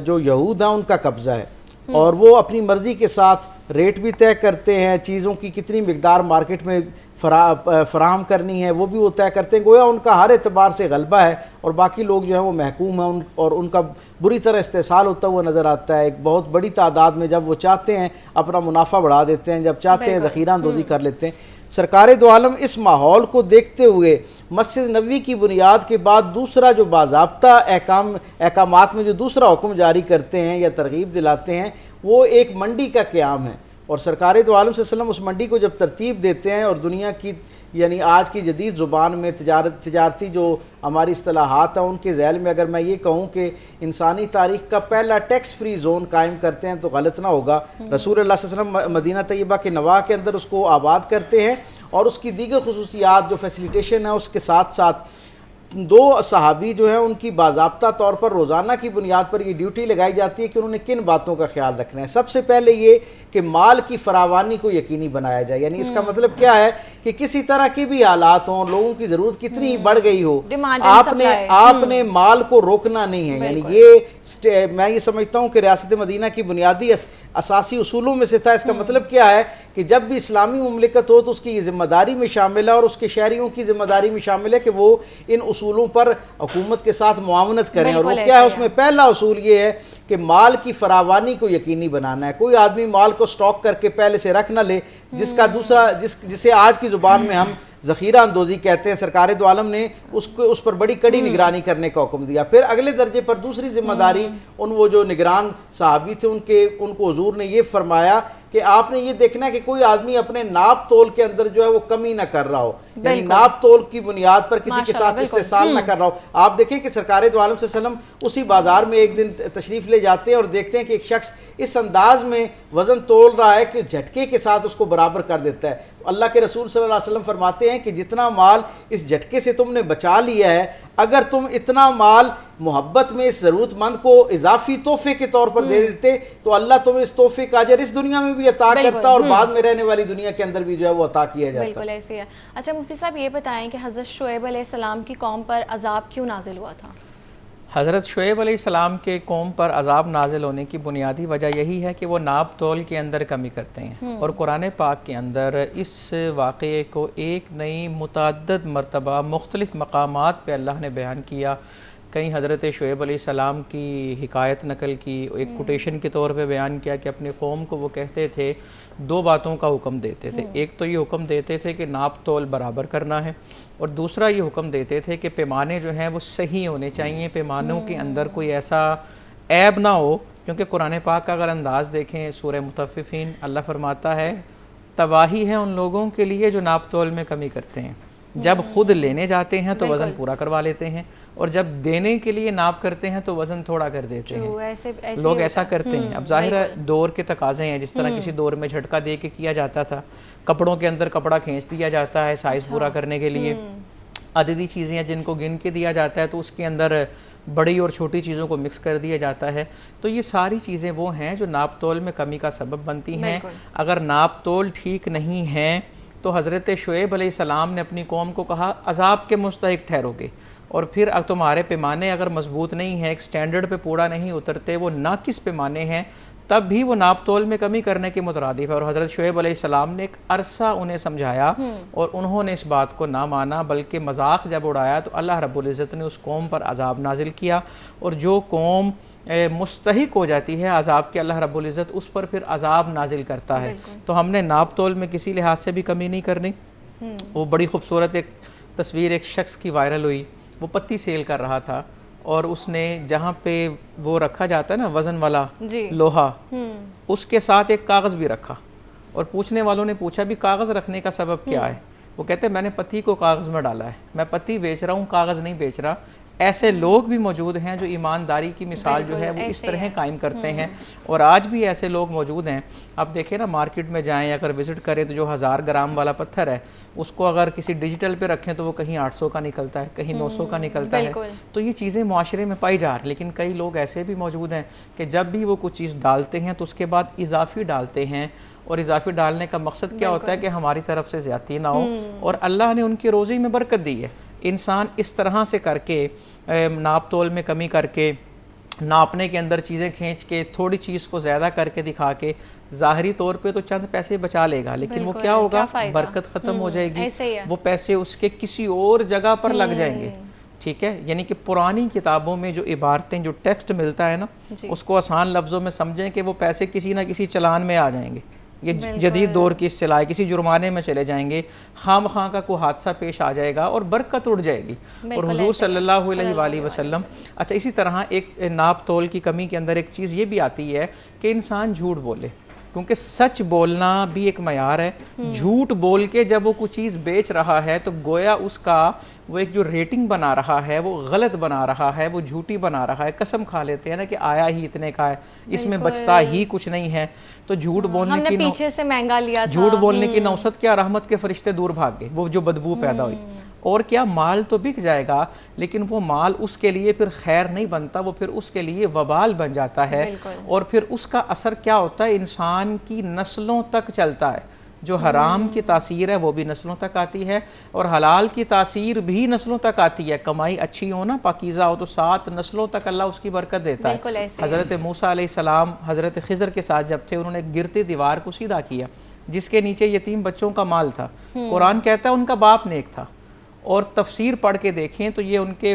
جو یہود ہیں ان کا قبضہ ہے اور وہ اپنی مرضی کے ساتھ ریٹ بھی طے کرتے ہیں، چیزوں کی کتنی مقدار مارکیٹ میں فراہم کرنی ہے وہ بھی وہ طے کرتے ہیں. گویا ان کا ہر اعتبار سے غلبہ ہے اور باقی لوگ جو ہیں وہ محکوم ہیں اور ان کا بری طرح استحصال ہوتا ہوا نظر آتا ہے. ایک بہت بڑی تعداد میں جب وہ چاہتے ہیں اپنا منافع بڑھا دیتے ہیں، جب چاہتے ہیں ذخیرہ اندوزی کر لیتے ہیں. سرکار دو عالم اس ماحول کو دیکھتے ہوئے مسجد نبوی کی بنیاد کے بعد دوسرا جو باضابطہ احکامات میں جو دوسرا حکم جاری کرتے ہیں یا ترغیب دلاتے ہیں وہ ایک منڈی کا قیام ہے. اور سرکار دو عالم صلی اللہ علیہ وسلم اس منڈی کو جب ترتیب دیتے ہیں اور دنیا کی یعنی آج کی جدید زبان میں تجارتی جو ہماری اصطلاحات ہیں ان کے ذیل میں اگر میں یہ کہوں کہ انسانی تاریخ کا پہلا ٹیکس فری زون قائم کرتے ہیں تو غلط نہ ہوگا. رسول اللہ صلی اللہ علیہ وسلم مدینہ طیبہ کے نواح کے اندر اس کو آباد کرتے ہیں اور اس کی دیگر خصوصیات جو فیسیلیٹیشن ہے اس کے ساتھ ساتھ دو صحابی جو ہیں ان کی باضابطہ طور پر روزانہ کی بنیاد پر یہ ڈیوٹی لگائی جاتی ہے کہ انہوں نے کن باتوں کا خیال رکھنا ہے. سب سے پہلے یہ کہ مال کی فراوانی کو یقینی بنایا جائے. یعنی اس کا مطلب کیا ہے کہ کسی طرح کی بھی حالات ہوں، لوگوں کی ضرورت کتنی بڑھ گئی ہو، آپ نے مال کو روکنا نہیں ہے. یعنی یہ میں یہ سمجھتا ہوں کہ ریاست مدینہ کی بنیادی اساسی اصولوں میں سے تھا. اس کا مطلب کیا ہے کہ جب بھی اسلامی مملکت ہو تو اس کی یہ ذمہ داری میں شامل ہے اور اس کے شہریوں کی ذمہ داری میں شامل ہے کہ وہ ان اصولوں پر حکومت کے ساتھ معاونت کریں. اور وہ کیا ہے؟ اس میں پہلا اصول یہ ہے کہ مال کی فراوانی کو یقینی بنانا ہے. کوئی آدمی مال کو سٹاک کر کے پہلے سے رکھ نہ لے جسے آج کی زبان میں ہم ذخیرہ اندوزی کہتے ہیں. سرکار دو عالم نے اس پر بڑی کڑی نگرانی کرنے کا حکم دیا. پھر اگلے درجے پر دوسری ذمہ داری وہ جو نگران صحابی تھے ان کو حضور نے یہ فرمایا کہ آپ نے یہ دیکھنا ہے کہ کوئی آدمی اپنے ناپ تول کے اندر جو ہے وہ کمی نہ کر رہا ہو، یعنی ناپ تول کی بنیاد پر کسی کے ساتھ استحصال نہ کر رہا ہو. آپ دیکھیں کہ سرکار دو عالم صلی اللہ علیہ وسلم اسی بازار میں ایک دن تشریف لے جاتے ہیں اور دیکھتے ہیں کہ ایک شخص اس انداز میں وزن تول رہا ہے کہ جھٹکے کے ساتھ اس کو برابر کر دیتا ہے. اللہ کے رسول صلی اللہ علیہ وسلم فرماتے ہیں کہ جتنا مال اس جھٹکے سے تم نے بچا لیا ہے، اگر تم اتنا مال محبت میں اس ضرورت مند کو اضافی تحفے کے طور پر دے دیتے تو اللہ تمہیں اس تحفے کا اجر اس دنیا میں بھی عطا کرتا اور بعد میں رہنے والی دنیا کے اندر بھی جو ہے وہ عطا کیا جاتا. بالکل ایسے ہے. اچھا مفتی صاحب یہ بتائیں کہ حضرت شعیب علیہ السلام کی قوم پر عذاب کیوں نازل ہوا تھا؟ حضرت شعیب علیہ السلام کے قوم پر عذاب نازل ہونے کی بنیادی وجہ یہی ہے کہ وہ ناپ تول کے اندر کمی کرتے ہیں، اور قرآن پاک کے اندر اس واقعے کو ایک نئی متعدد مرتبہ مختلف مقامات پہ اللہ نے بیان کیا۔ کہیں حضرت شعیب علیہ السلام کی حکایت نقل کی، ایک کوٹیشن کے طور پہ بیان کیا کہ اپنی قوم کو وہ کہتے تھے، دو باتوں کا حکم دیتے تھے۔ ایک تو یہ حکم دیتے تھے کہ ناپ تول برابر کرنا ہے، اور دوسرا یہ حکم دیتے تھے کہ پیمانے جو ہیں وہ صحیح ہونے چاہیے، پیمانوں کے اندر کوئی ایسا عیب نہ ہو، کیونکہ قرآن پاک کا اگر انداز دیکھیں سورہ مطففین، اللہ فرماتا ہے تباہی ہے ان لوگوں کے لیے جو ناپ تول میں کمی کرتے ہیں، جب خود لینے جاتے ہیں تو وزن پورا کروا لیتے ہیں، اور جب دینے کے لیے ناپ کرتے ہیں تو وزن تھوڑا کر دیتے ہیں۔ لوگ ایسا کرتے ہیں۔ اب ظاہر ہے دور کے تقاضے ہیں، جس طرح کسی دور میں جھٹکا دے کے کیا جاتا تھا، کپڑوں کے اندر کپڑا کھینچ دیا جاتا ہے سائز پورا کرنے کے لیے، عددی چیزیں ہیں جن کو گن کے دیا جاتا ہے تو اس کے اندر بڑی اور چھوٹی چیزوں کو مکس کر دیا جاتا ہے۔ تو یہ ساری چیزیں وہ ہیں جو ناپ تول میں کمی کا سبب بنتی ہیں۔ اگر ناپ تول ٹھیک نہیں ہیں تو حضرت شعیب علیہ السلام نے اپنی قوم کو کہا عذاب کے مستحق ٹھہرو گے، اور پھر تمہارے پیمانے اگر مضبوط نہیں ہیں، ایک سٹینڈرڈ پہ پورا نہیں اترتے، وہ ناقص پیمانے ہیں، تب بھی وہ ناپ تول میں کمی کرنے کے مترادف ہے۔ اور حضرت شعیب علیہ السلام نے ایک عرصہ انہیں سمجھایا اور انہوں نے اس بات کو نہ مانا، بلکہ مذاق جب اڑایا تو اللہ رب العزت نے اس قوم پر عذاب نازل کیا، اور جو قوم مستحق ہو جاتی ہے عذاب کے، اللہ رب العزت اس پر پھر عذاب نازل کرتا ہے۔ تو ہم نے ناپ تول میں کسی لحاظ سے بھی کمی نہیں کرنی۔ وہ بڑی خوبصورت ایک تصویر ایک شخص کی وائرل ہوئی، وہ پتی سیل کر رہا تھا، اور اس نے جہاں پہ وہ رکھا جاتا ہے نا وزن والا لوہا، اس کے ساتھ ایک کاغذ بھی رکھا، اور پوچھنے والوں نے پوچھا بھی کاغذ رکھنے کا سبب کیا ہے؟ وہ کہتے ہیں میں نے پتی کو کاغذ میں ڈالا ہے، میں پتی بیچ رہا ہوں، کاغذ نہیں بیچ رہا۔ ایسے لوگ بھی موجود ہیں جو ایمانداری کی مثال جو ہے وہ اس طرح قائم کرتے ہیں، اور آج بھی ایسے لوگ موجود ہیں۔ آپ دیکھیں نا مارکیٹ میں جائیں یا اگر وزٹ کریں تو جو 1000 گرام والا پتھر ہے اس کو اگر کسی ڈیجیٹل پہ رکھیں تو وہ کہیں 800 کا نکلتا ہے، کہیں 900 کا نکلتا ہے۔ تو یہ چیزیں معاشرے میں پائی جا رہی، لیکن کئی لوگ ایسے بھی موجود ہیں کہ جب بھی وہ کچھ چیز ڈالتے ہیں تو اس کے بعد اضافی ڈالتے ہیں، اور اضافی ڈالنے کا مقصد کیا ہوتا ہے کہ ہماری طرف سے زیادتی نہ ہو، اور اللہ نے ان کی روزی میں برکت دی ہے۔ انسان اس طرح سے کر کے ناپ تول میں کمی کر کے، ناپنے کے اندر چیزیں کھینچ کے، تھوڑی چیز کو زیادہ کر کے دکھا کے ظاہری طور پہ تو چند پیسے بچا لے گا، لیکن وہ کیا ہوگا؟ برکت ختم ہو جائے گی، وہ پیسے اس کے کسی اور جگہ پر لگ جائیں گے۔ ٹھیک ہے، یعنی کہ پرانی کتابوں میں جو عبارتیں، جو ٹیکسٹ ملتا ہے نا، اس کو آسان لفظوں میں سمجھیں کہ وہ پیسے کسی نہ کسی چلان میں آ جائیں گے، یہ جدید دور کی اصطلاح ہے، کسی جرمانے میں چلے جائیں گے، خام خواہ کا کوئی حادثہ پیش آ جائے گا اور برکت اڑ جائے گی۔ اور حضور صلی اللہ علیہ وآلہ وسلم، اچھا اسی طرح ایک ناپ تول کی کمی کے اندر ایک چیز یہ بھی آتی ہے کہ انسان جھوٹ بولے، کیونکہ سچ بولنا بھی ایک معیار ہے۔ جھوٹ بول کے جب وہ کچھ چیز بیچ رہا ہے تو گویا اس کا وہ ایک جو ریٹنگ بنا رہا ہے وہ غلط بنا رہا ہے، وہ جھوٹی بنا رہا ہے۔ قسم کھا لیتے ہیں نا کہ آیا ہی اتنے کا ہے، اس میں بچتا ہی کچھ نہیں ہے۔ تو جھوٹ بولنے کی پیچھے سے مہنگا لیا تھا، جھوٹ بولنے کی نوست کیا، رحمت کے فرشتے دور بھاگ گئے، وہ جو بدبو پیدا ہوئی۔ اور کیا، مال تو بک جائے گا لیکن وہ مال اس کے لیے پھر خیر نہیں بنتا، وہ پھر اس کے لیے وبال بن جاتا ہے، اور پھر اس کا اثر کیا ہوتا ہے؟ انسان کی نسلوں تک چلتا ہے۔ جو حرام کی تاثیر ہے وہ بھی نسلوں تک آتی ہے، اور حلال کی تاثیر بھی نسلوں تک آتی ہے۔ کمائی اچھی ہو نا، پاکیزہ ہو، تو 7 نسلوں تک اللہ اس کی برکت دیتا ہے۔ حضرت موسیٰ علیہ السلام حضرت خضر کے ساتھ جب تھے، انہوں نے گرتی دیوار کو سیدھا کیا جس کے نیچے یتیم بچوں کا مال تھا۔ قرآن کہتا ہے ان کا باپ نیک تھا، اور تفسیر پڑھ کے دیکھیں تو یہ ان کے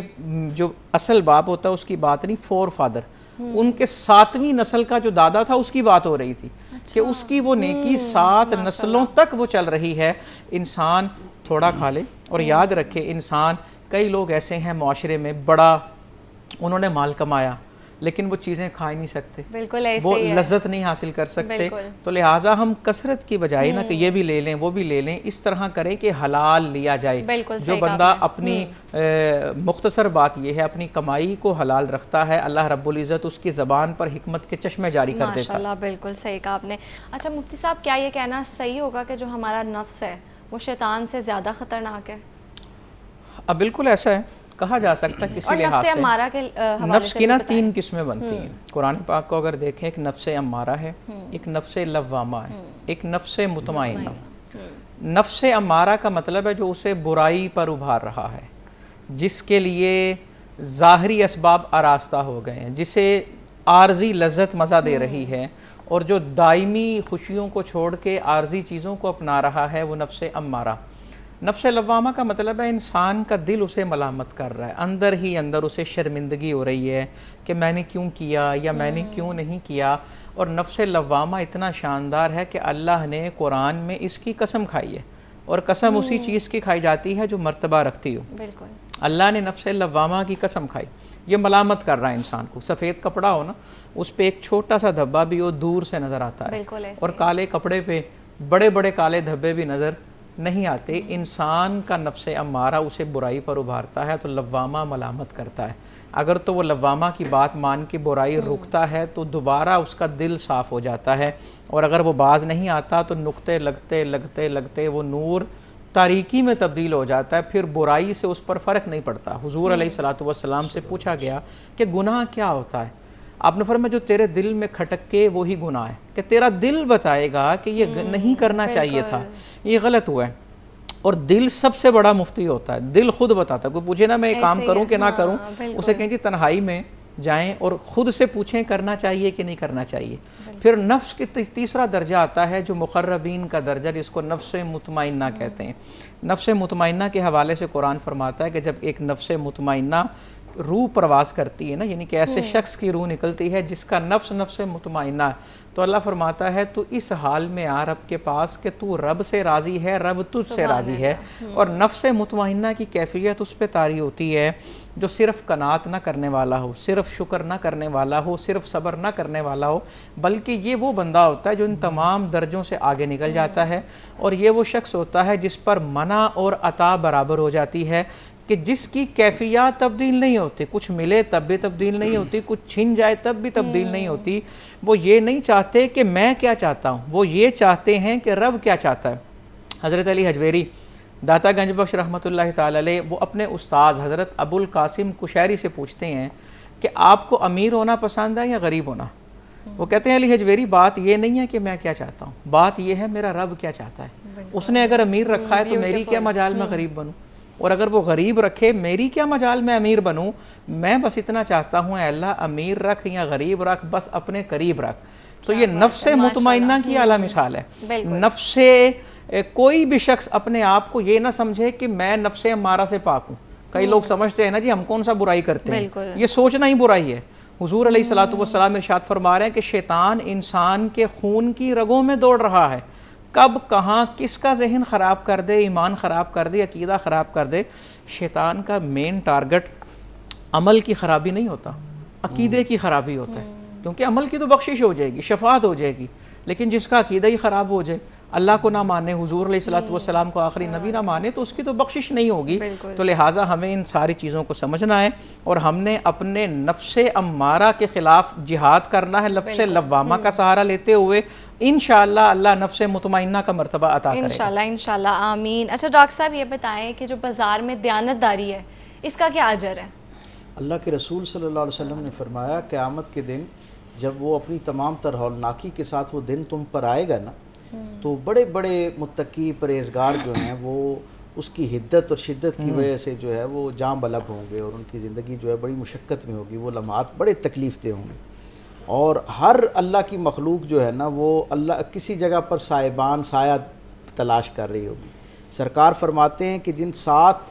جو اصل باپ ہوتا ہے اس کی بات نہیں، فور فادر، ان کے 7ویں نسل کا جو دادا تھا اس کی بات ہو رہی تھی کہ اس کی وہ نیکی 7 نسلوں تک وہ چل رہی ہے۔ انسان تھوڑا کھا لے، اور یاد رکھے انسان، کئی لوگ ایسے ہیں معاشرے میں، بڑا انہوں نے مال کمایا لیکن وہ چیزیں کھا ہی نہیں سکتے، وہ لذت نہیں حاصل کر سکتے۔ تو لہٰذا ہم کثرت کی بجائے نا کہ یہ بھی لے لیں وہ بھی لے لیں، اس طرح کریں کہ حلال لیا جائے۔ جو بندہ اپنی مختصر بات یہ ہے، اپنی کمائی کو حلال رکھتا ہے، اللہ رب العزت اس کی زبان پر حکمت کے چشمے جاری کر دیتا ہے۔ ماشاءاللہ، بالکل صحیح کہا آپ نے۔ اچھا مفتی صاحب، کیا یہ کہنا صحیح ہوگا کہ جو ہمارا نفس ہے وہ شیطان سے زیادہ خطرناک ہے؟ اب بالکل ایسا ہے، کہا جا سکتا ہے کسی لحاظ سے۔ نفس کی نا 3 قسمیں بنتی ہیں۔ قرآن پاک کو اگر دیکھیں، ایک نفس امارہ ہے، ایک نفس لوامہ ہے، ایک نفس مطمئنہ۔ نفس امارہ کا مطلب ہے جو اسے برائی پر ابھار رہا ہے، جس کے لیے ظاہری اسباب آراستہ ہو گئے ہیں، جسے عارضی لذت مزہ دے رہی ہے، اور جو دائمی خوشیوں کو چھوڑ کے عارضی چیزوں کو اپنا رہا ہے وہ نفس امارہ۔ نفس لوامہ کا مطلب ہے انسان کا دل اسے ملامت کر رہا ہے، اندر ہی اندر اسے شرمندگی ہو رہی ہے کہ میں نے کیوں کیا یا میں نے کیوں نہیں کیا۔ اور نفس لوامہ اتنا شاندار ہے کہ اللہ نے قرآن میں اس کی قسم کھائی ہے، اور قسم اسی چیز کی کھائی جاتی ہے جو مرتبہ رکھتی ہو۔ بالکل اللہ نے نفس لوامہ کی قسم کھائی، یہ ملامت کر رہا ہے انسان کو۔ سفید کپڑا ہو نا، اس پہ ایک چھوٹا سا دھبا بھی وہ دور سے نظر آتا ہے، بالکل ایسے اور کالے کپڑے پہ بڑے بڑے کالے دھبے بھی نظر نہیں آتے۔ انسان کا نفس امارہ اسے برائی پر ابھارتا ہے تو لوامہ ملامت کرتا ہے۔ اگر تو وہ لوامہ کی بات مان کے برائی رکتا ہے تو دوبارہ اس کا دل صاف ہو جاتا ہے، اور اگر وہ باز نہیں آتا تو نقطے لگتے لگتے لگتے وہ نور تاریکی میں تبدیل ہو جاتا ہے، پھر برائی سے اس پر فرق نہیں پڑتا۔ حضور علیہ الصلوۃ والسلام سے پوچھا گیا کہ گناہ کیا ہوتا ہے؟ آپ نے فرمایا جو تیرے دل میں کھٹکے وہی گناہ ہے، کہ تیرا دل بتائے گا کہ یہ نہیں کرنا چاہیے تھا، یہ غلط ہوا ہے۔ اور دل سب سے بڑا مفتی ہوتا ہے، دل خود بتاتا ہے۔ کوئی پوچھے نا میں یہ کام کروں کہ نہ کروں، اسے کہیں جی تنہائی میں جائیں اور خود سے پوچھیں کرنا چاہیے کہ نہیں کرنا چاہیے۔ پھر نفس کے تیسرا درجہ آتا ہے جو مقربین کا درجہ، جس کو نفس مطمئنہ کہتے ہیں۔ نفس مطمئنہ کے حوالے سے قرآن فرماتا ہے کہ جب ایک نفس مطمئنہ روح پرواز کرتی ہے نا، یعنی کہ ایسے شخص کی روح نکلتی ہے جس کا نفس مطمئنہ ہے، تو اللہ فرماتا ہے تو اس حال میں آ رب کے پاس کہ تو رب سے راضی ہے، رب تجھ سے راضی ہے۔ اور نفس مطمئنہ کی کیفیت اس پہ طاری ہوتی ہے جو صرف قناعت نہ کرنے والا ہو، صرف شکر نہ کرنے والا ہو، صرف صبر نہ کرنے والا ہو، بلکہ یہ وہ بندہ ہوتا ہے جو ان تمام درجوں سے آگے نکل جاتا ہے۔ اور یہ وہ شخص ہوتا ہے جس پر منع اور عطا برابر ہو جاتی ہے، کہ جس کی کیفیات تبدیل نہیں ہوتی، کچھ ملے تب بھی تبدیل نہیں ہوتی، کچھ چھن جائے تب بھی تبدیل نہیں ہوتی۔ وہ یہ نہیں چاہتے کہ میں کیا چاہتا ہوں، وہ یہ چاہتے ہیں کہ رب کیا چاہتا ہے۔ حضرت علی حجویری داتا گنج بخش رحمۃ اللہ تعالی علیہ، وہ اپنے استاذ حضرت ابو القاسم کشیری سے پوچھتے ہیں کہ آپ کو امیر ہونا پسند ہے یا غریب ہونا؟ وہ کہتے ہیں علی حجویری بات یہ نہیں ہے کہ میں کیا چاہتا ہوں، بات یہ ہے میرا رب کیا چاہتا ہے۔ اس نے اگر امیر رکھا ہے تو میری کیا مجال میں غریب بنوں، اور اگر وہ غریب رکھے میری کیا مجال میں امیر بنوں۔ میں بس اتنا چاہتا ہوں اے اللہ امیر رکھ یا غریب رکھ، بس اپنے قریب رکھ۔ تو یہ نفس مطمئنہ کی اعلیٰ مثال ہے۔ نفس کوئی بھی شخص اپنے آپ کو یہ نہ سمجھے کہ میں نفس امارہ سے پاک ہوں۔ کئی لوگ سمجھتے ہیں نا جی ہم کون سا برائی کرتے ہیں، یہ سوچنا ہی برائی ہے۔ حضور علیہ الصلوۃ والسلام ارشاد فرما رہے ہیں کہ شیطان انسان کے خون کی رگوں میں دوڑ رہا ہے، کب کہاں کس کا ذہن خراب کر دے، ایمان خراب کر دے، عقیدہ خراب کر دے۔ شیطان کا مین ٹارگٹ عمل کی خرابی نہیں ہوتا، عقیدے کی خرابی ہوتا ہے، کیونکہ عمل کی تو بخشش ہو جائے گی، شفاعت ہو جائے گی، لیکن جس کا عقیدہ ہی خراب ہو جائے، اللہ کو نہ مانے، حضور علیہ الصلوۃ والسلام کو آخری نبی نہ مانے، تو اس کی تو بخشش نہیں ہوگی۔ تو لہٰذا ہمیں ان ساری چیزوں کو سمجھنا ہے، اور ہم نے اپنے نفس امارہ کے خلاف جہاد کرنا ہے، نفس لوامہ کا سہارا لیتے ہوئے۔ انشاءاللہ اللہ نفس مطمئنہ کا مرتبہ عطا کرے گا انشاءاللہ آمین۔ اچھا ڈاکٹر صاحب یہ بتائیں کہ جو بازار میں دیانت داری ہے اس کا کیا اجر ہے؟ اللہ کے رسول صلی اللہ علیہ وسلم نے فرمایا قیامت کے دن جب وہ اپنی تمام تر ہولناکی کے ساتھ وہ دن تم پر آئے گا نا، تو بڑے بڑے متقی پرہیزگار جو ہیں وہ اس کی حدت اور شدت کی وجہ سے جو ہے وہ جام بلب ہوں گے، اور ان کی زندگی جو ہے بڑی مشقت میں ہوگی، وہ لمحات بڑے تکلیف دہ ہوں گے۔ اور ہر اللہ کی مخلوق جو ہے نا وہ اللہ کسی جگہ پر سائبان سایہ تلاش کر رہی ہوگی۔ سرکار فرماتے ہیں کہ جن 7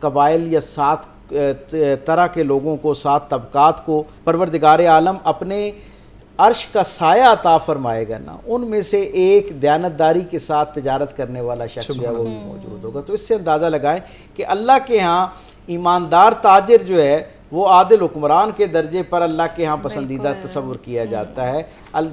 قبائل یا 7 طرح کے لوگوں کو، 7 طبقات کو پروردگار عالم اپنے عرش کا سایہ عطا فرمائے گا نا، ان میں سے ایک دیانتداری کے ساتھ تجارت کرنے والا شخص جو ہے وہ بھی موجود ہوگا۔ تو اس سے اندازہ لگائیں کہ اللہ کے ہاں ایماندار تاجر جو ہے وہ عادل حکمران کے درجے پر اللہ کے ہاں پسندیدہ تصور کیا جاتا ہے۔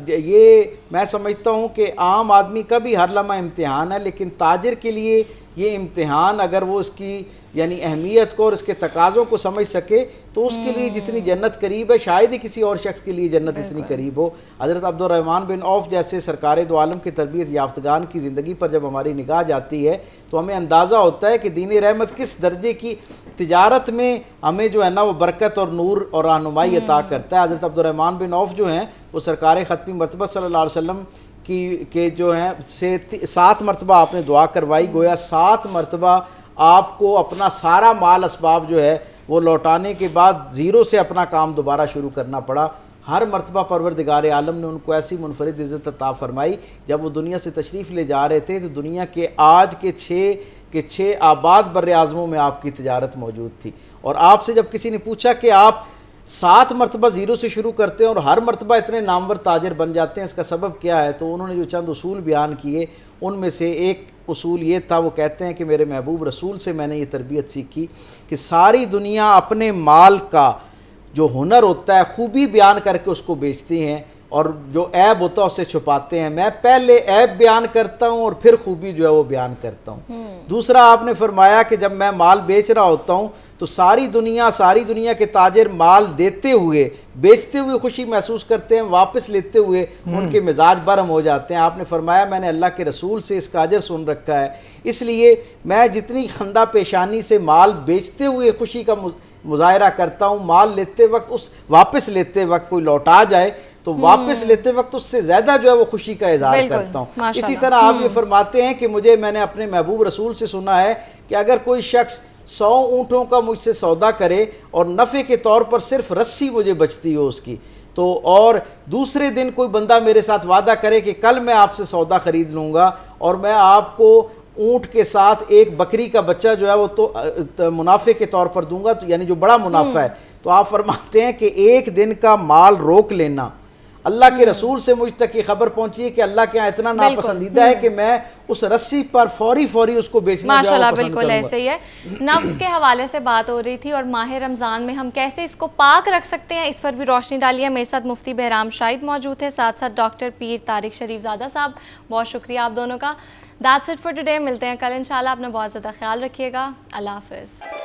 یہ میں سمجھتا ہوں کہ عام آدمی کا بھی ہر لمحہ امتحان ہے، لیکن تاجر کے لیے یہ امتحان اگر وہ اس کی یعنی اہمیت کو اور اس کے تقاضوں کو سمجھ سکے تو اس کے لیے جتنی جنت قریب ہے شاید ہی کسی اور شخص کے لیے جنت اتنی قریب ہو۔ حضرت عبد الرحمن بن عوف جیسے سرکار دو عالم کی تربیت یافتگان کی زندگی پر جب ہماری نگاہ جاتی ہے تو ہمیں اندازہ ہوتا ہے کہ دین رحمت کس درجے کی تجارت میں ہمیں جو ہے نا وہ برکت اور نور اور رہنمائی عطا کرتا ہے۔ حضرت عبد الرحمن بن عوف جو ہیں وہ سرکار ختمی مرتبہ صلی اللہ علیہ وسلم کے جو ہیں سے 7 مرتبہ آپ نے دعا کروائی، گویا 7 مرتبہ آپ کو اپنا سارا مال اسباب جو ہے وہ لوٹانے کے بعد زیرو سے اپنا کام دوبارہ شروع کرنا پڑا. ہر مرتبہ پروردگار عالم نے ان کو ایسی منفرد عزت عطا فرمائی. جب وہ دنیا سے تشریف لے جا رہے تھے تو دنیا کے آج کے 6 آباد بر اعظموں میں آپ کی تجارت موجود تھی. اور آپ سے جب کسی نے پوچھا کہ آپ 7 مرتبہ زیرو سے شروع کرتے ہیں اور ہر مرتبہ اتنے نامور تاجر بن جاتے ہیں، اس کا سبب کیا ہے؟ تو انہوں نے جو چند اصول بیان کیے ان میں سے ایک اصول یہ تھا، وہ کہتے ہیں کہ میرے محبوب رسول سے میں نے یہ تربیت سیکھی کہ ساری دنیا اپنے مال کا جو ہنر ہوتا ہے خوبی بیان کر کے اس کو بیچتے ہیں، اور جو عیب ہوتا ہے اسے چھپاتے ہیں. میں پہلے عیب بیان کرتا ہوں اور پھر خوبی جو ہے وہ بیان کرتا ہوں. دوسرا آپ نے فرمایا کہ جب میں مال بیچ رہا ہوتا ہوں تو ساری دنیا کے تاجر مال دیتے ہوئے بیچتے ہوئے خوشی محسوس کرتے ہیں، واپس لیتے ہوئے ان کے مزاج برہم ہو جاتے ہیں. آپ نے فرمایا میں نے اللہ کے رسول سے اس کا اجر سن رکھا ہے، اس لیے میں جتنی خندہ پیشانی سے مال بیچتے ہوئے خوشی کا مظاہرہ کرتا ہوں، مال لیتے وقت واپس لیتے وقت کوئی لوٹا جائے تو واپس لیتے وقت اس سے زیادہ جو ہے وہ خوشی کا اظہار کرتا ہوں. اسی طرح آپ یہ فرماتے ہیں کہ میں نے اپنے محبوب رسول سے سنا ہے کہ اگر کوئی شخص 100 اونٹوں کا مجھ سے سودا کرے اور نفع کے طور پر صرف رسی مجھے بچتی ہو اس کی، تو اور دوسرے دن کوئی بندہ میرے ساتھ وعدہ کرے کہ کل میں آپ سے سودا خرید لوں گا اور میں آپ کو اونٹ کے ساتھ ایک بکری کا بچہ جو ہے وہ تو منافع کے طور پر دوں گا، تو یعنی جو بڑا منافع ہے، تو آپ فرماتے ہیں کہ ایک دن کا مال روک لینا. اللہ کے رسول سے مجھ تک یہ خبر پہنچی ہے کہ اللہ کے یہاں اتنا ناپسندیدہ ہے کہ میں اس رسی پر فوری اس کو بیچنا ماشاءاللہ بالکل ایسے ہی ہے. نفس کے حوالے سے بات ہو رہی تھی اور ماہ رمضان میں ہم کیسے اس کو پاک رکھ سکتے ہیں، اس پر بھی روشنی ڈالی ہے. میرے ساتھ مفتی بہرام شاہد موجود ہے، ساتھ ڈاکٹر پیر طارق شریف زادہ صاحب. بہت شکریہ آپ دونوں کا. That's it for today. ملتے ہیں کل انشاءاللہ. اپنا بہت زیادہ خیال رکھیے گا. اللہ حافظ.